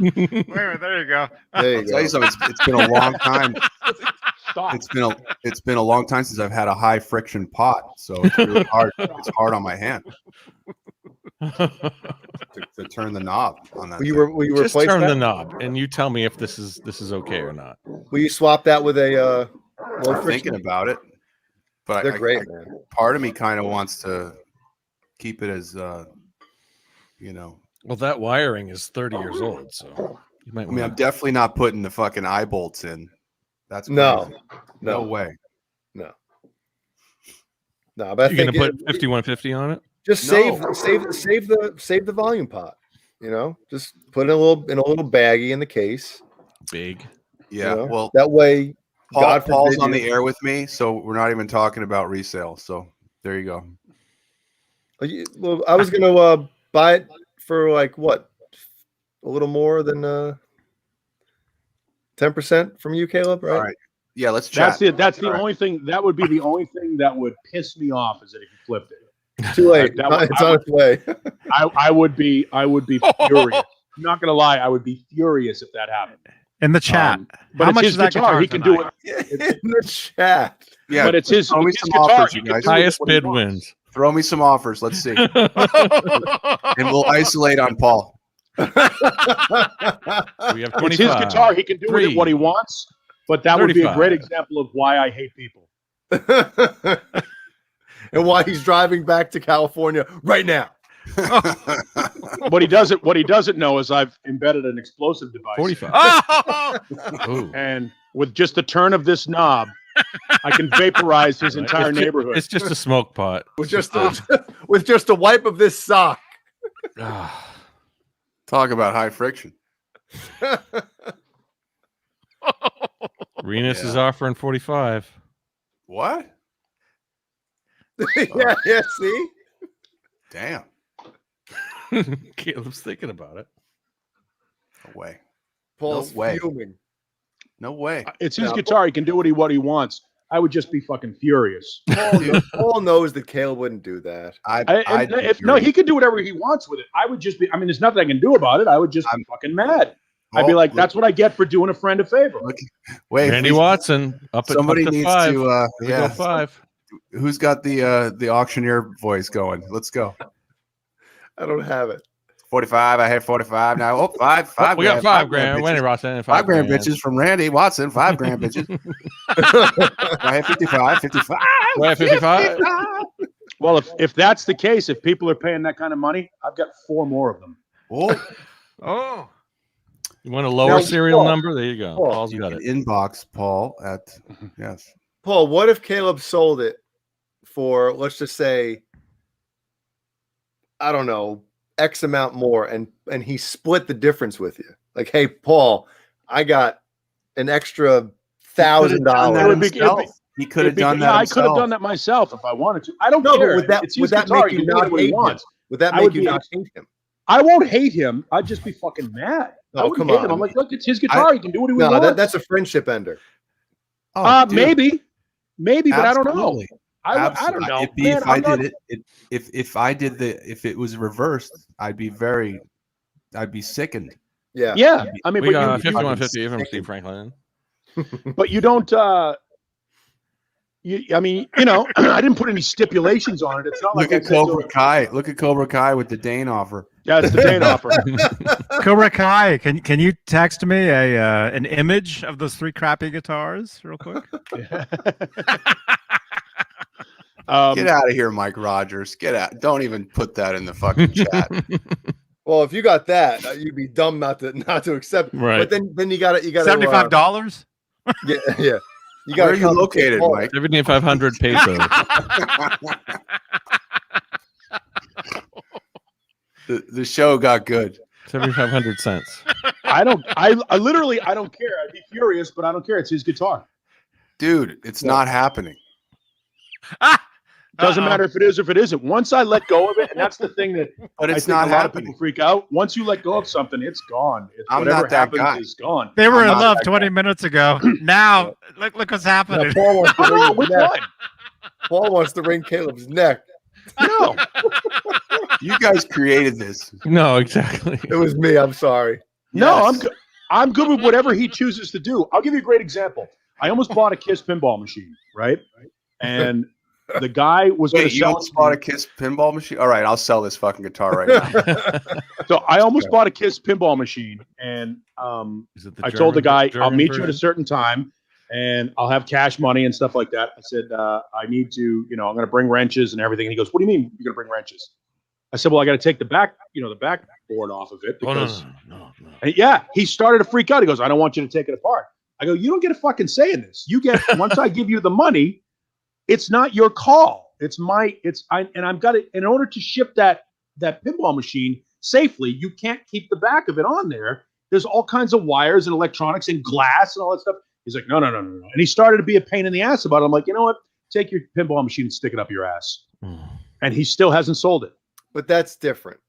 Wait a minute, there you go. There you I'll tell you go. something. It's been a long time. Stop. It's been a long time since I've had a high friction pot, so it's really hard. It's hard on my hand to turn the knob on that. Will you Just replace turn that? the knob, and you tell me if this is okay or not. Will you swap that with a low I'm friction? thinking about it, but They're great, man. part of me kind of wants to keep it as Well, that wiring is 30 years old, so you might. I mean, I'm definitely not putting the fucking eye bolts in. That's No, crazy. no, No way. no. But I You're think gonna put 5150 on it. just No. save the volume pot. You know, just put it in a little baggie in the case. Big. Yeah. you know? Well, That way, God Paul's forbid on you- the air with me, so we're not even talking about resale. So there you go. Well, I was gonna buy it for like what, a little more than 10% from you, Caleb, right? All right. Yeah, let's chat. That's the All right. only thing. That would be the only thing that would piss me off is that if you flipped it. Too late. That would- It's on its way. I would be furious. I'm not gonna lie. I would be furious if that happened. In the chat. But How it's much his is that guitar. guitar He can do tonight? it. In the chat. Yeah, But it's his throw me some guitar. offers, He you can guys. do Highest what he bid wants. wins. Throw me some offers. Let's see, and we'll isolate on Paul. We have 25. It's his guitar. He can do with it what he wants. But that would be a 35. great example of why I hate people. And why he's driving back to California right now. What he doesn't know is I've embedded an explosive device. 45. Ooh. And with just the turn of this knob, I can vaporize his entire neighborhood. It's just a smoke pot. With just a wipe of this sock. Ah, Talk about high friction. Renus is Yeah. offering 45. What? yeah, see? Damn. Caleb's thinking about it. No way. Paul's way. fuming. No way. It's his guitar. He can do what he wants. I would just be fucking furious. Paul knows that Caleb wouldn't do that. He can do whatever he wants with it. I would just be. I mean, there's nothing I can do about it. I would just be fucking mad. I'd be like, "That's what I get for doing a friend a favor." Wait, Randy Watson up at somebody up to needs 5. to. Here we go, Yeah. 5. Who's got the auctioneer voice going? Let's go. I don't have it. 45. I had 45 now. Oh, five. We got grand, 5 grand. Wendy bitches. Watson. 5 grand bitches from Randy Watson. 5 grand bitches. I had 55. 55. We have 55. Well, if that's the case, if people are paying that kind of money, I've got 4 more of them. Oh, You want a lower Now, serial Paul, number? There you go. Paul, Paul's you got can it. inbox Paul at yes. Paul, what if Caleb sold it for, let's just say, I don't know, X amount more, and he split the difference with you? Like, hey, Paul, I got an extra $1,000. He could have done that. Yeah, I himself. could have done that myself if I wanted to. I don't No, care. but would that, It's his would that guitar. make He you can do not what he hate him? wants. Would that I make would you be not hate him? I won't hate him. I'd just be fucking mad. I Oh, wouldn't come hate him. on. I'm like, look, it's his guitar. He can do what he No, wants. that's a friendship ender. Oh, dude, Maybe, but I don't know. absolutely. I don't know. It'd be Man, if I I'm not- did it. If it was reversed, I'd be sickened. Yeah. Yeah, I mean, We got but 5150 from Steve Franklin. you don't. I mean, I didn't put any stipulations on it. It's not Look like at Cobra Kai. Look at Cobra Kai with the Dane offer. Yeah, it's the Dane offer. Cobra Kai, can you text me an image of those 3 crappy guitars real quick? Get out of here, Mike Rogers. Get out. Don't even put that in the fucking chat. Well, if you got that, you'd be dumb not to accept. Right. But then you got to $75? Yeah. You Where are you located, Mike? 7,500 pesos. The show got good. 7,500 cents. I literally don't care. I'd be furious, but I don't care. It's his guitar. Dude, it's not happening. Doesn't matter if it is or if it isn't. Once I let go of it, and that's the thing that But I it's think not a lot of happening. people freak out. Once you let go of something, it's gone. It's I'm whatever not that happens guy. is gone. They were I'm in not love that 20 minutes ago. Now, look what's happening. Now, Paul wants to wring his Which neck. one? Paul wants to wring Caleb's neck. No. You guys created this. No, exactly. It was me. I'm sorry. No, Yes. I'm good. I'm good with whatever he chooses to do. I'll give you a great example. I almost bought a Kiss pinball machine, right? And the guy was going Wait, to you sell almost bought a Kiss pinball machine? All right, I'll sell this fucking guitar right now. So I almost bought a Kiss pinball machine, and Is it the I told the guy, "I'll German meet you at a version? certain time, and I'll have cash money and stuff like that." I said, "I need to, I'm going to bring wrenches and everything." And he goes, "What do you mean you're going to bring wrenches?" I said, "Well, I got to take the backboard off of it Oh, because." no. And yeah, he started to freak out. He goes, "I don't want you to take it apart." I go, "You don't get a fucking say in this. You get once I give you the money, it's not your call. And I've got it in order to ship that pinball machine safely. You can't keep the back of it on there. There's all kinds of wires and electronics and glass and all that stuff." He's like, no. And he started to be a pain in the ass about it. I'm like, you know what? Take your pinball machine and stick it up your ass. And he still hasn't sold it. But that's different.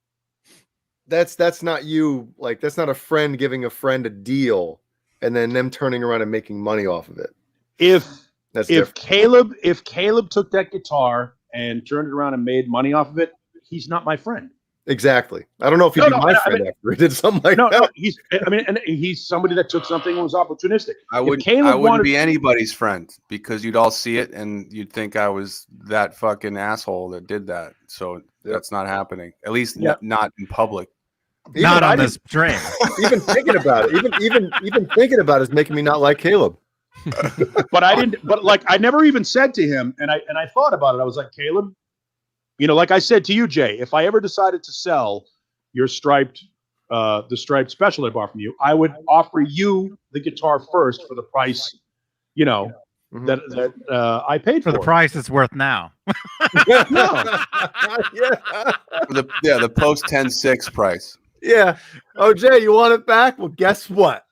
That's not you. Like, that's not a friend giving a friend a deal and then them turning around and making money off of it. That's different. If Caleb took that guitar and turned it around and made money off of it, he's not my friend. Exactly. I don't know if he'd be my friend after he did something like that. And he's somebody that took something and was opportunistic. I wouldn't be anybody's friend because you'd all see it and you'd think I was that fucking asshole that did that. So that's not happening. At least not in public. Not on this train. Even thinking about it, even thinking about it is making me not like Caleb. But I never even said to him, and I thought about it. I was like, Caleb, like I said to you, Jay, if I ever decided to sell your the striped special I bought from you, I would offer you the guitar first for the price, that I paid For the price it's worth now. No. The post 10.6 price. Yeah. Oh, Jay, you want it back? Well, guess what?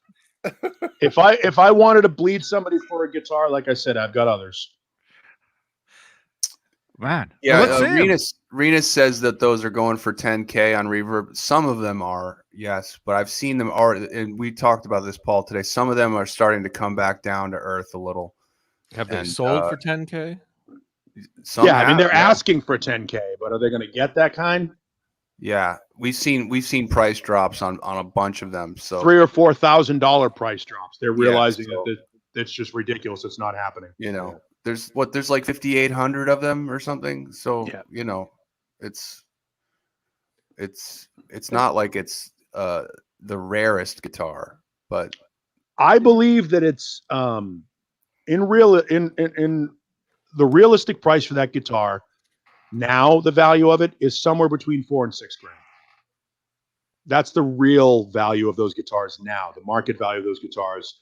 If I wanted to bleed somebody for a guitar, like I said, I've got others. Man. Yeah, Well, Renus says that those are going for 10K on Reverb. Some of them are, yes, but I've seen them already, and we talked about this, Paul, today. Some of them are starting to come back down to earth a little. Have they sold for 10K? They're asking for 10K, but are they going to get that kind? Yeah, we've seen price drops on a bunch of them. So $3,000 or $4,000 price drops. They're realizing that it's just ridiculous. It's not happening. There's like 5,800 of them or something. So it's not like it's the rarest guitar, but I believe that it's in the realistic price for that guitar. Now the value of it is somewhere between $4,000 and $6,000. That's the real value of those guitars now. The market value of those guitars.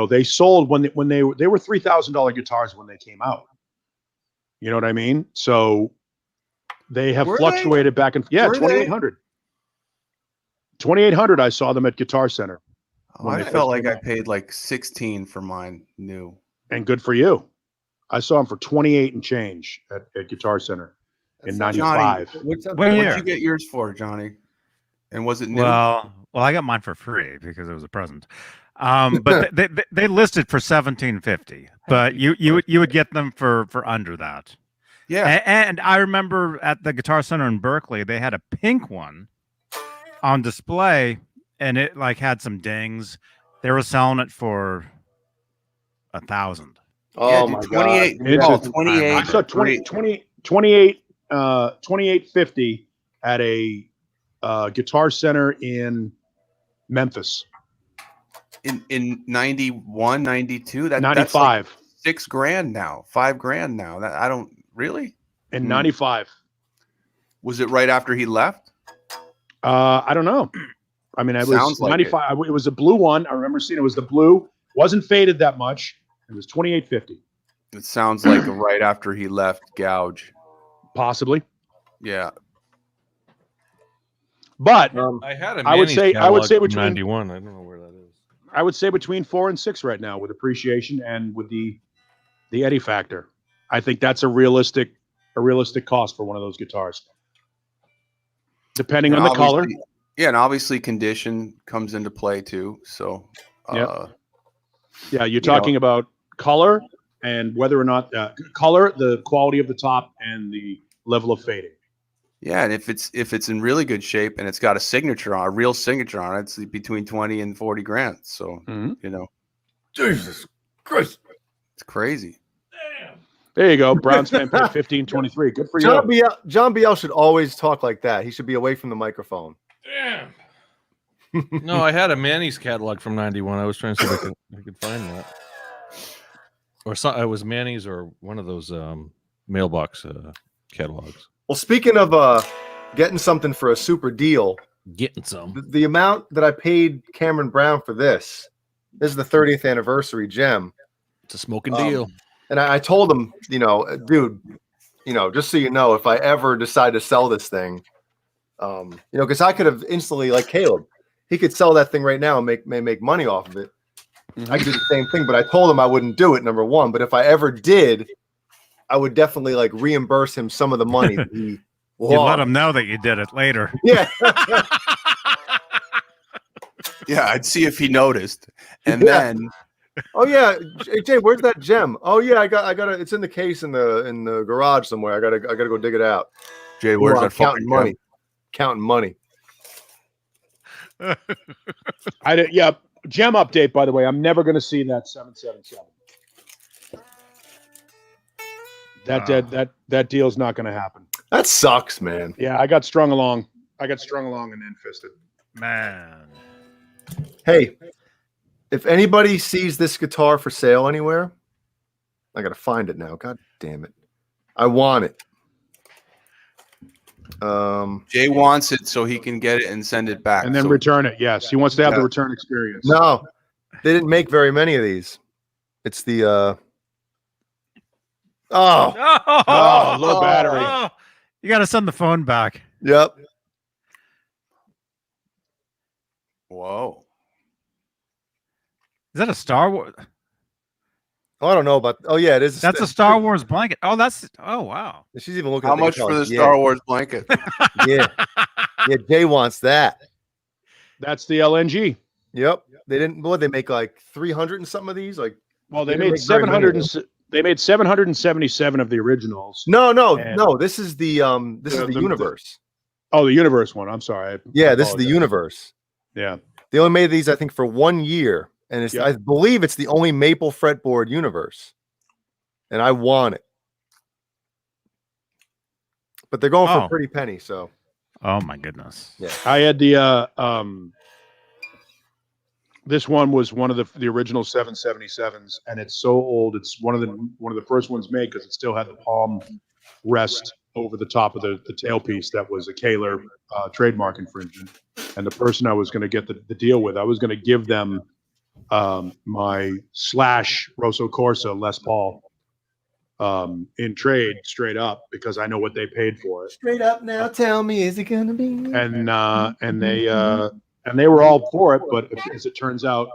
They sold when they were $3,000 guitars when they came out. You know what I mean? So they have fluctuated back and 2,800. 2,800. I saw them at Guitar Center. I felt like I paid like 16 for mine new. And good for you. I saw them for 28 and change at Guitar Center in '95. What'd you get yours for, Johnny? And was it new? Well, I got mine for free because it was a present. But they listed for $1,750, but you would get them for under that. Yeah. And I remember at the Guitar Center in Berkeley, they had a pink one on display, and it had some dings. They were selling it for $1,000. Oh my 28. God. 28. I saw 28.50 at a Guitar Center in Memphis. In 91, 92, 95. That's like $6,000 now, $5,000 now. That I don't really. In 95. Was it right after he left? I don't know. I mean, it was like 95. It was a blue one. I remember seeing it was the blue. Wasn't faded that much. It was 28.50. It sounds like a right after he left gouge. Possibly. Yeah. But I had a I would say Manny's between 91. I don't know where that is. I would say between 4 and 6 right now with appreciation and with the Eddie factor. I think that's a realistic cost for one of those guitars, depending And on the color. Yeah, and obviously condition comes into play too. So, Yeah, you're talking about color and whether or not color, the quality of the top, and the level of fading. Yeah, and if it's in really good shape and it's got a real signature on it, it's between 20 and 40 grand. So Jesus Christ, it's crazy. There you go. Browns fan paid $15.23. Good for you. John Biel should always talk like that. He should be away from the microphone. Damn. No, I had a Manny's catalog from '91. I was trying to see if I could find that. Or it was Manny's or one of those mailbox catalogs. Well, speaking of getting something for a super deal, Getting some. the amount that I paid Cameron Brown for this is the 30th anniversary gem. It's a smoking deal. And I told him, dude, just so you know, if I ever decide to sell this thing, because I could have instantly, like Caleb, he could sell that thing right now and make money off of it. I could do the same thing, but I told him I wouldn't do it, number one. But if I ever did, I would definitely like reimburse him some of the money that he lost. You let him know that you did it later. Yeah. Yeah, I'd see if he noticed. And then Oh yeah, Jay, where's that gem? Oh yeah, I got it. It's in the case in the garage somewhere. I gotta go dig it out. Jay, where's that counting fucking money? gem? Counting money. Gem update, by the way. I'm never going to see that 777. That deal's not going to happen. That sucks, man. Yeah, I got strung along and then fisted. Man. Hey, if anybody sees this guitar for sale anywhere, I gotta find it now. God damn it. I want it. Jay wants it so he can get it and send it back. And then So- return it. Yes. He wants to have the return experience. No, they didn't make very many of these. It's the low battery. You got to send the phone back. Yep. Whoa. Is that a Star Wars? Oh, I don't know about. Oh yeah, it is. That's a Star Wars blanket. Oh, wow. She's even looking. How at the much guitar, for the like, Star Wars blanket? Yeah, yeah. Jay wants that. That's the LNG. Yep. They didn't. What they make like 300 and something of these. Like, Well, they They didn't made make very many 700. of They made 777 of the originals. no. This is the the universe. Oh, the universe one. I'm sorry. Yeah, this is the universe. Yeah. They only made these, I think, for 1 year, and it's. Yep. I believe it's the only maple fretboard universe, and I want it. But they're going for a pretty penny, so. Oh my goodness. Yeah. I had the this one was one of the original 777s, and it's so old. It's one of the first ones made because it still had the palm rest over the top of the tailpiece. That was a Kaler trademark infringement. And the person I was going to get the deal with, I was going to give them my / Rosso Corsa Les Paul in trade straight up because I know what they paid for it. Straight up now, tell me, is it gonna be? And they were all for it, but as it turns out,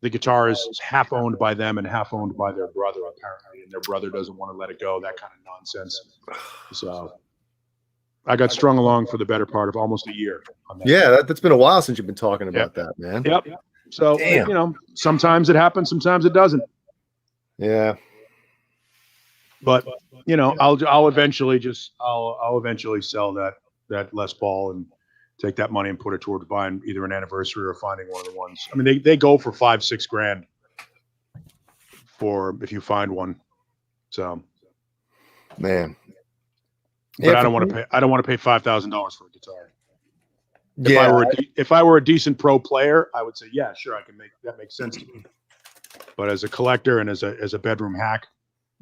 the guitar is half owned by them and half owned by their brother, apparently, and their brother doesn't want to let it go. That kind of nonsense. So I got strung along for the better part of almost a year. On that. Yeah, that's been a while since you've been talking about that, man. Yep. So Damn. sometimes it happens, sometimes it doesn't. Yeah. But I'll eventually sell that Les Paul and take that money and put it towards buying either an anniversary or finding one of the ones. I mean, they go for $5-6 grand for if you find one. So, man. But I don't want to pay. I don't want to pay $5,000 for a guitar. Yeah. If I were a decent pro player, I would say, yeah, sure, I can make that make sense to me. But as a collector and as a bedroom hack,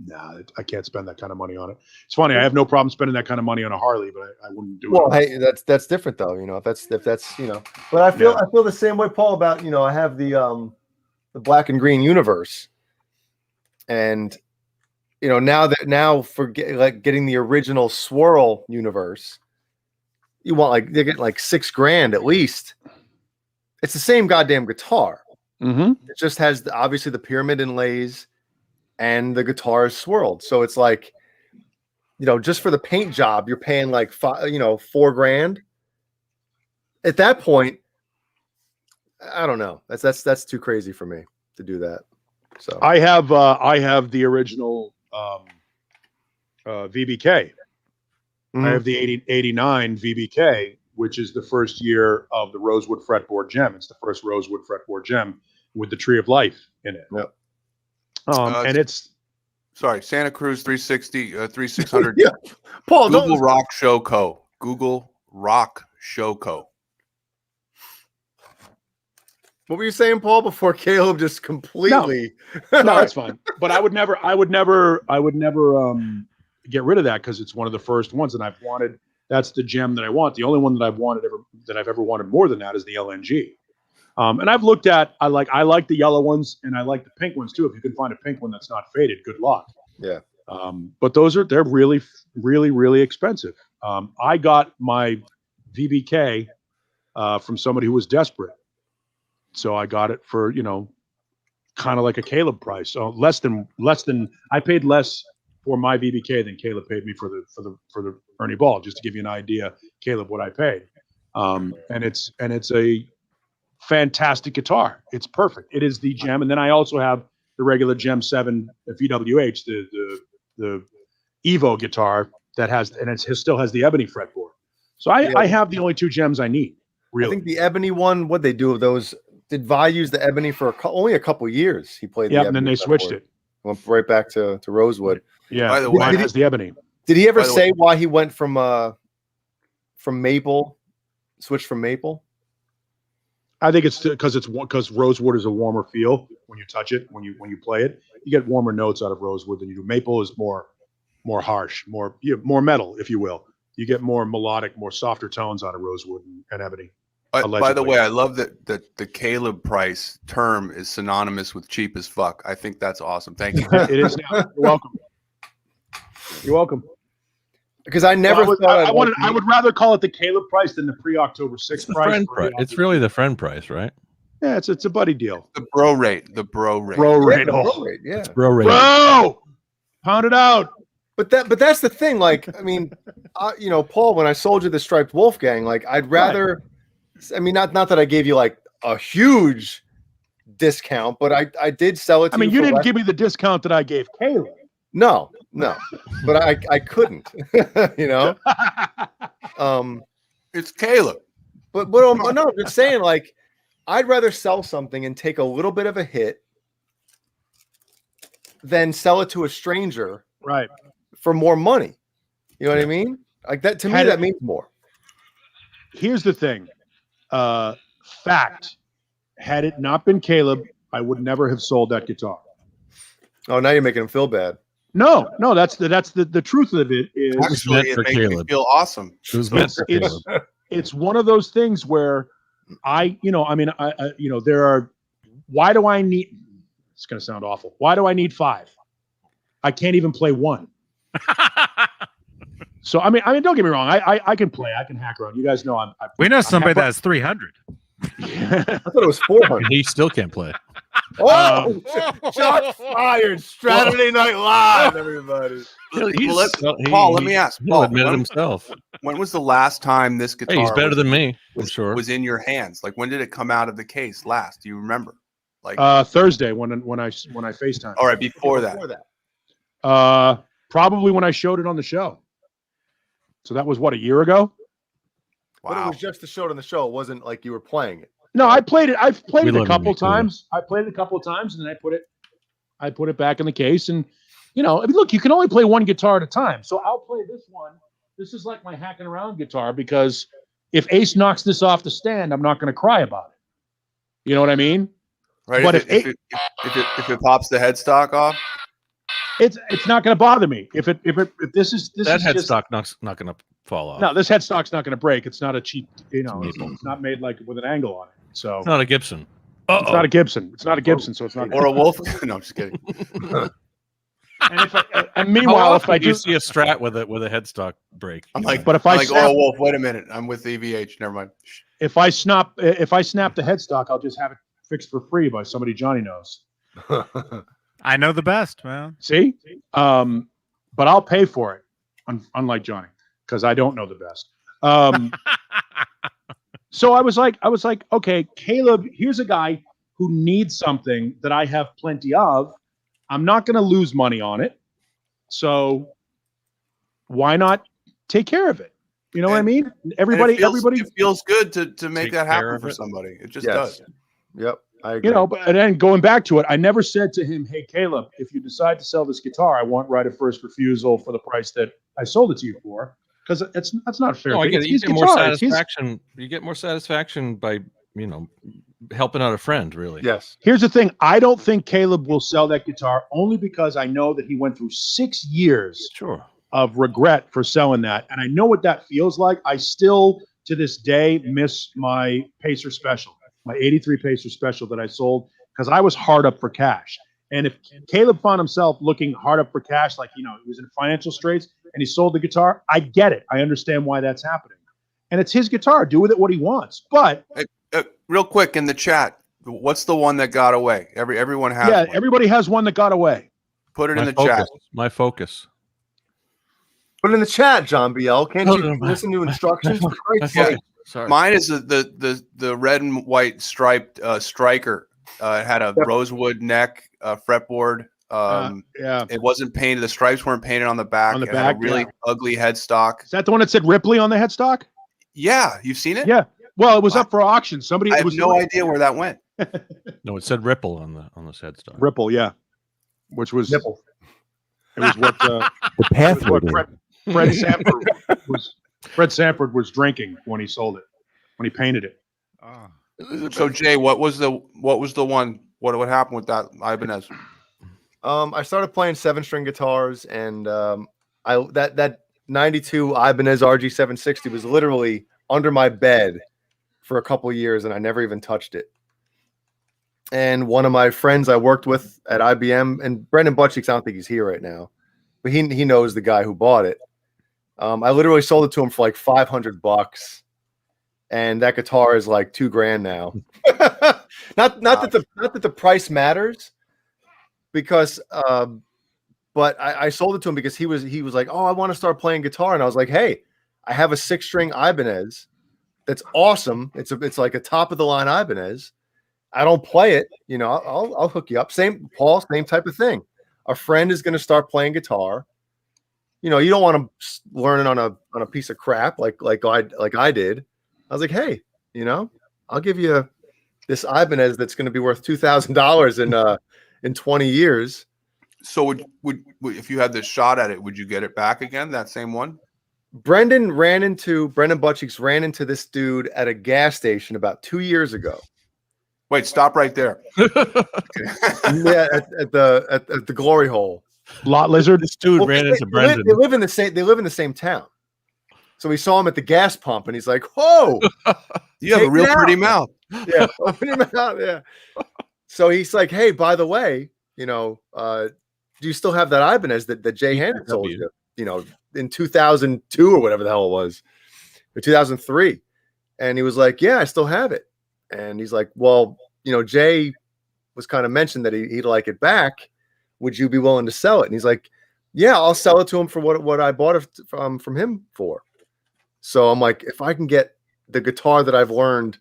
nah, I can't spend that kind of money on it. It's funny. I have no problem spending that kind of money on a Harley, but I wouldn't do it. Well, hey, that's different though. If that's But I feel the same way, Paul. About I have the black and green universe, and now for getting the original swirl universe, you want they get like $6 grand at least, it's the same goddamn guitar. Mm-hmm. It just has obviously the pyramid inlays and the guitar is swirled. So it's like, just for the paint job, you're paying like $4,000. At that point, I don't know. That's too crazy for me to do that. So I have the original VBK. I have the 89 VBK, which is the first year of the Rosewood fretboard gem. It's the first Rosewood fretboard gem with the Tree of Life in it. Yep. And it's Santa Cruz 360, 3600. yeah, Paul, Google Rock Show Co. Google Rock Show Co. What were you saying, Paul? Before Caleb just completely. No, that's fine. But I would never get rid of that because it's one of the first ones, and I've wanted. That's the gem that I want. The only one that I've ever wanted more than that is the LNG. And I've looked at. I like the yellow ones, and I like the pink ones too. If you can find a pink one that's not faded, good luck. Yeah. But they're really, really, really expensive. I got my VBK from somebody who was desperate. So I got it for, kind of like a Caleb price. So less than I paid less for my VBK than Caleb paid me for the Ernie Ball, just to give you an idea, Caleb, what I paid. And it's a fantastic guitar. It's perfect. It is the gem. And then I also have the regular Gem 7 VWH, the Evo guitar that has, and it still has the ebony fretboard. So I have the only two gems I need. Really. I think the ebony one. What they do with those? Did Vi use the ebony for only a couple years? He played. Yeah, and then they switched it. Went right back to Rosewood. Yeah. By the way, mine has the ebony. Did he ever say why he went from maple, switched from maple? I think it's because Rosewood is a warmer feel when you touch it, when you play it. You get warmer notes out of Rosewood than you do. Maple is more harsh, more metal, if you will. You get more melodic, more softer tones out of Rosewood and ebony. By the way, I love that the Caleb price term is synonymous with cheap as fuck. I think that's awesome. Thank you. It is now. You're welcome. You're welcome. Because I never I would rather call it the Caleb price than the pre-October 6th price. Friend price. It's really the friend price, right? Yeah, it's a buddy deal. The bro rate. The bro rate. Bro rate. Yeah. Bro rate. Bro! Pound it out. But that's the thing. Like, I mean, Paul, when I sold you the Striped Wolfgang, like, I'd rather. I mean, not that I gave you like a huge discount, but I did sell it to you. I mean, you didn't give me the discount that I gave Caleb. No, but I couldn't, It's Caleb. But I'm just saying, like, I'd rather sell something and take a little bit of a hit than sell it to a stranger, right, for more money. You know what I mean? Like that to me, that means more. Here's the thing. Fact. Had it not been Caleb, I would never have sold that guitar. Oh, now you're making him feel bad. No, that's the truth of it is Actually, it makes me feel awesome. It was meant for Caleb. It's one of those things where there are. Why do I need? It's going to sound awful. Why do I need 5? I can't even play 1. So I mean, don't get me wrong. I can play. I can hack around. You guys know We know somebody that has 300. I thought it was 400. He still can't play. Oh, shot fired! Straturday Night Live, everybody. Paul, let me ask. He'll admit it himself. When was the last time this guitar? Hey, he's better than me. I'm sure. Was in your hands. Like, when did it come out of the case last? Do you remember? Like Thursday when I FaceTime. All right, before that. Probably when I showed it on the show. So that was a year ago? Wow. But it was just the show on the show. It wasn't like you were playing it. No, I played it. I've played it a couple too. times. I played it a couple of times, and then I put it back in the case. And look, you can only play one guitar at a time. So I'll play this one. This is like my hacking around guitar because if Ace knocks this off the stand, I'm not going to cry about it. You know what I mean? Right. But if it pops the headstock off, it's not going to bother me. If this is that headstock not going to fall off. No, this headstock's not going to break. It's not a cheap, it's not made like with an angle on it. So it's not a Gibson. It's not a Gibson. It's not a Gibson. So it's not. Or a Wolf. No, I'm just kidding. And meanwhile, if I do see a Strat with a headstock break, I'm like, but if I or a Wolf. Wait a minute, I'm with EVH. Never mind. if I snap the headstock, I'll just have it fixed for free by somebody Johnny knows. I know the best, man. See, but I'll pay for it. Unlike Johnny, because I don't know the best. So I was like, okay, Caleb, here's a guy who needs something that I have plenty of. I'm not going to lose money on it, so why not take care of it? You know what I mean? Everybody, it feels good to make Take that care happen of for it. somebody. It just Yes. does. Yep. I agree. You know, but and then going back to it, I never said to him, "Hey, Caleb, if you decide to sell this guitar, I want right of first refusal for the price that I sold it to you for," because that's not fair. No, I thing. get It's it. You his get more guitar. It's his- satisfaction. You get more satisfaction by helping out a friend. Really. Yes. Here's the thing: I don't think Caleb will sell that guitar only because I know that he went through 6 years Sure. of regret for selling that, and I know what that feels like. I still, to this day, miss my Pacer Special, my '83 Pacer Special that I sold because I was hard up for cash. And if Caleb found himself looking hard up for cash, like he was in financial straits, and he sold the guitar, I get it. I understand why that's happening, and it's his guitar. Do with it what he wants. But Real quick in the chat, what's the one that got away? Everyone has yeah, one. everybody has one that got away. Put it My in the focus. chat. My focus. Put it in the chat, John BL. Can't No, you no, no. listen to instructions? For My Christ's focus. sake? Sorry. Mine is the red and white striped striker. It had a rosewood neck, fretboard. Yeah, It wasn't painted. The stripes weren't painted on the back. On the It had a back, really yeah. ugly headstock. is that the one that said Ripley on the headstock? Yeah, you've seen it. Yeah. Well, it was up for auction. Somebody. I it have was no idea where that went. No, it said Ripple on the headstock. Ripple, yeah, which was Nipple. it was what The it pathway. was what Fred Sanford was drinking when he sold it, when he painted it. So Jay, what was the one? What happened with that Ibanez? I started playing 7-string guitars, and that 92 Ibanez RG760 was literally under my bed for a couple years, and I never even touched it. And one of my friends I worked with at IBM, and Brendan Butchick, I don't think he's here right now, but he knows the guy who bought it. I literally sold it to him for like $500, and that guitar is like $2,000 now. not that the price matters, because but I sold it to him because he was like, oh, I want to start playing guitar, and I was like, hey, I have a 6-string Ibanez that's awesome. It's like a top of the line Ibanez. I don't play it, I'll hook you up. Same type of thing. A friend is going to start playing guitar. You don't want to learn it on a piece of crap like I did. I was like, hey, I'll give you this Ibanez that's going to be worth $2,000 in 20 years. So would if you had this shot at it, would you get it back again? That same one? Brendan Butchicks ran into this dude at a gas station about 2 years ago. Wait, stop right there. Yeah, at the Glory Hole. Lot Lizard. This dude Well, ran into they Brendan. live in the same town. So we saw him at the gas pump, and he's like, "Whoa, You have a Take real it out. pretty mouth. yeah, open him out, yeah." So he's like, "Hey, by the way, do you still have that Ibanez that Jay Hannon sold you? In 2002 or whatever the hell it was, or 2003?" And he was like, "Yeah, I still have it." And he's like, "Well, Jay was kind of mentioned that he'd like it back. Would you be willing to sell it?" And he's like, "Yeah, I'll sell it to him for what I bought it from him for." So I'm like, if I can get the guitar that I've learned,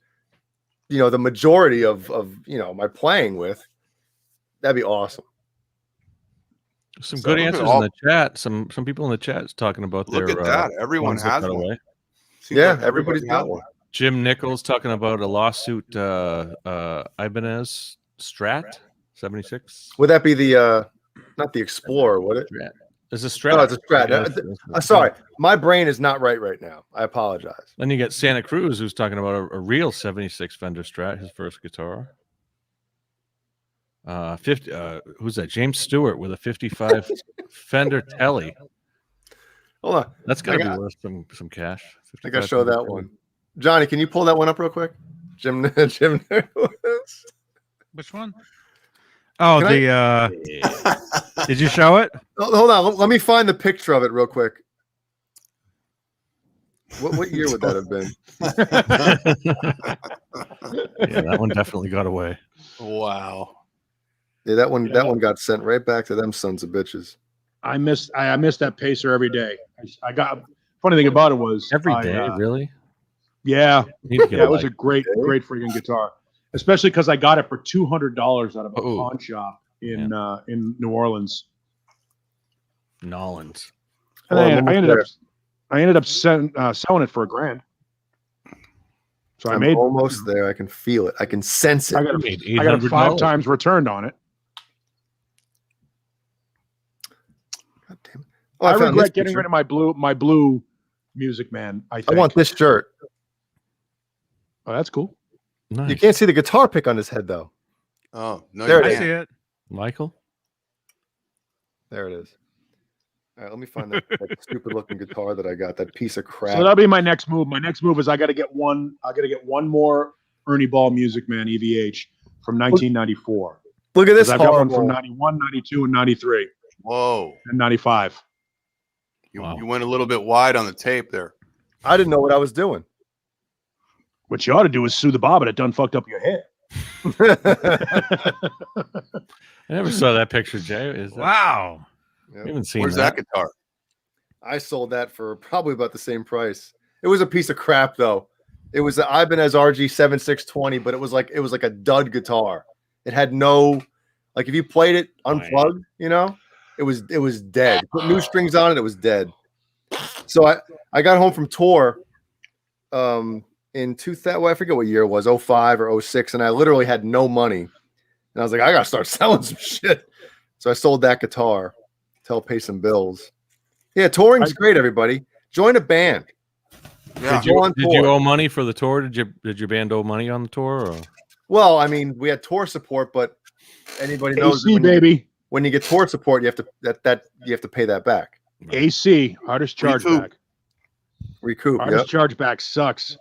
the majority of my playing with, that'd be awesome. Some So good look at answers all- in the chat. Some people in the chat is talking about Look their at that. Everyone ones that has got one. away. Seems Yeah, like everybody's everybody got one. Jim Nichols talking about a lawsuit. Ibanez Strat 76. Would that be the not the Explorer? Would it? Strat. Is a Strat? No, it's a Strat. Yes, Sorry, my brain is not right now. I apologize. Then you get Santa Cruz, who's talking about a real 76 Fender Strat, his first guitar. 50. Who's that? James Stewart with a 55 Fender Telly. Hold on, That's got to I be got- worth some cash. I gotta 55 show Fender that Telly. one. Johnny, can you pull that one up real quick? Jim Nichols. Which one? Oh, Can did you show it? Hold on, let me find the picture of it real quick. What year would that have been? Yeah, that one definitely got away. Wow. Yeah, that one got sent right back to them sons of bitches. I miss that Pacer every day. I got funny thing about it was Every day, really? Yeah, You need to get yeah, it was light. a great freaking guitar, especially because I got it for $200 out of a Oh. pawn shop in New Orleans. Nolans. And I ended up selling it for $1,000. So I'm almost there. I can feel it. I can sense it. I got it 5 times returned on it. God damn it. I regret getting rid of my blue Music Man. I want this shirt. Oh, that's cool. Nice. You can't see the guitar pick on his head though. Oh, no, There you it I is. can't. see it. Michael? There it is. All right, let me find that stupid looking guitar that I got. That piece of crap. So that'll be my next move. My next move is I got to get one more Ernie Ball Music Man EVH from 1994. Look at this I've got one horrible. from 91, 92, and 93, Whoa. and 95. Wow. You went a little bit wide on the tape there. I didn't know what I was doing. What you ought to do is sue the bobbin that done fucked up your head. I never saw that picture, Jay. Is that, Wow. I haven't seen Where's that guitar? I sold that for probably about the same price. It was a piece of crap though. It was an Ibanez RG 7620, but it was like a dud guitar. It had no, like if you played it unplugged, you know, it was dead. Put new strings on it, it was dead. So I got home from tour in 2000, well, I forget what year it was, 05 or 06, and I literally had no money. And I was like, I gotta start selling some shit. So I sold that guitar to help pay some bills. Yeah, touring's great, everybody. Join a band. Yeah. Did you tour. owe money for the tour? Did your band owe money on the tour? Or? Well, I mean, we had tour support, but anybody knows AC, baby. when you get tour support, you have to you have to pay that back. AC, artist chargeback. Recoup. Artist Yep. chargeback sucks.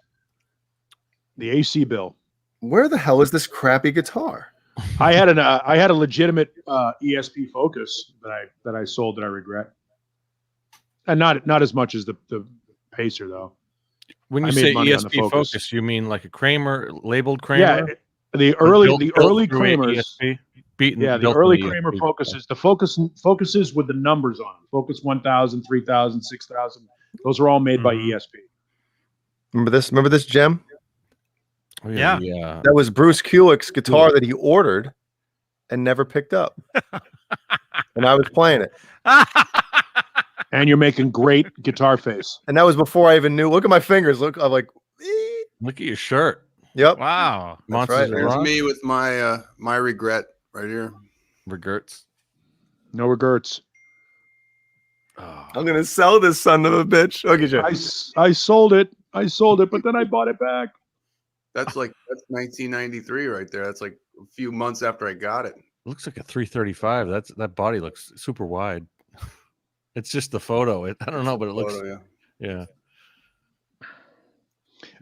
The AC bill. Where the hell is this crappy guitar? I had a legitimate ESP Focus that I sold that I regret, and not as much as the Pacer though. When I you made say money on the ESP Focus. Focus, you mean like a Kramer labeled Kramer? Yeah, the early Built through Kramers. ESP? Beaten, Yeah, the built early through Kramer ESP. Focuses. The focuses with the numbers on them. Focus 1000, 3000, 6000. Those are all made by ESP. Remember this gem? Oh, Yeah. That was Bruce Kulick's guitar that he ordered and never picked up. And I was playing it. And you're making great guitar face. And that was before I even knew. Look at my fingers. Look, I'm like, Look at your shirt. yep. Wow. That's Monsters right, of man. There's Rock. me with my regret right here. Regrets. No regrets. Oh. I'm gonna sell this son of a bitch. Look at you. I sold it, but then I bought it back. That's 1993 right there. That's like a few months after I got it. Looks like a 335. That body looks super wide. It's just the photo. I don't know, but it looks. Photo, Yeah.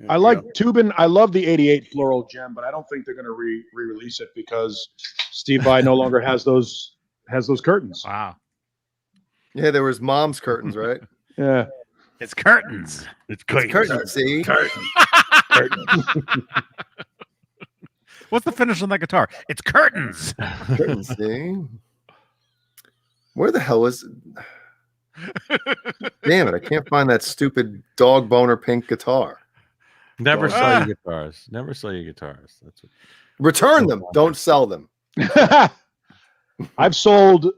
I like Tubin. I love the 88 Floral Gem, but I don't think they're going to re-release it because Steve Vai no longer has those curtains. Wow. Yeah, there was mom's curtains, right? Yeah. It's curtains. It's Curtains, see? What's the finish on that guitar? It's curtains. Curtains, see? Where the hell is Damn it, I can't find that stupid dog boner pink guitar. Never Ah. sell your guitars. Never sell your guitars. That's what, Return them, don't sell them. I've sold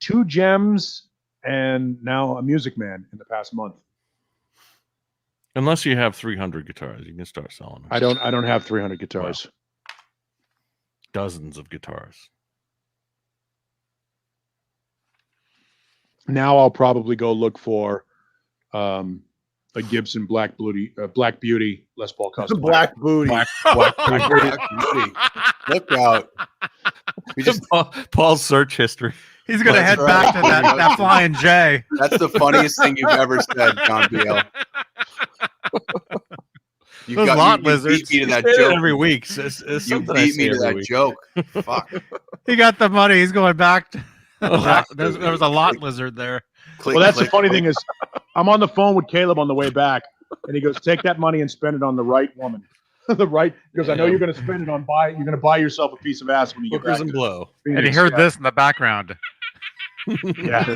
2 gems and now a Music Man in the past month. unless you have 300 guitars, you can start selling them. I don't have 300 guitars. Dozens of guitars. Now I'll probably go look for a Gibson Black Beauty Les Paul custom. Black booty. Black Beauty. Look out. We just, Paul's search history. He's gonna That's head back to right. that Flying J. that's the funniest thing you've ever said, John Biel. You Those lot you lizards. beat me to that Say it joke. every week. It's You something I beat say me to every that week. joke. Fuck. He got the money. He's going back. There was a lot lizard there. Click, Well, that's the click. funny thing is, I'm on the phone with Caleb on the way back, And he goes, take that money and spend it on the right woman. The right, because I know you're going to spend it on you're going to buy yourself a piece of ass when you get Hookers back and to blow. Phoenix. And he heard Yeah. this in the background. Yeah.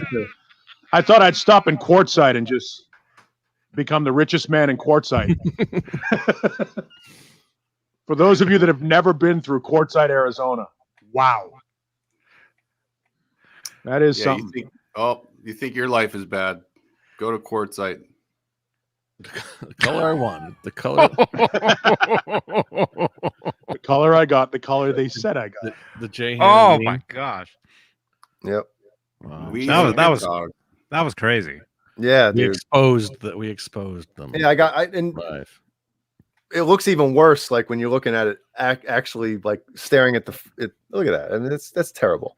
I thought I'd stop in Quartzsite and just become the richest man in Quartzsite. For those of you that have never been through Quartzsite, Arizona, wow. That is Yeah, something. you think your life is bad? Go to Quartzsite. The color I want. The color. The color I got, the color they said I got. The J. Oh my gosh. Yep. Wow. We That was- dog. That was crazy. Yeah, We dude. exposed them. Yeah, and Live. it looks even worse. Like when you're looking at it, actually, like staring at look at that. I mean, that's terrible.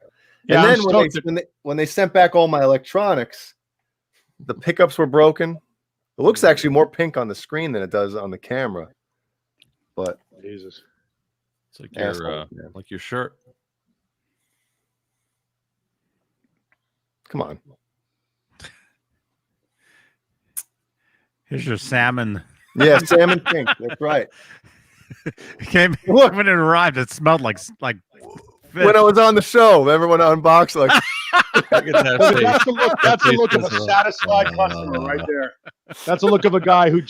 Yeah, And I'm then stoked when they sent back all my electronics, the pickups were broken. It looks actually more pink on the screen than it does on the camera. But Jesus. It's like Asshole, man. your shirt. come on. Here's your salmon. Yeah, salmon pink. That's right. When it arrived, it smelled like fish. When I was on the show, remember when I unboxed like Look at that face. That's the look of a That face is satisfied customer right there. That's a look of a guy who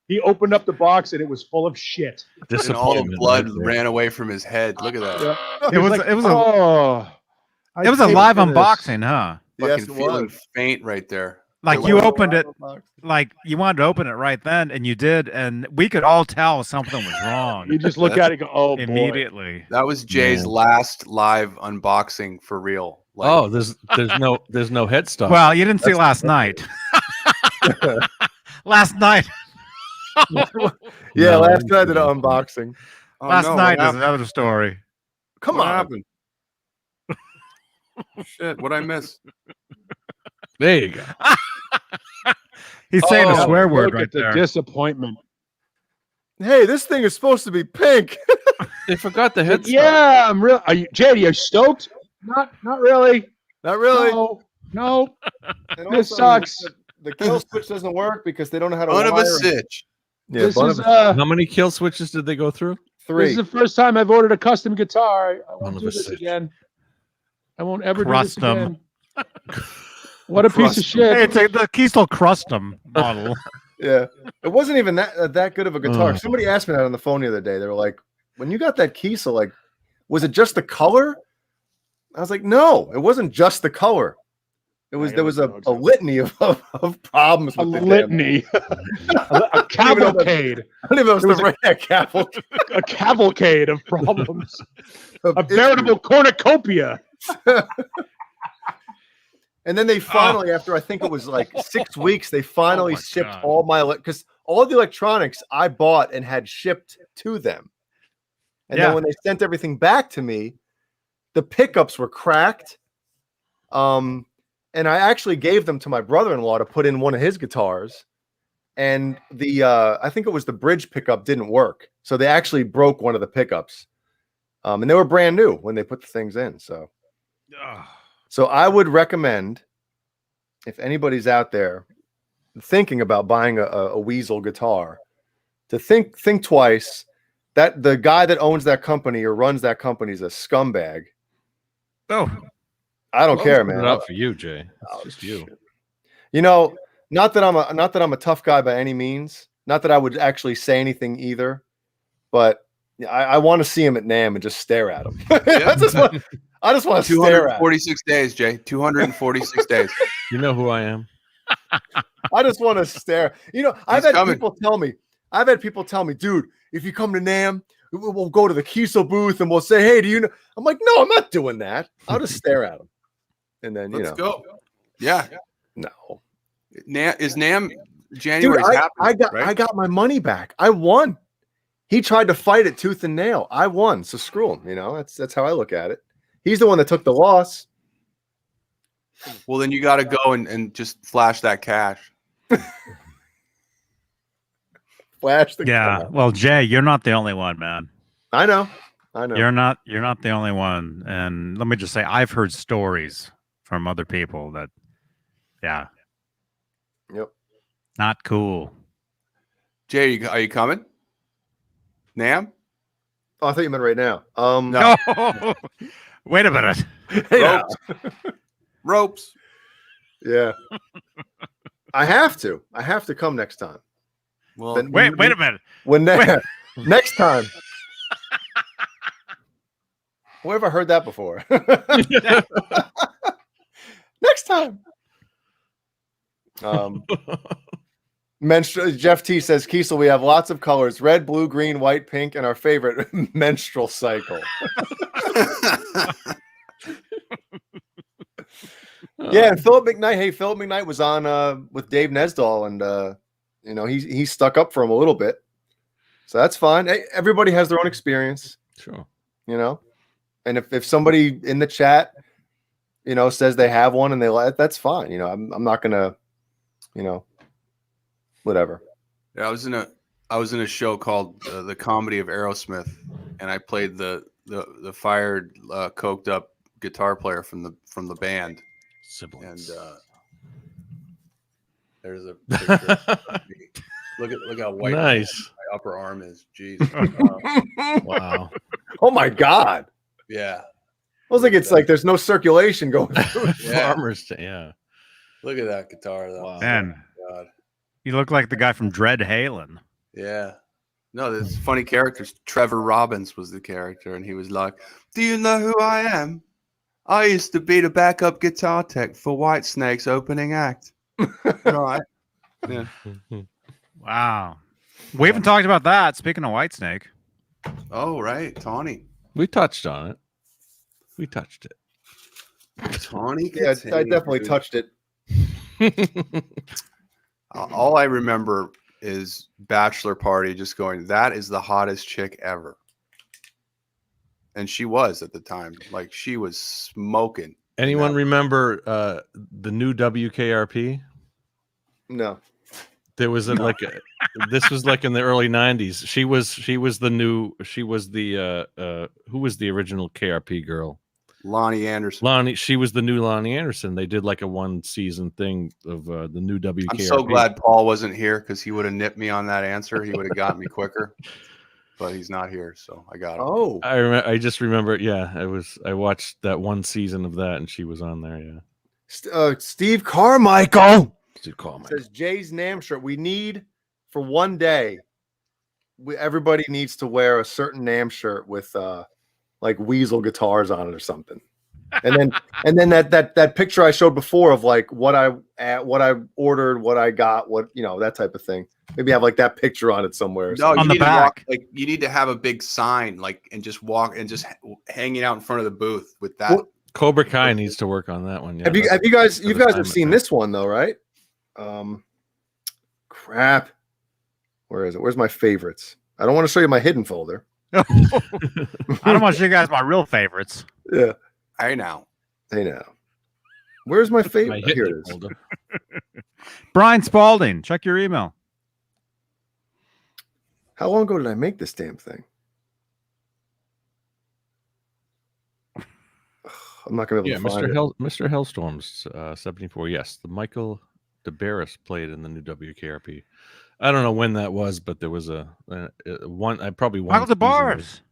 he opened up the box and it was full of shit. And all the Disappointment blood right there. ran away from his head. Look at that. It was a live unboxing, huh? yes, Fucking it feeling was. faint right there. Like It you was a opened live it, unboxing. like you wanted to open it right then, and you did, and we could all tell something was wrong You just look at it and go, oh, boy. immediately. That was Jay's Man. last live unboxing for real. Like, Oh, there's no headstock. Well, you didn't see last night. Last night. Yeah, No, last night I did an unboxing. oh, Last no, night what is another story. Come what on. happened? Shit, what I miss? There you go. He's saying a Oh, swear word look right at the there. disappointment. Hey, this thing is supposed to be pink. They forgot the headstock. Yeah, I'm real. Are you, JD, are you stoked? Not really. Not really. No. And This also, sucks. The kill switch doesn't work because they don't know how to Son of a wire it. sitch. Yeah, This bun is of a- How many kill switches did they go through? this 3. is the first time I've ordered a custom guitar. I Son won't of do a this bitch. again. I won't ever Crust do 'em. this again. What a piece Crust of 'em. shit. Hey, it's the Keystone Crustum model. Yeah, it wasn't even that good of a guitar. Oh. Somebody asked me that on the phone the other day. They were like, "When you got that Kiesel, like, was it just the color?" I was like, "No, it wasn't just the color. It was I there was a, gotta a litany of problems A with the damn- litany. A cavalcade. I don't even know if There was it's the right cavalcade. A cavalcade of problems. of A veritable cornucopia. And then they finally, after I think it was like 6 weeks, they finally my shipped God. all my because all the electronics I bought and had shipped to them. And Yeah. then when they sent everything back to me, the pickups were cracked. And I actually gave them to my brother-in-law to put in one of his guitars. And the I think it was the bridge pickup didn't work. So they actually broke one of the pickups. And they were brand new when they put the things in. So I would recommend, if anybody's out there thinking about buying a Weasel guitar, to think twice. That the guy that owns that company or runs that company is a scumbag. Oh, I don't care, Put man. it out for you, Jay. It's Oh, just you. shit. You know, not that I'm a tough guy by any means. Not that I would actually say anything either, but I want to see him at NAMM and just stare at him. I just want to stare at him. 246 days, Jay. 246 days. You know who I am. I just want to stare. You know, I've He's had coming. people tell me, dude, if you come to NAMM, we'll go to the Kiesel booth and we'll say, hey, do you know? I'm like, no, I'm not doing that. I'll just stare at him. And then, Let's go. Yeah. no. Is NAMM Dude, January's happening, right? I got my money back. I won. He tried to fight it tooth and nail. I won. So screw him. You know, that's how I look at it. He's the one that took the loss. Well, then you got to go and just flash that cash. Flash the yeah. car. Well, Jay, you're not the only one, man. I know. You're not the only one. And let me just say, I've heard stories from other people that, yeah. Yep. Not cool. Jay, are you coming? Nam? Oh, I thought you meant right now. No. No. Wait a minute. Hey, now. Ropes. Ropes. Yeah. I have to come next time. Well, Then Wait a minute. next time. Where have I heard that before? Next time. Jeff T says, Kiesel, we have lots of colors: red, blue, green, white, pink, and our favorite, menstrual cycle. Yeah, and Philip McKnight. Hey, Philip McKnight was on with Dave Nesdahl, and he stuck up for him a little bit, so that's fine. Hey, everybody has their own experience, Sure. And if somebody in the chat, says they have one and they like, that's fine. I'm not gonna, whatever. Yeah, I was in a show called The Comedy of Aerosmith, and I played the fired, coked up guitar player from the band. Siblings. And there's a picture. Look how white Nice. my upper arm is. Jeez. Wow. Oh my God. Yeah. I was like, it's like there's no circulation going through. Yeah. Farmers. Yeah. Look at that guitar, though. Wow. Man, God. you look like the guy from Dread Halen. Yeah. No, there's funny characters. Trevor Robbins was the character, and he was like, "Do you know who I am? I used to be the backup guitar tech for Whitesnake's opening act." Right. Yeah. Wow. We haven't talked about that. Speaking of Whitesnake. Oh, right. Tawny. We touched on it. We touched it. Tawny. Yeah, I Continue, definitely dude. touched it. All I remember is bachelor party just going, that is the hottest chick ever. And she was at the time. Like, she was smoking. Anyone remember the new WKRP? No. There was this was like in the early 90s. She was the who was the original KRP girl? Lonnie Anderson. Lonnie, she was the new Lonnie Anderson. They did like a 1-season thing of the new WKRP. I'm so glad Paul wasn't here, because he would have nipped me on that answer. He would have got me quicker. But he's not here, so I got him. Oh. I just remember, yeah, I watched that 1 season of that, and she was on there, yeah. Steve Carmichael Dude, call me. says, Jay's Nam shirt. We need, for one day, everybody needs to wear a certain Nam shirt with like Weasel guitars on it or something. And then that picture I showed before of like what I ordered, what I got, that type of thing. Maybe have like that picture on it somewhere. Or No, On you the need to walk, back. like, you need to have a big sign, like, and just walk and just hanging out in front of the booth with that. Well, Cobra Kai needs to work on that one. Yeah, have you guys for you the guys time have it seen took. this one though, right? Crap. Where is it? Where's my favorites? I don't want to show you my hidden folder. I don't want to show you guys my real favorites. Yeah. Hey, now. Hey now. Where's my My favorite? hit Here it is. folder. Brian Spalding, check your email. How long ago did I make this damn thing? I'm not gonna be Yeah, able to find Mr. Hellstorm's 74. Yes, the Michael DeBarris played in the new WKRP. I don't know when that was, but there was one. I probably Michael DeBar's.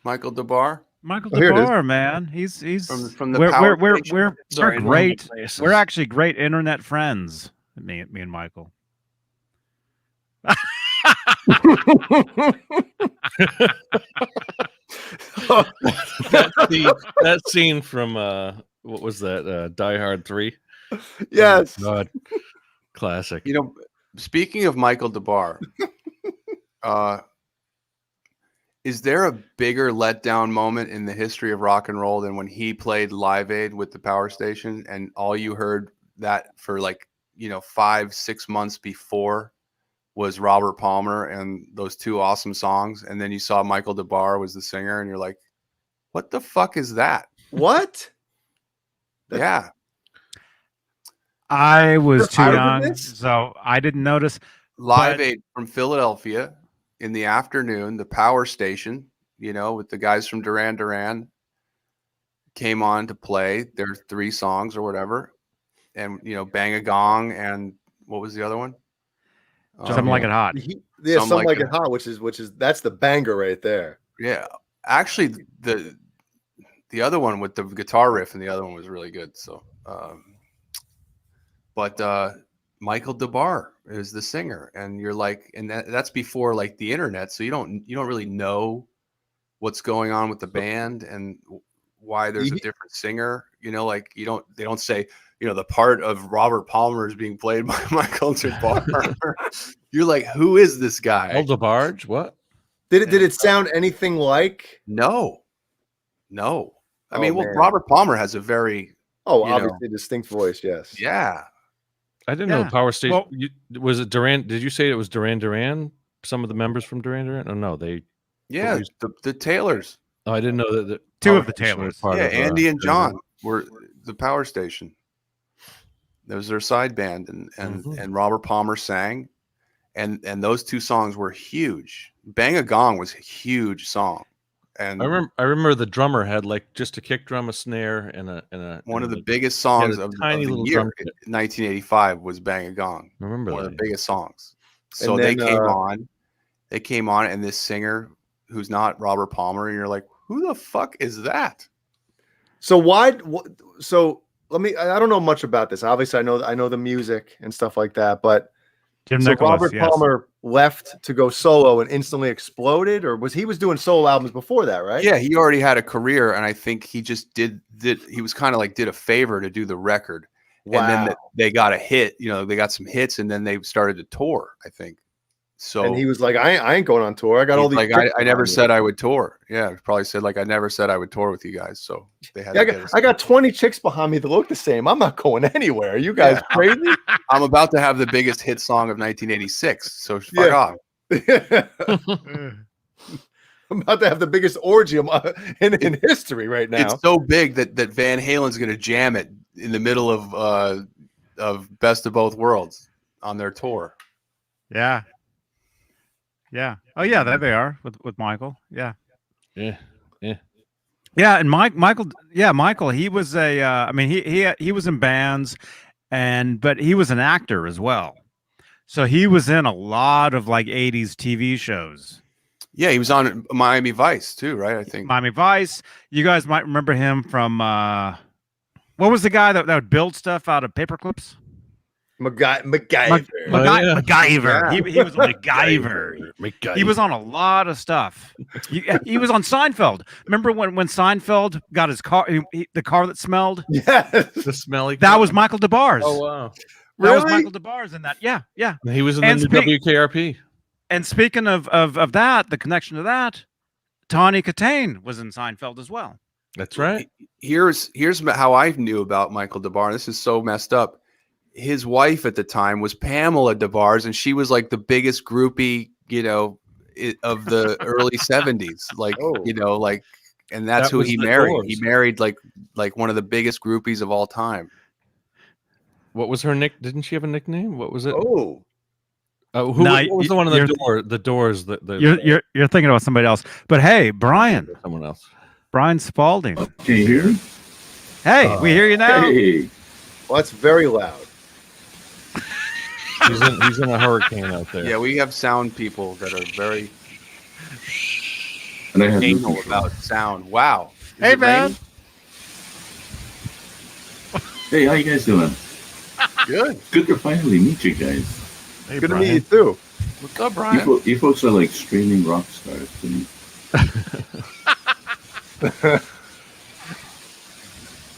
Michael DeBar. Michael Oh, here it is. DeBar, man. He's From the we're Power we're Station. we're, Sorry, we're no great. places. We're actually great internet friends. Me and Michael. that scene from what was that? Die Hard 3. Yes. Oh, God. Classic. You know, speaking of Michael DeBar, is there a bigger letdown moment in the history of rock and roll than when he played Live Aid with the Power Station, and all you heard that for 5-6 months before was Robert Palmer and those 2 awesome songs, and then you saw Michael DeBar was the singer, and you're like, what the fuck is that? What? Yeah. I was too You're young, out of this? so I didn't notice. Live But- Aid from Philadelphia in the afternoon, the Power Station, with the guys from Duran Duran came on to play their 3 songs or whatever. And, Bang a Gong, and what was the other one? Something like it hot. Yeah, Some Some Like Like It It Hot, which is that's the banger right there. Yeah, actually, the other one with the guitar riff and the other one was really good. So, but Michael DeBar is the singer, and you're like, and that's before like the internet, so you don't really know what's going on with the band and why there's a different singer. Like they don't say, the part of Robert Palmer is being played by Michael DeBar. You're like, who is this guy? El DeBarge? What? Did it sound anything like? No. I mean, well, man. Robert Palmer has a very obviously distinct voice. Yes. yeah. I didn't know Power Station. Well, Was it Duran? Did you say it was Duran Duran? Some of the members from Duran Duran? Oh no, they. Yeah, the Taylors. Oh, I didn't know that. Two of the Station was Taylors. part Yeah, of, Andy and Duran John were the Power Station. That was their side band, and Robert Palmer sang, and those two songs were huge. Bang a Gong was a huge song, and I remember the drummer had like just a kick drum, a snare, and a one of the like, biggest songs a of tiny the little year, drum kit. 1985, was Bang a Gong. I remember One that. of the biggest songs. So And then, they came on, and this singer who's not Robert Palmer, and you're like, who the fuck is that? So so let me. I don't know much about this. Obviously, I know the music and stuff like that, but Jim so Nicholas, Robert yes. Palmer left to go solo and instantly exploded, or was he doing solo albums before that, right? Yeah, he already had a career, and I think he just did he was kind of like did a favor to do the record. Wow. And then they got a hit, they got some hits, and then they started to tour, I think. So And he was like, I ain't going on tour. I got all these. like I never said I would tour. Yeah, probably said like I never said I would tour with you guys. So they had I got 20 chicks behind me that look the same. I'm not going anywhere. Are you guys crazy? I'm about to have the biggest hit song of 1986. So fuck off. I'm about to have the biggest orgy in history right now. It's so big that Van Halen's going to jam it in the middle of Best of Both Worlds on their tour. Yeah. Yeah. Oh yeah, there they are with Michael. Yeah. Yeah. Yeah, and Michael, he was he was in bands but he was an actor as well. So he was in a lot of like 80s TV shows. Yeah, he was on Miami Vice too, right? I think Miami Vice. You guys might remember him from what was the guy that would build stuff out of paper clips? MacGyver. MacGyver. He was a MacGyver. He was on a lot of stuff. He was on Seinfeld. Remember when Seinfeld got his car, the car that smelled? Yes. The smelly. That was Michael DeBar's. Oh wow. That was Michael DeBar's in that. Yeah. He was in the new WKRP. And speaking of that, the connection to that, Tawny Katane was in Seinfeld as well. That's right. Here's how I knew about Michael DeBar. This is so messed up. His wife at the time was Pamela DeBar's, and she was like the biggest groupie, of the early 70s. And that's who he married. Doors. He married like one of the biggest groupies of all time. What was her nick? Didn't she have a nickname? What was it? Oh. What was the one on the doors? You're thinking about somebody else. But hey, Brian. Someone else. Brian Spalding. Can you hear? Hey, we hear you now. Hey. Well, that's very loud. He's in a hurricane out there. Yeah, we have sound people that are very And I have anal about sound. Wow. Hey, man. Hey, how you guys doing? Good. Good to finally meet you guys. Hey, Good Brian. to meet you too. What's up, Brian? You folks are like streaming rock stars to me.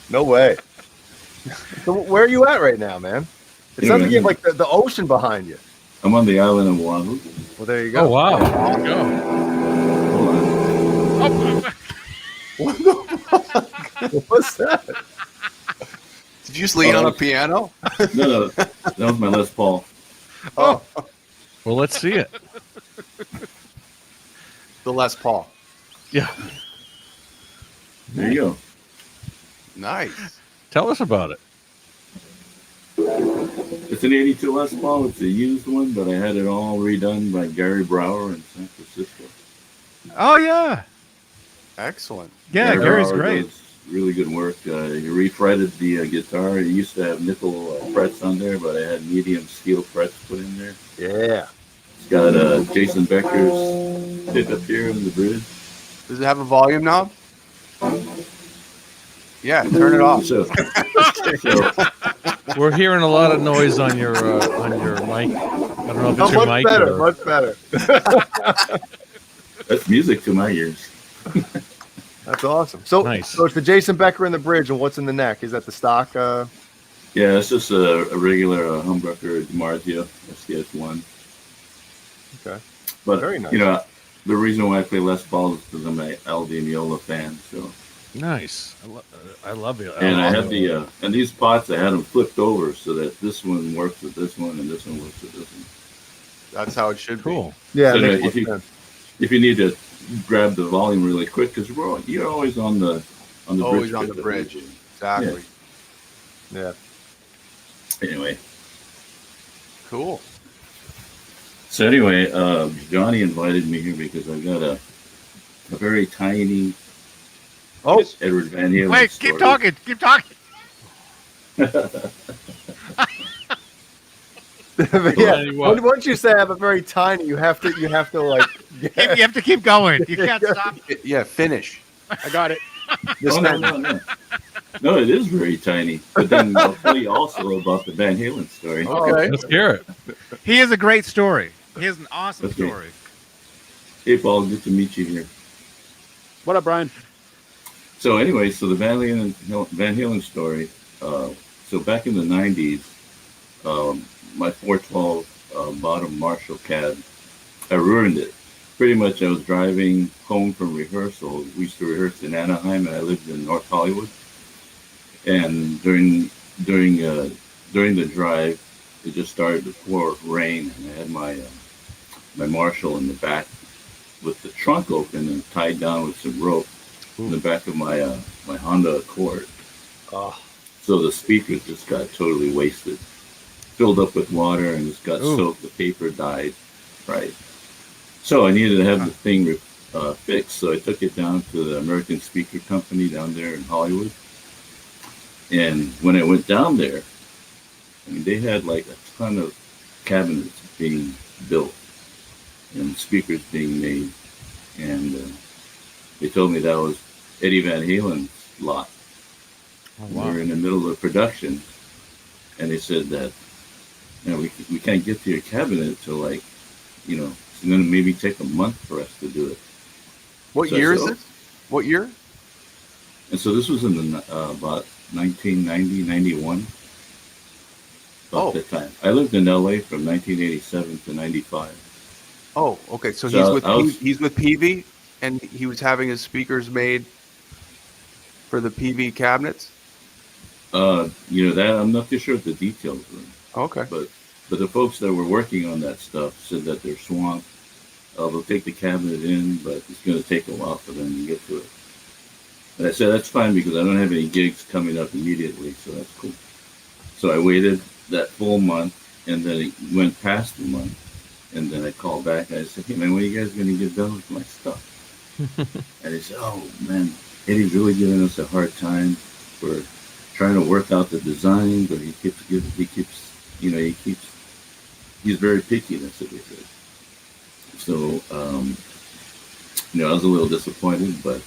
No way. So where are you at right now, man? It sounds like you have like the ocean behind you. I'm on the island of Oahu. Well, there you go. Oh wow. There you go. Hold on. What's that? Did you just lean on a piano? No, that was my Les Paul. Oh, Well, let's see it. The Les Paul. Yeah. There you go. Nice. Tell us about it. It's an 82 Les Paul. It's a used one, but I had it all redone by Gary Brower in San Francisco. Oh yeah. Excellent. Yeah, Gary Gary's Brower great. does really good work. He refretted the guitar. He used to have nickel frets on there, but I had medium steel frets put in there. yeah. It's got Jason Becker's pickup here on the bridge. Does it have a volume knob? Yeah, turn it off. So We're hearing a lot of noise on your mic. I don't know if it's your much mic better, or much better. that's music to my ears. That's awesome. So, Nice. so it's the Jason Becker in the bridge, and what's in the neck? Is that the stock? Yeah, it's just a regular humbucker DiMarzio SDS1. Okay. But Very nice. you know, the reason why I play Les Paul is because I'm an Al Di Meola fan. So nice. I love it. and I love had it. and these pots I had them flipped over so that this one works with this one and this one works with this one. That's how it should Cool. Yeah, So it makes if you- more sense. If you need to grab the volume really quick, because you're always on the Always bridge on the pickup bridge. usually. Exactly. Yeah. Anyway, Cool. so anyway, Johnny invited me here because I've got a very tiny Oh, Edward Van Halen Wait, story. keep talking. Keep talking. yeah. Tell you what. Once you say I have a very tiny, you have to like. You have to keep going. You can't stop. Yeah, finish. I got it. Oh, no. No, it is very tiny. But then I'll tell you also about the Van Halen story. Okay. Let's hear it. He has a great story. He has an awesome Okay. story. Hey, Paul, good to meet you here. What up, Brian? So anyway, so the Van Halen story. So back in the 90s, my 412 bottom Marshall cab, I ruined it. Pretty much I was driving home from rehearsal. We used to rehearse in Anaheim, and I lived in North Hollywood. And during the drive, it just started to pour rain, and I had my Marshall in the back with the trunk open and tied down with some rope in the back of my Honda Accord. Oh. So the speakers just got totally wasted, filled up with water, and just got Ooh. soaked. The paper died, right? So I needed to have the thing fixed. So I took it down to the American Speaker Company down there in Hollywood. And when I went down there, I mean, they had like a ton of cabinets being built and speakers being made. And they told me that was Eddie Van Halen's lot. Oh, We wow. were in the middle of production, and they said that, we can't get to your cabinet until like, it's going to maybe take a month for us to do it. What So I year is said, this? What year? And so this was in the about 1990, 91. About that time. I lived in LA from 1987 to 95. Oh, okay. So So he's with PV, and he was having his speakers made for the PV cabinets. That I'm not too sure what the details were, Okay. but the folks that were working on that stuff said that they're swamped. They'll take the cabinet in, but it's going to take a while for them to get to it. And I said, that's fine because I don't have any gigs coming up immediately, so that's cool. So I waited that full month, and then it went past the month, and then I called back, and I said, hey, man, when are you guys going to get done with my stuff? And they said, oh, man, Eddie's really giving us a hard time. We're trying to work out the design, but he's very picky, that's what they said. So, I was a little disappointed, but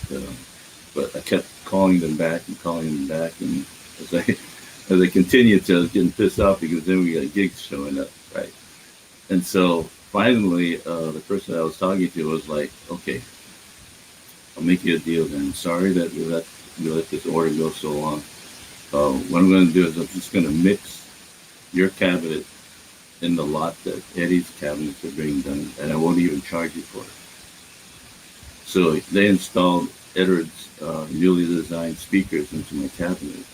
I kept calling them back, and as I continued to, I was getting pissed off because then we got gigs showing up, right? And so finally, the person I was talking to was like, okay, I'll make you a deal then. Sorry that we let this order go so long. What I'm going to do is I'm just going to mix your cabinet in the lot that Eddie's cabinets are being done, and I won't even charge you for it. So they installed Edward's newly designed speakers into my cabinet,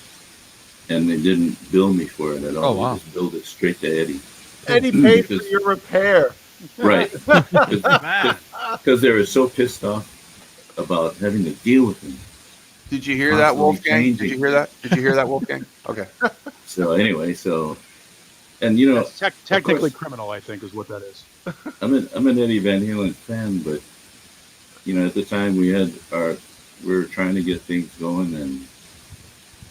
and they didn't bill me for it at all. Oh, wow. They just billed it straight to Eddie. Eddie paid for Because- your repair. Right. Man. Because they were so pissed off about having to deal with him. Did you hear that, Constantly Wolfgang? changing. Did you hear that? Did you hear that, Wolfgang? Okay. So anyway, and That's technically course- criminal, I think, is what that is. I'm an Eddie Van Halen fan, but at the time we were trying to get things going, and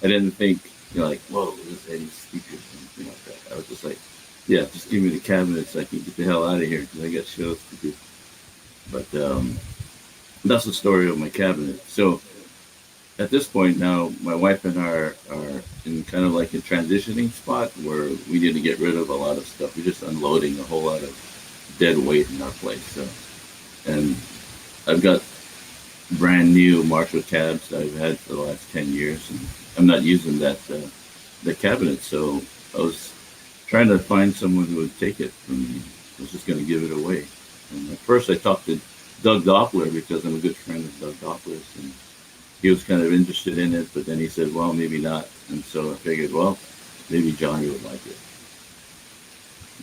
I didn't think like, whoa, this Eddie's speakers, and like that. I was just like, yeah, just give me the cabinet so I can get the hell out of here because I got shows to do. But that's the story of my cabinet. So at this point now, my wife and I are in kind of like a transitioning spot where we need to get rid of a lot of stuff. We're just unloading a whole lot of dead weight in our place. So, and I've got brand new Marshall cabs that I've had for the last 10 years, and I'm not using the cabinet. So I was trying to find someone who would take it from me. I was just going to give it away. And at first I talked to Doug Doppler because I'm a good friend of Doug Doppler's, and he was kind of interested in it, but then he said, well, maybe not. And so I figured, well, maybe Johnny would like it.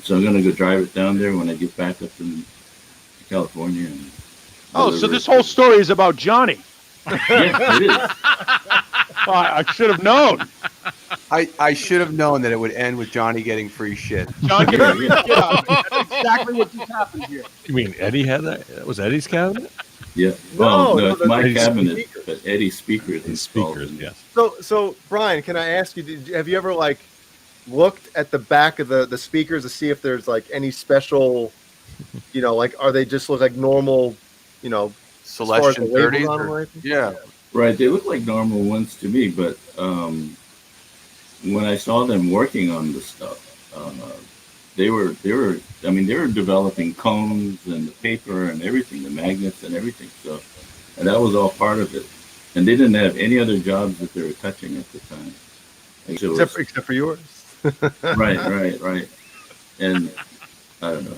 So I'm going to go drive it down there when I get back up to California. And Oh, so this whole story is about Johnny. Yeah, it is. I should have known. I should have known that it would end with Johnny getting free shit. John, get Yeah, out. yeah. Get out. That's exactly what just happened here. You mean Eddie had that? That was Eddie's cabinet? Yeah. Well, No, no, it's no, my Eddie's cabinet, speakers. but Eddie's speakers. His installed speakers, in it. yes. So Brian, can I ask you? Have you ever like looked at the back of the speakers to see if there's like any special, like are they just look like normal, as far as the Celestian labels 30s. on them or anything? Yeah. Right. They look like normal ones to me, but when I saw them working on the stuff, they were developing cones and the paper and everything, the magnets and everything. So, and that was all part of it. And they didn't have any other jobs that they were touching at the time. Like, so it was- Except for yours. right. And I don't know.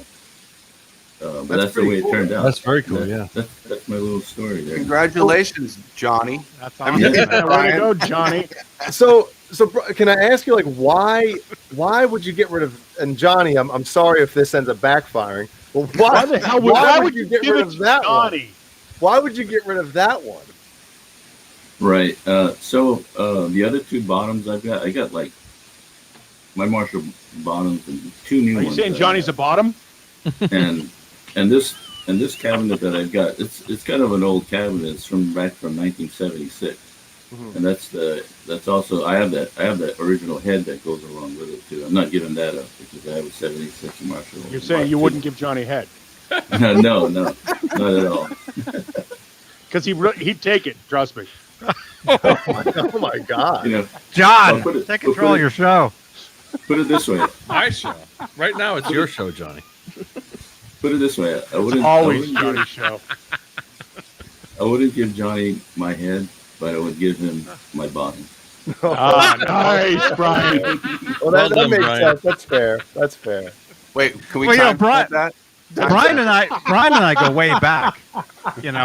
But That's that's the pretty way it cool. turned out. That's very cool, yeah. That's my little story there. Congratulations, Johnny. That's I mean, awesome. Yeah, way to go, Johnny. So can I ask you, like, why would you get rid of? And Johnny, I'm sorry if this ends up backfiring. Well, Why the hell would, why why would would you you get give rid it of to that one? Johnny? Why would you get rid of that one? Right. So the other two bottoms I got like my Marshall bottoms and two new Are you ones. saying that I Johnny's a bottom? and this cabinet that I've got, it's kind of an old cabinet. It's from 1976, and that's also I have that original head that goes along with it too. I'm not giving that up because I have a 76 Marshall. You're saying you wouldn't give Johnny head no, not at all. because he'd take it. Trust me. Oh my God! You know, John, I'll put it- take we'll control put of it- your show. Put it this way. My show. Right now, it's your show, Johnny. Put it this way. I wouldn't Always give- Johnny's show. I wouldn't give Johnny my head, but I would give him my bottom. Ah, nice, Brian. Well, Well that done, makes Brian. sense. That's fair. That's fair. Wait, can we Well, yeah, time Brian- that? Brian and I go way back.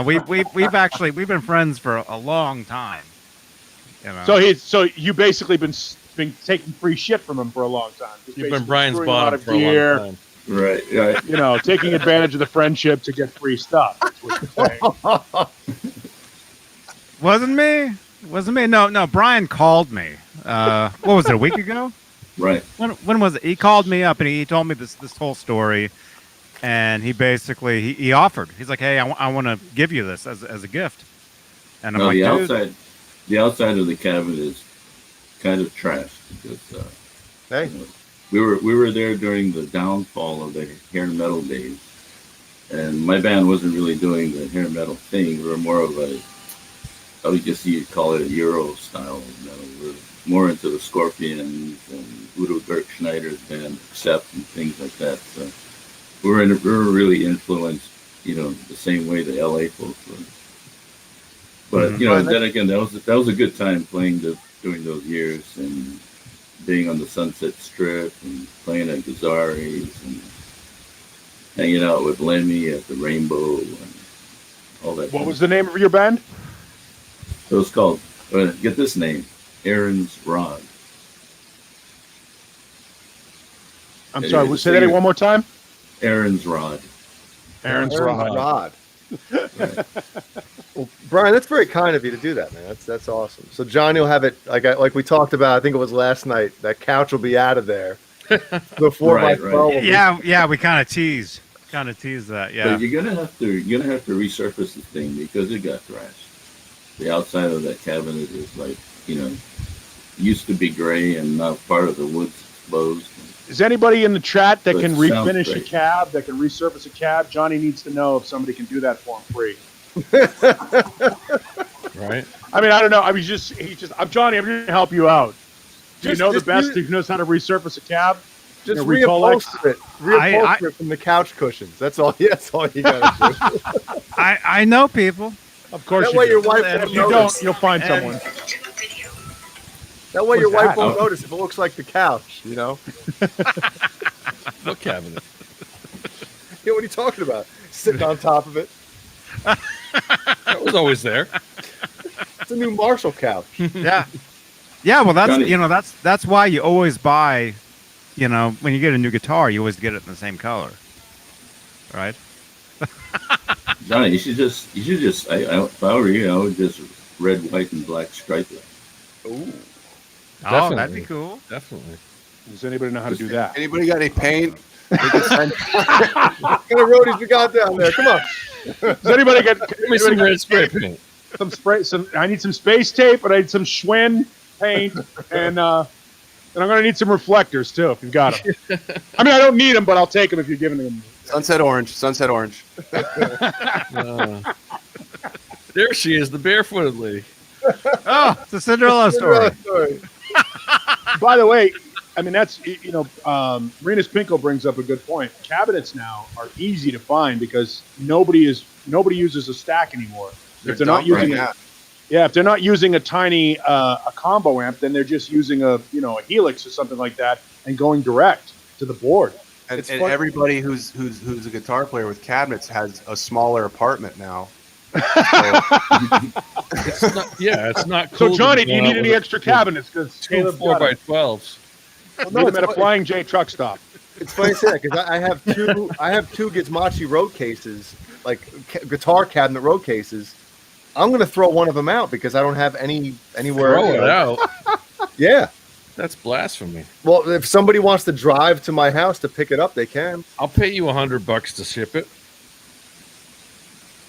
We've been friends for a long time. So you basically been taking free shit from him for a long time. Just You've been basically Brian's screwing him out bottom of for a gear, long time. Right. taking advantage of the friendship to get free stuff. That's what you're saying. Wasn't me. No. Brian called me. What was it? A week ago? Right. When was it? He called me up and he told me this whole story, and he basically he offered. He's like, "Hey, I want to give you this as a gift." And I'm No, like, "Dude, the outside of the cabinet is kind of trashed because Hey, we were there during the downfall of the hair metal days, and my band wasn't really doing the hair metal thing. We were more of I would guess you'd call it a Euro style metal. We're more into the Scorpions and Udo Dirk Schneider's band, Accept and things like that. So we were really influenced, the same way the LA folks were. But then again, that was a good time playing during those years and being on the Sunset Strip and playing at Gazzari's and hanging out with Lemmy at the Rainbow and all that. What was the name of your band? It was called, get this name, Aaron's Rod. I'm Yeah, sorry. the Say that singer. one more time. Aaron's Rod. Aaron's Rod. Right. Well, Brian, that's very kind of you to do that, man. That's awesome. So Johnny will have it like we talked about. I think it was last night. That couch will be out of there before Right, my right. 12 will be- yeah, we kind of teased that. Yeah, But you're gonna have to resurface the thing because it got thrashed. The outside of that cabinet is like, used to be gray and now part of the wood exposed. Is anybody in the chat that So can it sounds refinish a great. cab, that can resurface a cab? Johnny needs to know if somebody can do that for him free. Right? I mean, I don't know. I mean, I'm Johnny. I'm going to help you out. Do you know the best who knows how to resurface a cab? Just Recolex? reupholster it. Reupholster it from the couch cushions. That's all. That's all you gotta do. I know people. Of course. That way your wife And won't if you notice. don't, you'll find someone. That way your What's wife that? won't notice if it looks like the couch. You know. What cabinet? Yeah, what are you talking about? Sitting on top of it. That was always there. It's a new Marshall couch. Yeah. Yeah, well, that's Johnny. that's why you always buy, when you get a new guitar, you always get it in the same color, right? Johnny, you should just. If I were you, I would just red, white, and black stripe it. Ooh. Oh, that'd be cool. Definitely. Does anybody know how to do that? Anybody got any paint? They can send- What kind of roadies we got down there? Come on. Does anybody get Give me some red spray paint. some spray? I need some space tape, and I need some Schwinn paint, and I'm going to need some reflectors too, if you've got them. I mean, I don't need them, but I'll take them if you're giving them. Sunset orange. Sunset orange. There she is, the barefooted lady. Oh, it's a Cinderella story. By the way, I mean, that's, Renus Pinko brings up a good point. Cabinets now are easy to find because nobody uses a stack anymore. If they're not using if they're not using a tiny a combo amp, then they're just using a Helix or something like that and going direct to the board. And, It's and fun. everybody who's a guitar player with cabinets has a smaller apartment now. It's not cool. So to Johnny, go do you out need with any extra cabinets? Because two Caleb 4x12s. meet him at a Flying J truck stop. It's funny you say that because I have two Gizmochi road cases, like guitar cabinet road cases. I'm gonna throw one of them out because I don't have anywhere. Throw it out. Yeah. That's blasphemy. Well, if somebody wants to drive to my house to pick it up, they can. I'll pay you $100 to ship it.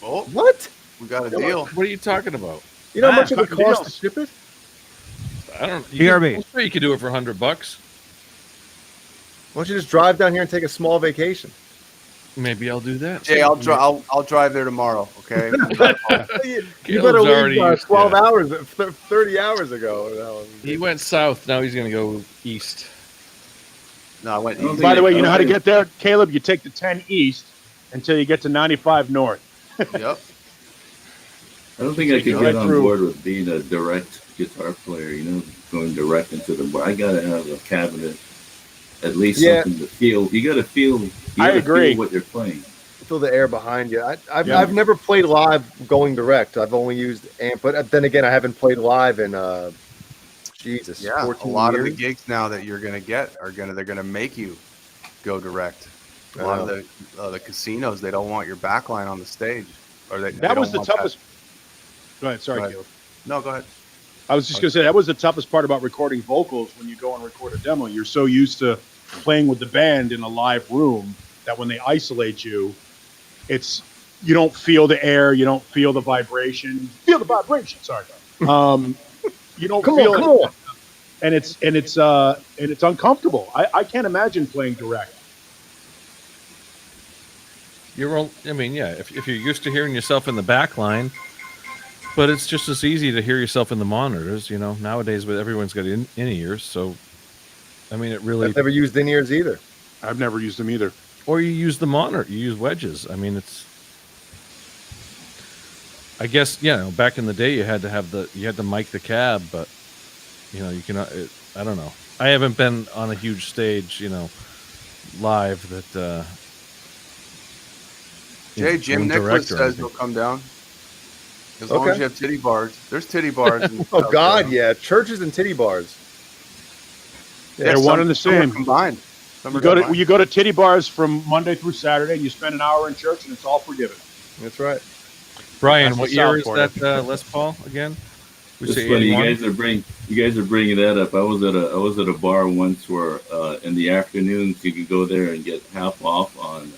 Oh, What? we got a deal. What are you talking about? You know how much it would cut the cost deal. to ship it? I don't. BRB. I'm sure you could do it for $100. Why don't you just drive down here and take a small vacation? Maybe I'll do that. Jay, I'll drive there tomorrow. Okay. You Caleb's better already leave used 12 that. hours, 30 hours ago. He went south. Now he's going to go east. No, I went. I don't east. By the way, you I know how to don't get there, Caleb? You take the 10 east until you get to 95 north. Yep. I don't think I could Right get on through. board with being a direct guitar player. Going direct into the board. I gotta have a cabinet, at least something to feel. You gotta feel. I agree. Feel what you're playing. Feel the air behind you. I've Yeah. never played live going direct. I've only used amp, but then again, I haven't played live in Jesus. Yeah. 14 A lot years. of the gigs now that you're gonna get they're gonna make you go direct. A lot of the casinos, they don't want your backline on the stage, or they That was don't the want that. toughest. Go ahead. Sorry, Go ahead. Caleb. No, go ahead. I was just going to say that was the toughest part about recording vocals when you go and record a demo. You're so used to playing with the band in a live room that when they isolate you, you don't feel the air, you don't feel the vibration. Feel the vibration. Sorry. You don't feel it. And it's uncomfortable. I can't imagine playing direct. If you're used to hearing yourself in the back line, but it's just as easy to hear yourself in the monitors, nowadays with everyone's got in-ears. So, it really, I've never used in-ears either. I've never used them either. or you use the monitor, you use wedges. I guess, back in the day you had to mic the cab, but you cannot, I don't know. I haven't been on a huge stage, live that, Jay, Jim going Nicholas direct or says anything. he'll come down. As long as Okay. you have titty bars. There's titty bars. Oh God, yeah, churches and titty bars. They're one and the some are same. combined. Some are You go combined. to titty bars from Monday through Saturday. And you spend an hour in church, and it's all forgiven. That's right. Brian, That's what the year South is Florida. that Les Paul again? We It's say funny. 81? You guys are bringing that up. I was at a bar once where in the afternoons you could go there and get half off on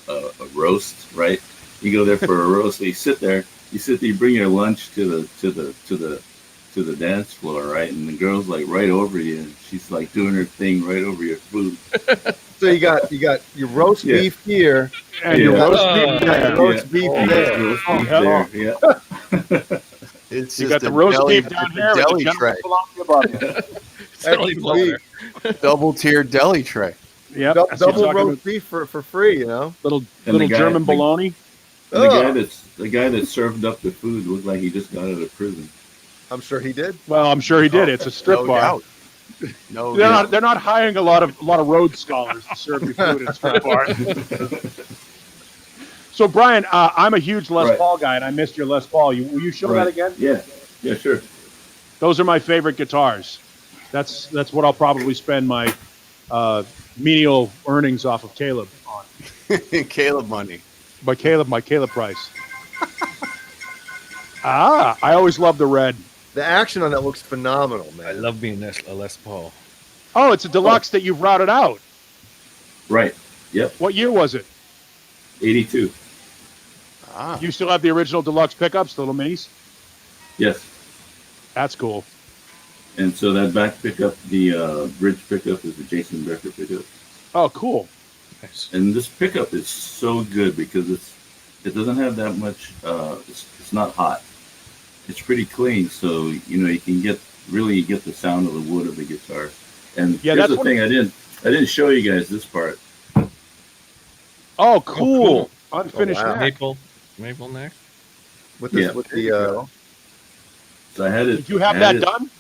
a roast. Right? You go there for a roast. So you sit there. You bring your lunch to to the dance floor, right? And the girl's like right over you, and she's like doing her thing right over your food. So you got your roast Yeah. beef here, And your Yeah. roast beef you got there. your roast beef Yeah, there. roast beef yeah. there, yeah. It's You just got the a roast deli, beef down it's a here with the deli general tray, salami above you. Silly Extra floater. beef. double tier deli tray. Yep. Dou- that's what double I'm talking roast beef for free, you know. Little And the guy- German the- bologna. And the Ugh. guy that served up the food looked like he just got out of prison. I'm sure he did. Well, I'm sure he did. It's a strip No bar. doubt. No They're doubt. not. They're not hiring a lot of Rhodes scholars to serve you food at strip bars. So, Brian, I'm a huge Les Right. Paul guy, and I missed your Les Paul. Will you show that Right. again? Yeah, sure. Those are my favorite guitars. That's what I'll probably spend my menial earnings off of Caleb on. Caleb money. My Caleb price. I always love the red. The action on that looks phenomenal, I man. love being a Les Paul. Oh, it's a deluxe that you've routed out. Right. Yep. What year was it? 82. Ah, You still have the original deluxe pickups, the little minis? Yes. That's cool. And so that back pickup, the bridge pickup, is the Jason Becker pickup. Oh, cool. Nice. And this pickup is so good because it doesn't have that much. It's not hot. It's pretty clean, so you can get the sound of the wood of the guitar. And Yeah, here's that's the what thing: I didn't show you guys this part. Oh, cool. cool. Unfinished Oh, wow. neck. Maple neck. With the Yeah. with there you the go. So I had it. Did you have I that had it- done?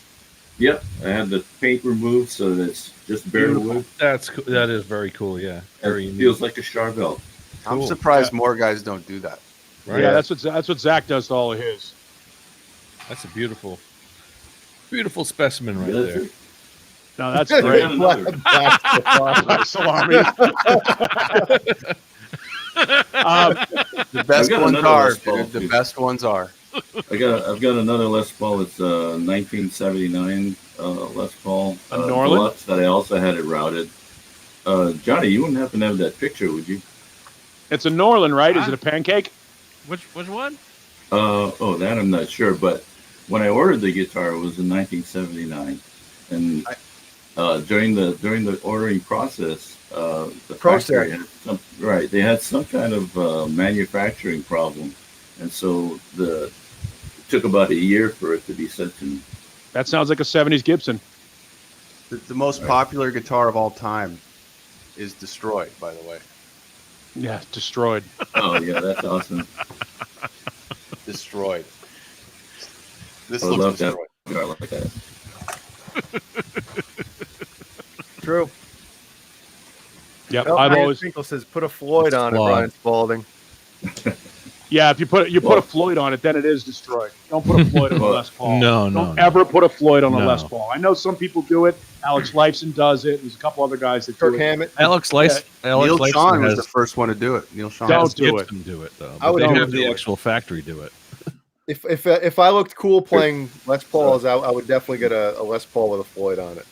Yep, I had the paint removed so that it's just bare Beautiful. wood. That's cool. That is very cool. Yeah, very It unique. feels like a Charvel. I'm Cool. surprised more guys don't do that. Right? Yeah, that's what Zach does to all of his. That's a beautiful specimen right That's there. it. No, that's I great. got another. Salami. The best got ones another are, Les Paul, dude. The too. best ones are. I've got another Les Paul. It's 1979 Les Paul A Norlin? deluxe that I also had it routed. Johnny, you wouldn't happen to have that picture, would you? It's a Norlin, right? Is it a pancake? Which one? That I'm not sure. But when I ordered the guitar, it was in 1979, and during the ordering process, the factory had they had some kind of manufacturing problem, and so it took about a year for it to be sent to me. That sounds like a 70s Gibson. The most popular guitar of all time is Destroyed, by the way. Yeah, destroyed. Oh yeah, that's awesome. Destroyed. This I looks love that destroyed. guitar like that. True. Yep, Oh, I've Ian always. Finkel says put a Floyd on it, flawed. Brian Spalding. Yeah, if you put a Floyd on it, then it is destroyed. Don't put a Floyd on a Les Paul. No, Don't ever put a Floyd on a No. Les Paul. I know some people do it. Alex Lifeson does it. There's a couple other guys that Kirk do it. Hammett. Alex Neil Lifeson Sean was has, the first one to do it. Neil Sean. Don't has do it. Gibson do it though. I would But they do have it. the actual factory do it. If I looked cool playing Les Pauls, I would definitely get a Les Paul with a Floyd on it.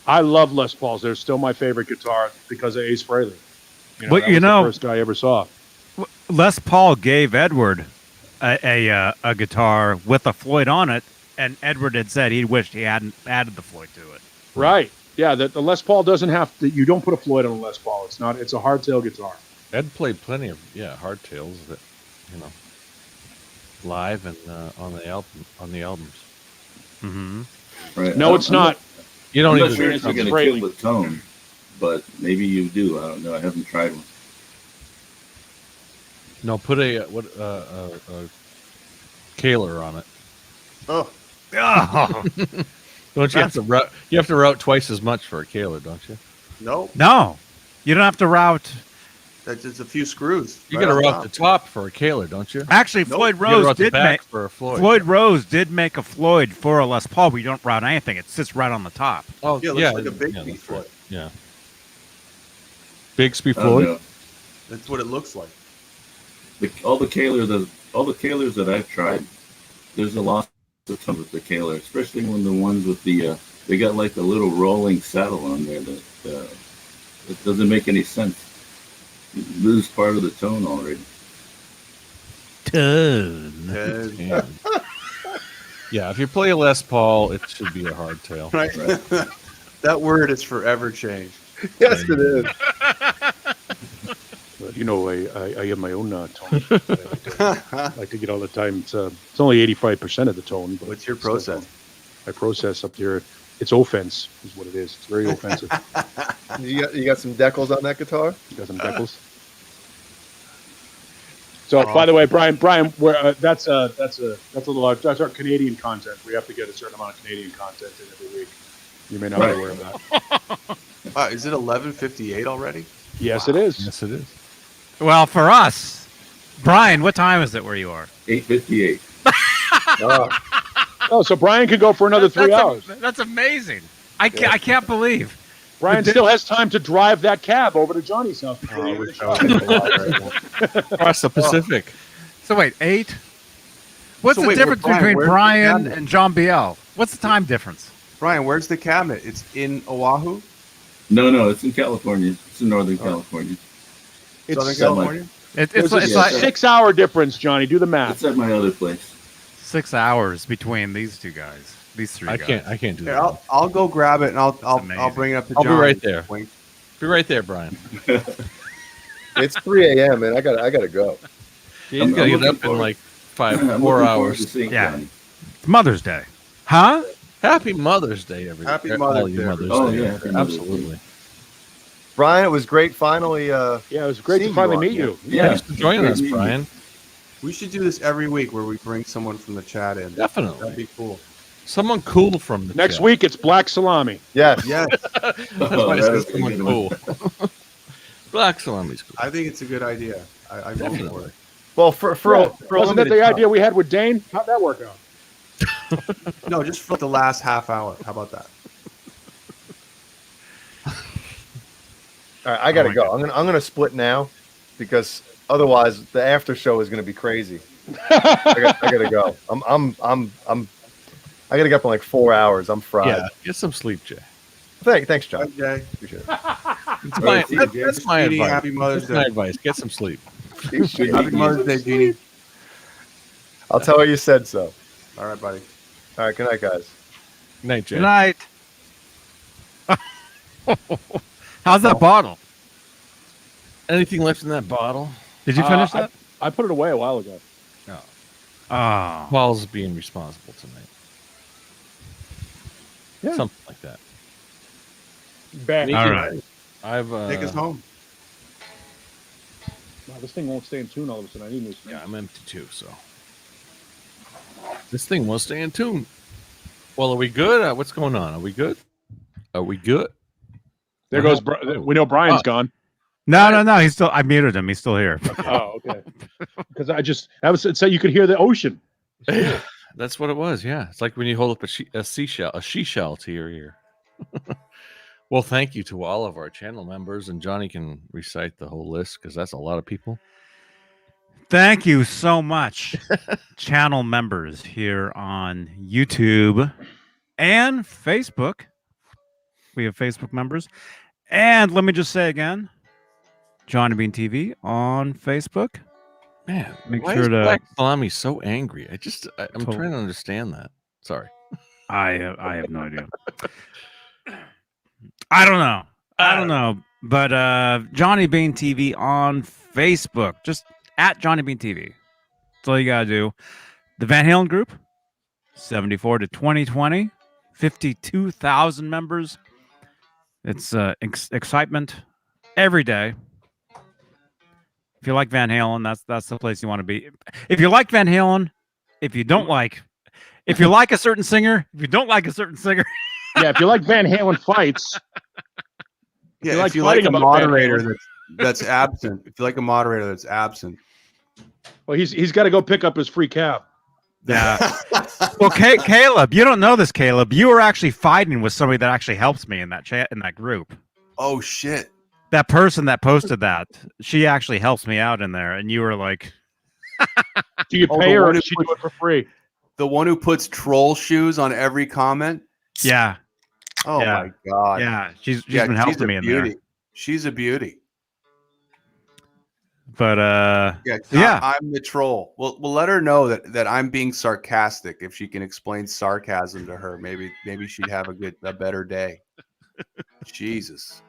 I love Les Pauls. They're still my favorite guitar because of Ace Frehley. Well, that you was know- the first guy I ever saw. Les Paul gave Edward a guitar with a Floyd on it, and Edward had said he wished he hadn't added the Floyd to it. Right. Yeah, the Les Paul doesn't have to. You don't put a Floyd on a Les Paul. It's not. It's a hardtail guitar. Ed played plenty of hardtails that live and on the albums. Mm-hmm. Right. No, it's not. You don't I'm need not sure to. if you're going to Frehley. kill the tone, but maybe you do. I don't know. I haven't tried one. No, put a Kaler on it. Oh, Oh, Don't you have to route? You have to route twice as much for a Kaler, don't you? no. no, you don't have to route. That's just a few screws. You right got to on route top. the top for a Kaler, don't you? Actually, Nope. Floyd You gotta Rose route the did back make for a Floyd. Floyd Rose did make a Floyd for a Les Paul. We don't route anything; it sits right on the top. Oh Yeah, it looks like a Bixby that's right. Floyd. Yeah. Bixby I don't Floyd. know. That's what it looks like. All the Kalers that I've tried, there's a lot of tons with the Kaler, especially when the ones with the they got like a little rolling saddle on there that doesn't make any sense. You lose part of the tone already. Tone. And Yeah. Yeah, if you play a Les Paul, it should be a hardtail. Right. That word is forever changed. Yes, it is. But, you know, I have my own tone. I like to get all the time. It's only 85% of the tone. But What's your it's still process? tone. My process up there, it's offense is what it is. It's very offensive. You got some decals on that guitar? You got some decals. So, by the way, Brian, we're, that's a little that's our Canadian content. We have to get a certain amount of Canadian content in every week. You may not be aware of that. Is it 11:58 already? Yes, it is. Yes, it is. Well, for us, Brian, what time is it where you are? 8:58. Oh, so Brian could go for another 3 hours. That's amazing. I can't believe. Brian still has time to drive that cab over to Johnny's house. Across the Pacific. So wait, 8? What's So the wait, difference Brian, between where's the Brian cabinet? and John Biel? What's the time difference? Brian, where's the cabinet? It's in Oahu, No, it's in California. It's in Northern California. Southern It's California. It's a like 6-hour difference, Johnny. Do the math. It's at my other place. 6 hours between these two guys. These three guys. I can't do Here, that. I'll go grab it and I'll amazing. bring it up to I'll be John. right there. Wink. Be right there, Brian. It's 3 a.m. man. I gotta go. He's I'm gonna get looking up in forward- like I'm 4 looking forward to hours. seeing Yeah. Johnny. It's Mother's Day. Huh? Happy Mother's Day, everybody. Happy All Mother's you Day, Mother's everybody. Day. Oh, yeah, happy Mother's Day. Absolutely. Brian, it was great finally. Yeah, it was great Seeing to finally you on meet here. you. Yeah. Thanks for joining us, Brian. We should do this every week where we bring someone from the chat in. That'd Definitely. be cool. Someone cool from the Next chat. week, it's Black Salami. Yes. Yes, That's Oh, why I that said is a someone good one. cool. Black salami's cool. I think it's a good idea. I vote for Definitely. it. Well, for Wasn't that limited the time- idea we had with Dane? How'd that work out? No, just for the last half hour. How about that? All right, I gotta my go. I'm gonna split now because otherwise the after show is gonna be crazy. I gotta go. I gotta get up in like 4 hours. I'm fried. Yeah, get some sleep, Jay. Thanks, John. Bye, Jay. Appreciate it. That's All my, right, see you, Jay. that's my Jeannie, advice. happy Mother's That's my Day. advice. Get some sleep. Happy Mother's Day, Jeannie. I'll tell her you said so. All right, buddy. All right, good night, guys. Good night, Jay. Good night. How's that bottle? Anything left in that bottle? Did you finish that? I put it away a while ago. Oh. Paul's being responsible tonight. Yeah. Something like that. Bad. All right. I've Take us home. Wow, this thing won't stay in tune all of a sudden. I need new. Yeah, I'm empty too, so this thing won't stay in tune. Well, are we good? What's going on? Are we good? Are we good? There goes. We know Brian's gone. No. He's still. I muted him. He's still here. Oh, okay. Because it said you could hear the ocean. That's what it was. Yeah, it's like when you hold up a seashell to your ear. Well, thank you to all of our channel members, and Johnny can recite the whole list because that's a lot of people. Thank you so much, channel members here on YouTube and Facebook. We have Facebook members. And let me just say again, Johnny Beane TV on Facebook. Man, Make why sure is to- Black Salami so angry? I'm Totally. trying to understand that. Sorry. I have no idea. I don't know. But Johnny Beane TV on Facebook. Just at Johnny Beane TV. That's all you gotta do. The Van Halen group, 74 to 2020, 52,000 members. It's excitement every day. If you like Van Halen, that's the place you want to be. If you like Van Halen, if you like a certain singer, if you don't like a certain singer, Yeah, if you like Van Halen fights, Yeah, like if you like fighting a about Van moderator Halen. that's absent, if you like a moderator that's absent, well, he's got to go pick up his free cab. yeah. Well, Caleb, you don't know this, Caleb. You were actually fighting with somebody that actually helps me in that chat in that group. oh shit. That person that posted that, she actually helps me out in there, and you were like, Do you Oh, pay the her or one does who she put- do it for free? The one who puts troll shoes on every comment. yeah, Oh Yeah. my god. yeah. She's Yeah, been she's helping a me in beauty. there. She's a beauty. But Yeah, I'm the troll. We'll let her know that I'm being sarcastic. If she can explain sarcasm to her, maybe she'd have a better day. Jesus.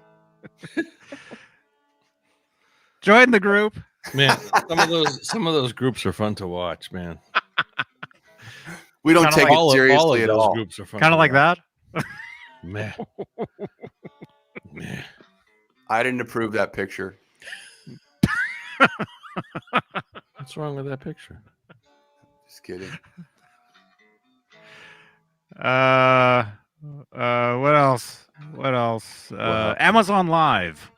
join the group. Man, some of those groups are fun to watch, man. We don't Kinda take like it seriously of at those all. groups are fun. Kind of to like watch. that. Man. Man. I didn't approve that picture. What's wrong with that picture? Just kidding. What else? happened? Amazon Live.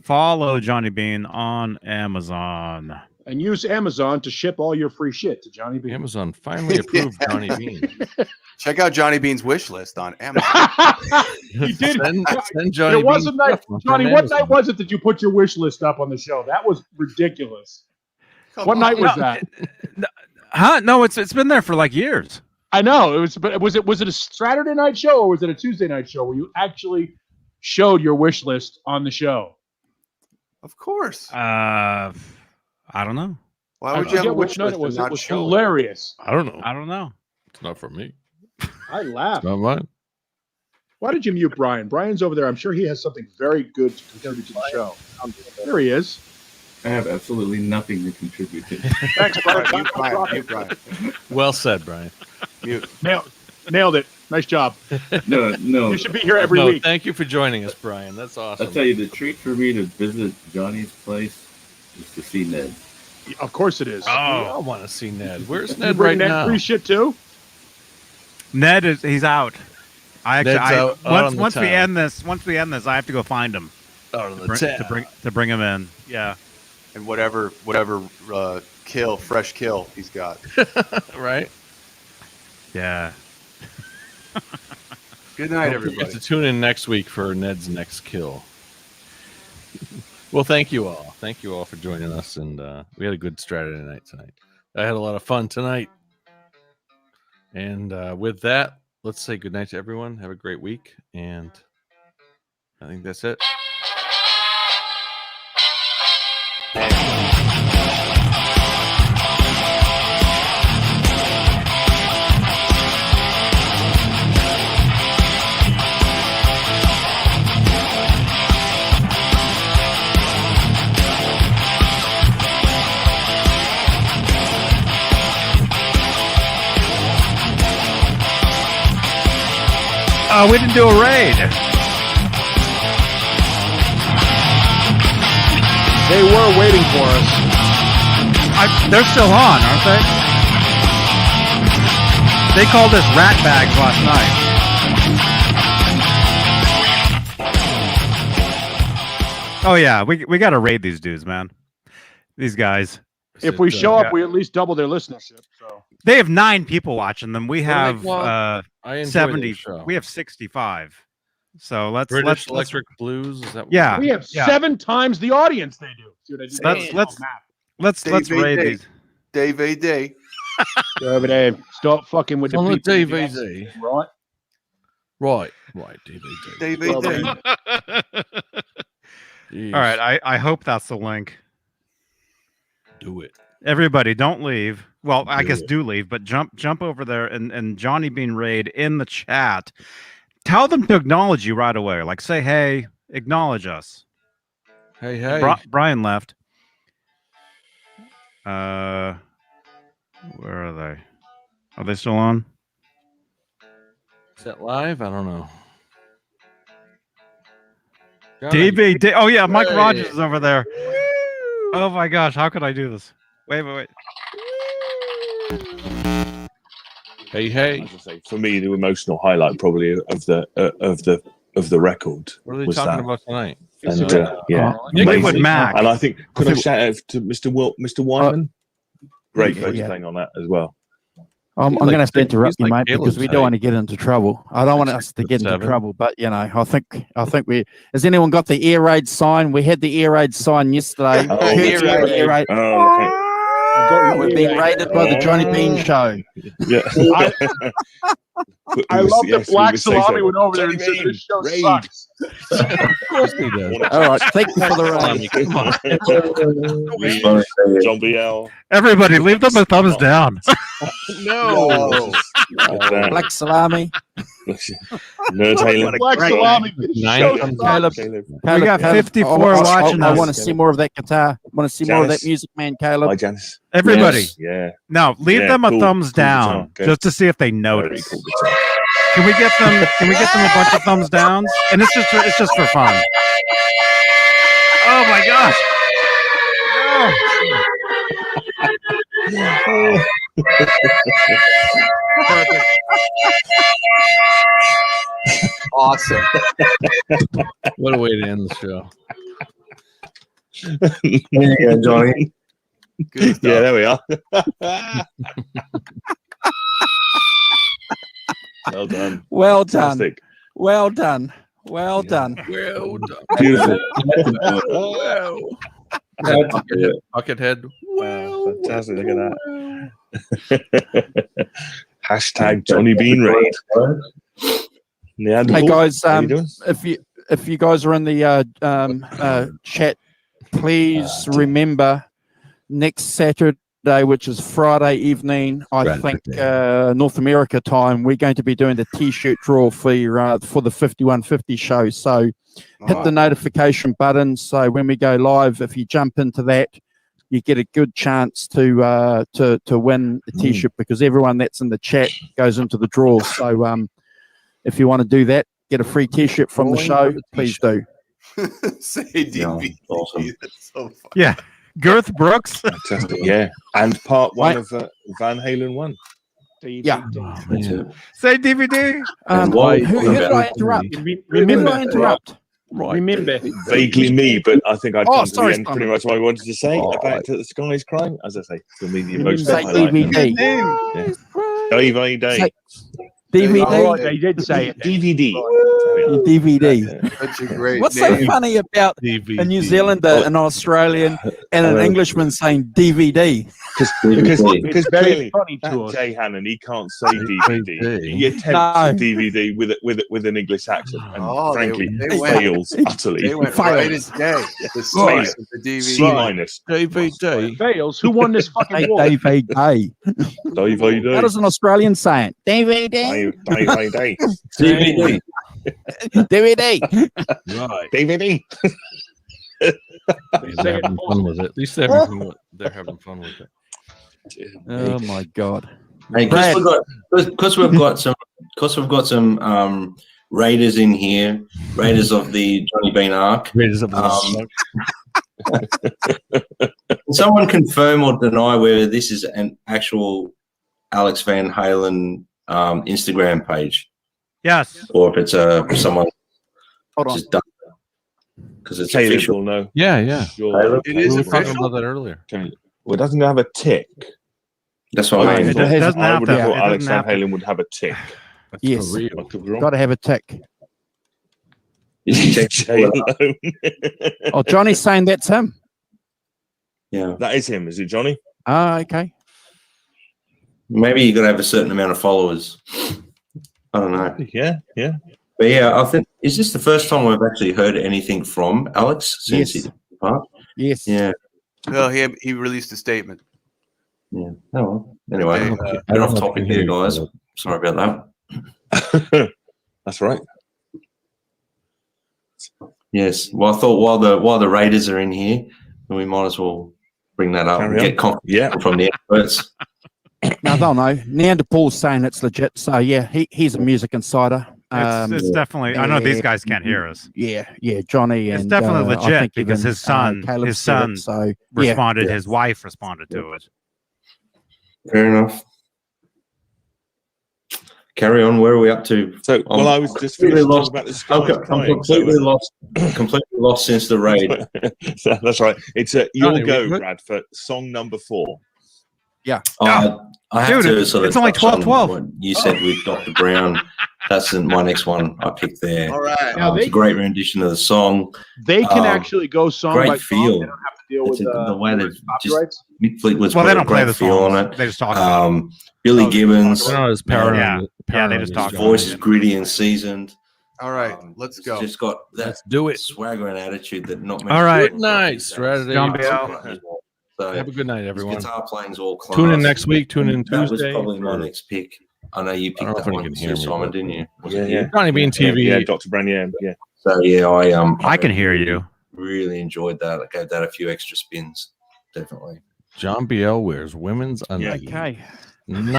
Follow Johnny Beane on Amazon. And use Amazon to ship all your free shit to Johnny B. Amazon finally approved Johnny Beane. Check out Johnny Bean's wish list on Amazon. You did. Send Johnny It was a Beane night, stuff Johnny. from What Amazon. night was it that you put your wish list up on the show? That was ridiculous. What night was that? Huh? No, it's been there for like years. I know it was, but was it a Saturday night show or was it a Tuesday night show where you actually showed your wish list on the show? Of course. I don't know. Why would you have a forget wish which night list it was. and It not was show it? hilarious. I don't know. I don't know. It's not for me. I laughed. Not mine. Why did you mute Brian? Brian's over there. I'm sure he has something very good to contribute to the show. There he is. I have absolutely nothing to contribute to. Thanks, Brian. Mute Brian. Well said, Brian. Mute. Nailed it. Nice job. No. You should be here every No, week. thank you for joining us, Brian. That's awesome. I'll tell you, the treat for me to visit Johnny's place is to see Ned. Of course it is. We all want to see Ned. Where's You Ned bring right Ned now? free shit too? Ned he's out. Ned's out on the Once we town. end this, I have to go find him Out of the to bring him in. Yeah. And whatever fresh kill he's got. right? Yeah. Good night, Don't forget everybody. to tune in next week for Ned's next kill. Well, thank you all. Thank you all for joining us, and we had a good Straturday night tonight. I had a lot of fun tonight. And with that, let's say good night to everyone. Have a great week, and I think that's it. We didn't do a raid. They were waiting for us. They're still on, aren't they? They called us rat bags last night. Oh yeah, we got to raid these dudes, man. These guys. If we show up, we at least double their listenership. So They have 9 people watching them. We have I enjoy 70. their show. We have 65. So let's British let's Electric Blues. Is that what Yeah. we have 7 times the audience they do. See what I did? let's raid these. DVD. Over there. Stop fucking with the on the people. DVD. Right? Right, DVD. DVD. Jeez, All right, I hope that's the link. do it. Everybody, don't leave. Well, I Do guess it. do leave, but jump over there and Johnny Bean Raid in the chat. Tell them to acknowledge you right away. Like say, hey, acknowledge us. Hey. Brian left. Where are they? Are they still on? Is that live? I don't know. DVD. Oh yeah, Mike Hey. Rogers is over there. Oh my gosh, how could I do this? Wait. Hey. As I say, for me, the emotional highlight probably of the record What are they was talking that. about tonight? And yeah, Liquid amazing. Mac. And I think could I shout out to Mr. Wyman? Great voice yeah. playing on that as well. I'm He's going to like have to interrupt he's you, like mate, because we Halen's don't want height. to get into trouble. I don't want us to get into 6'7". trouble, but I think we. Has anyone got the air raid sign? We had the air raid sign yesterday. Oh, Kurt's got the air raid. Oh, okay. We're being raided by the Johnny Beane show. Yeah. I love that Black Salami went over there Johnny and said Beane, this show raid. sucks. Of course he does. All right, thank you for the raid. Come on. John BL. Everybody, leave them a thumbs down. No. Black Salami. Nerd Halen. Black Salami. Nine Show thumbs sucks. up. We got 54 watching I us. want to see more of that guitar. I want to see more of that Janice. music, man, Caleb. Hi, Janice. Everybody, Yes, yeah. no, leave Yeah, them a cool, thumbs cool down guitar, okay. just to see if they Very notice. cool guitar. Can we get them? Can we get them a bunch of thumbs downs? And it's just for fun. Oh my gosh! No. Perfect. Awesome. What a way to end the show. There you go, Johnny. Good stuff. Yeah, there we are. Well done. Well done. Fantastic. Well done. Well done. Well done. Beautiful. Buckethead. Wow, fantastic. Look at that. Hashtag Johnny Beane raid. Hey guys, how you doing? if you guys are in the chat, please remember next Saturday, which is Friday evening, I think North America time, we're going to be doing the T-shirt draw for the 5150 show. So hit the notification button. So when we go live, if you jump into that, you get a good chance to win the T-shirt because everyone that's in the chat goes into the draw. So if you want to do that, get a free T-shirt from the show, please do. Say DVD. Awesome. That's so fun. Yeah, Girth Brooks. Fantastic. Yeah. And part one of Van Halen 1. Yeah. Say DVD. Who did I interrupt? Remember, I interrupt. Right. Remember. Vaguely me, but I think I'd Oh, come to sorry, the end Simon. pretty much what I wanted to say Oh, about the skies crying. As I say, for me, the Say emotional highlight. DVD. Day day. Say DVD. Oh, they did say it. DVD. DVD. Such a great What's so name. funny about a New Zealander, an Australian, and an Englishman saying DVD? Because It's very clearly funny to that us. Jay Hannon, he can't say DVD. He attempts DVD with an English accent, and Oh, frankly, they went- fails utterly. They went Fails. right as gay. The Right. space of the DVD. C minus. DVD. Fails. Who won this fucking Hey, war? DVD. DVD. How does an Australian say it? DVD. DVD. DVD. DVD. Right. DVD. They're having fun with it. At least they're having fun with it. Oh my God. Hey, Brad. because we've got some raiders in here, raiders of the Johnny Beane Ark. Raiders of the Can someone confirm or deny whether this is an actual Alex Van Halen Instagram page, Yes. or if it's someone Hold on. just done because it's Caleb official. will know. Yeah. Sure. It We is were talking official. about that earlier. Well, it doesn't have a tick. That's what I mean. It doesn't I have would to. have thought It Alex doesn't Van have to. Halen would have a tick. That's Yes. for real. I could be wrong. Got to have a tick. Jay alone. Oh, Johnny's saying that's him. Yeah, That is him. Is it Johnny? Ah, okay. maybe you got to have a certain amount of followers. I don't know, Yeah. but yeah, I think is this the first time we've actually heard anything from Alex since Yes. he departed? Yes. Yeah, Well, he released a statement. yeah. Oh well. Anyway, Okay, get off topic here, guys. Sorry about that. That's right. Yes. Well, I thought while the Raiders are in here, we might as well bring that up Carry and on. get confidence Yeah. from the experts. No, they'll know. Neanderthals saying it's legit. So yeah, he's a music insider. It's definitely. I know these guys can't hear us. Yeah, Johnny. It's and, definitely I legit think because even, his son, Caleb his said son it, so yeah. responded. Yeah. His wife responded to it. Fair enough. Carry on. Where are we up to? So, well, I was just completely finishing lost. about the I'm skies crying. completely lost. Completely lost since the raid. So that's right. It's your Johnny, go, we- Brad, for song number 4. I have Dude, to sort of it's only touch on 12-12. what you said with Dr. Brown. That's my next one I picked there. All right. Now It's a great rendition of the song. They can Um, actually go song great by song. feel. They don't have to deal It's with the way they've just copyrights. Mick Fleetwood's Well, they got a don't play great the feel songs. on it. They just talk about it. Billy Oh, Gibbons. I know his you know, power. Yeah, they just talk his about voice it. is gritty and seasoned. All right, Um, let's it's go. just got that Let's do it. swagger and attitude that not many All right. people have got Good night, these days. Straturday. John Bell. So Have a good night, his everyone. guitar playing's all class. Tune in next week. Tune in That was Tuesday. probably my for- next pick. I know you I don't picked know if that anyone one can too, hear me, Simon, but- didn't you? Was Yeah, it yeah. you? Johnny Bean TV. Yeah, Dr. Brown, yeah. So yeah, I can hear you. really enjoyed that. I gave that a few extra spins, definitely. John BL wears women's undies. Okay.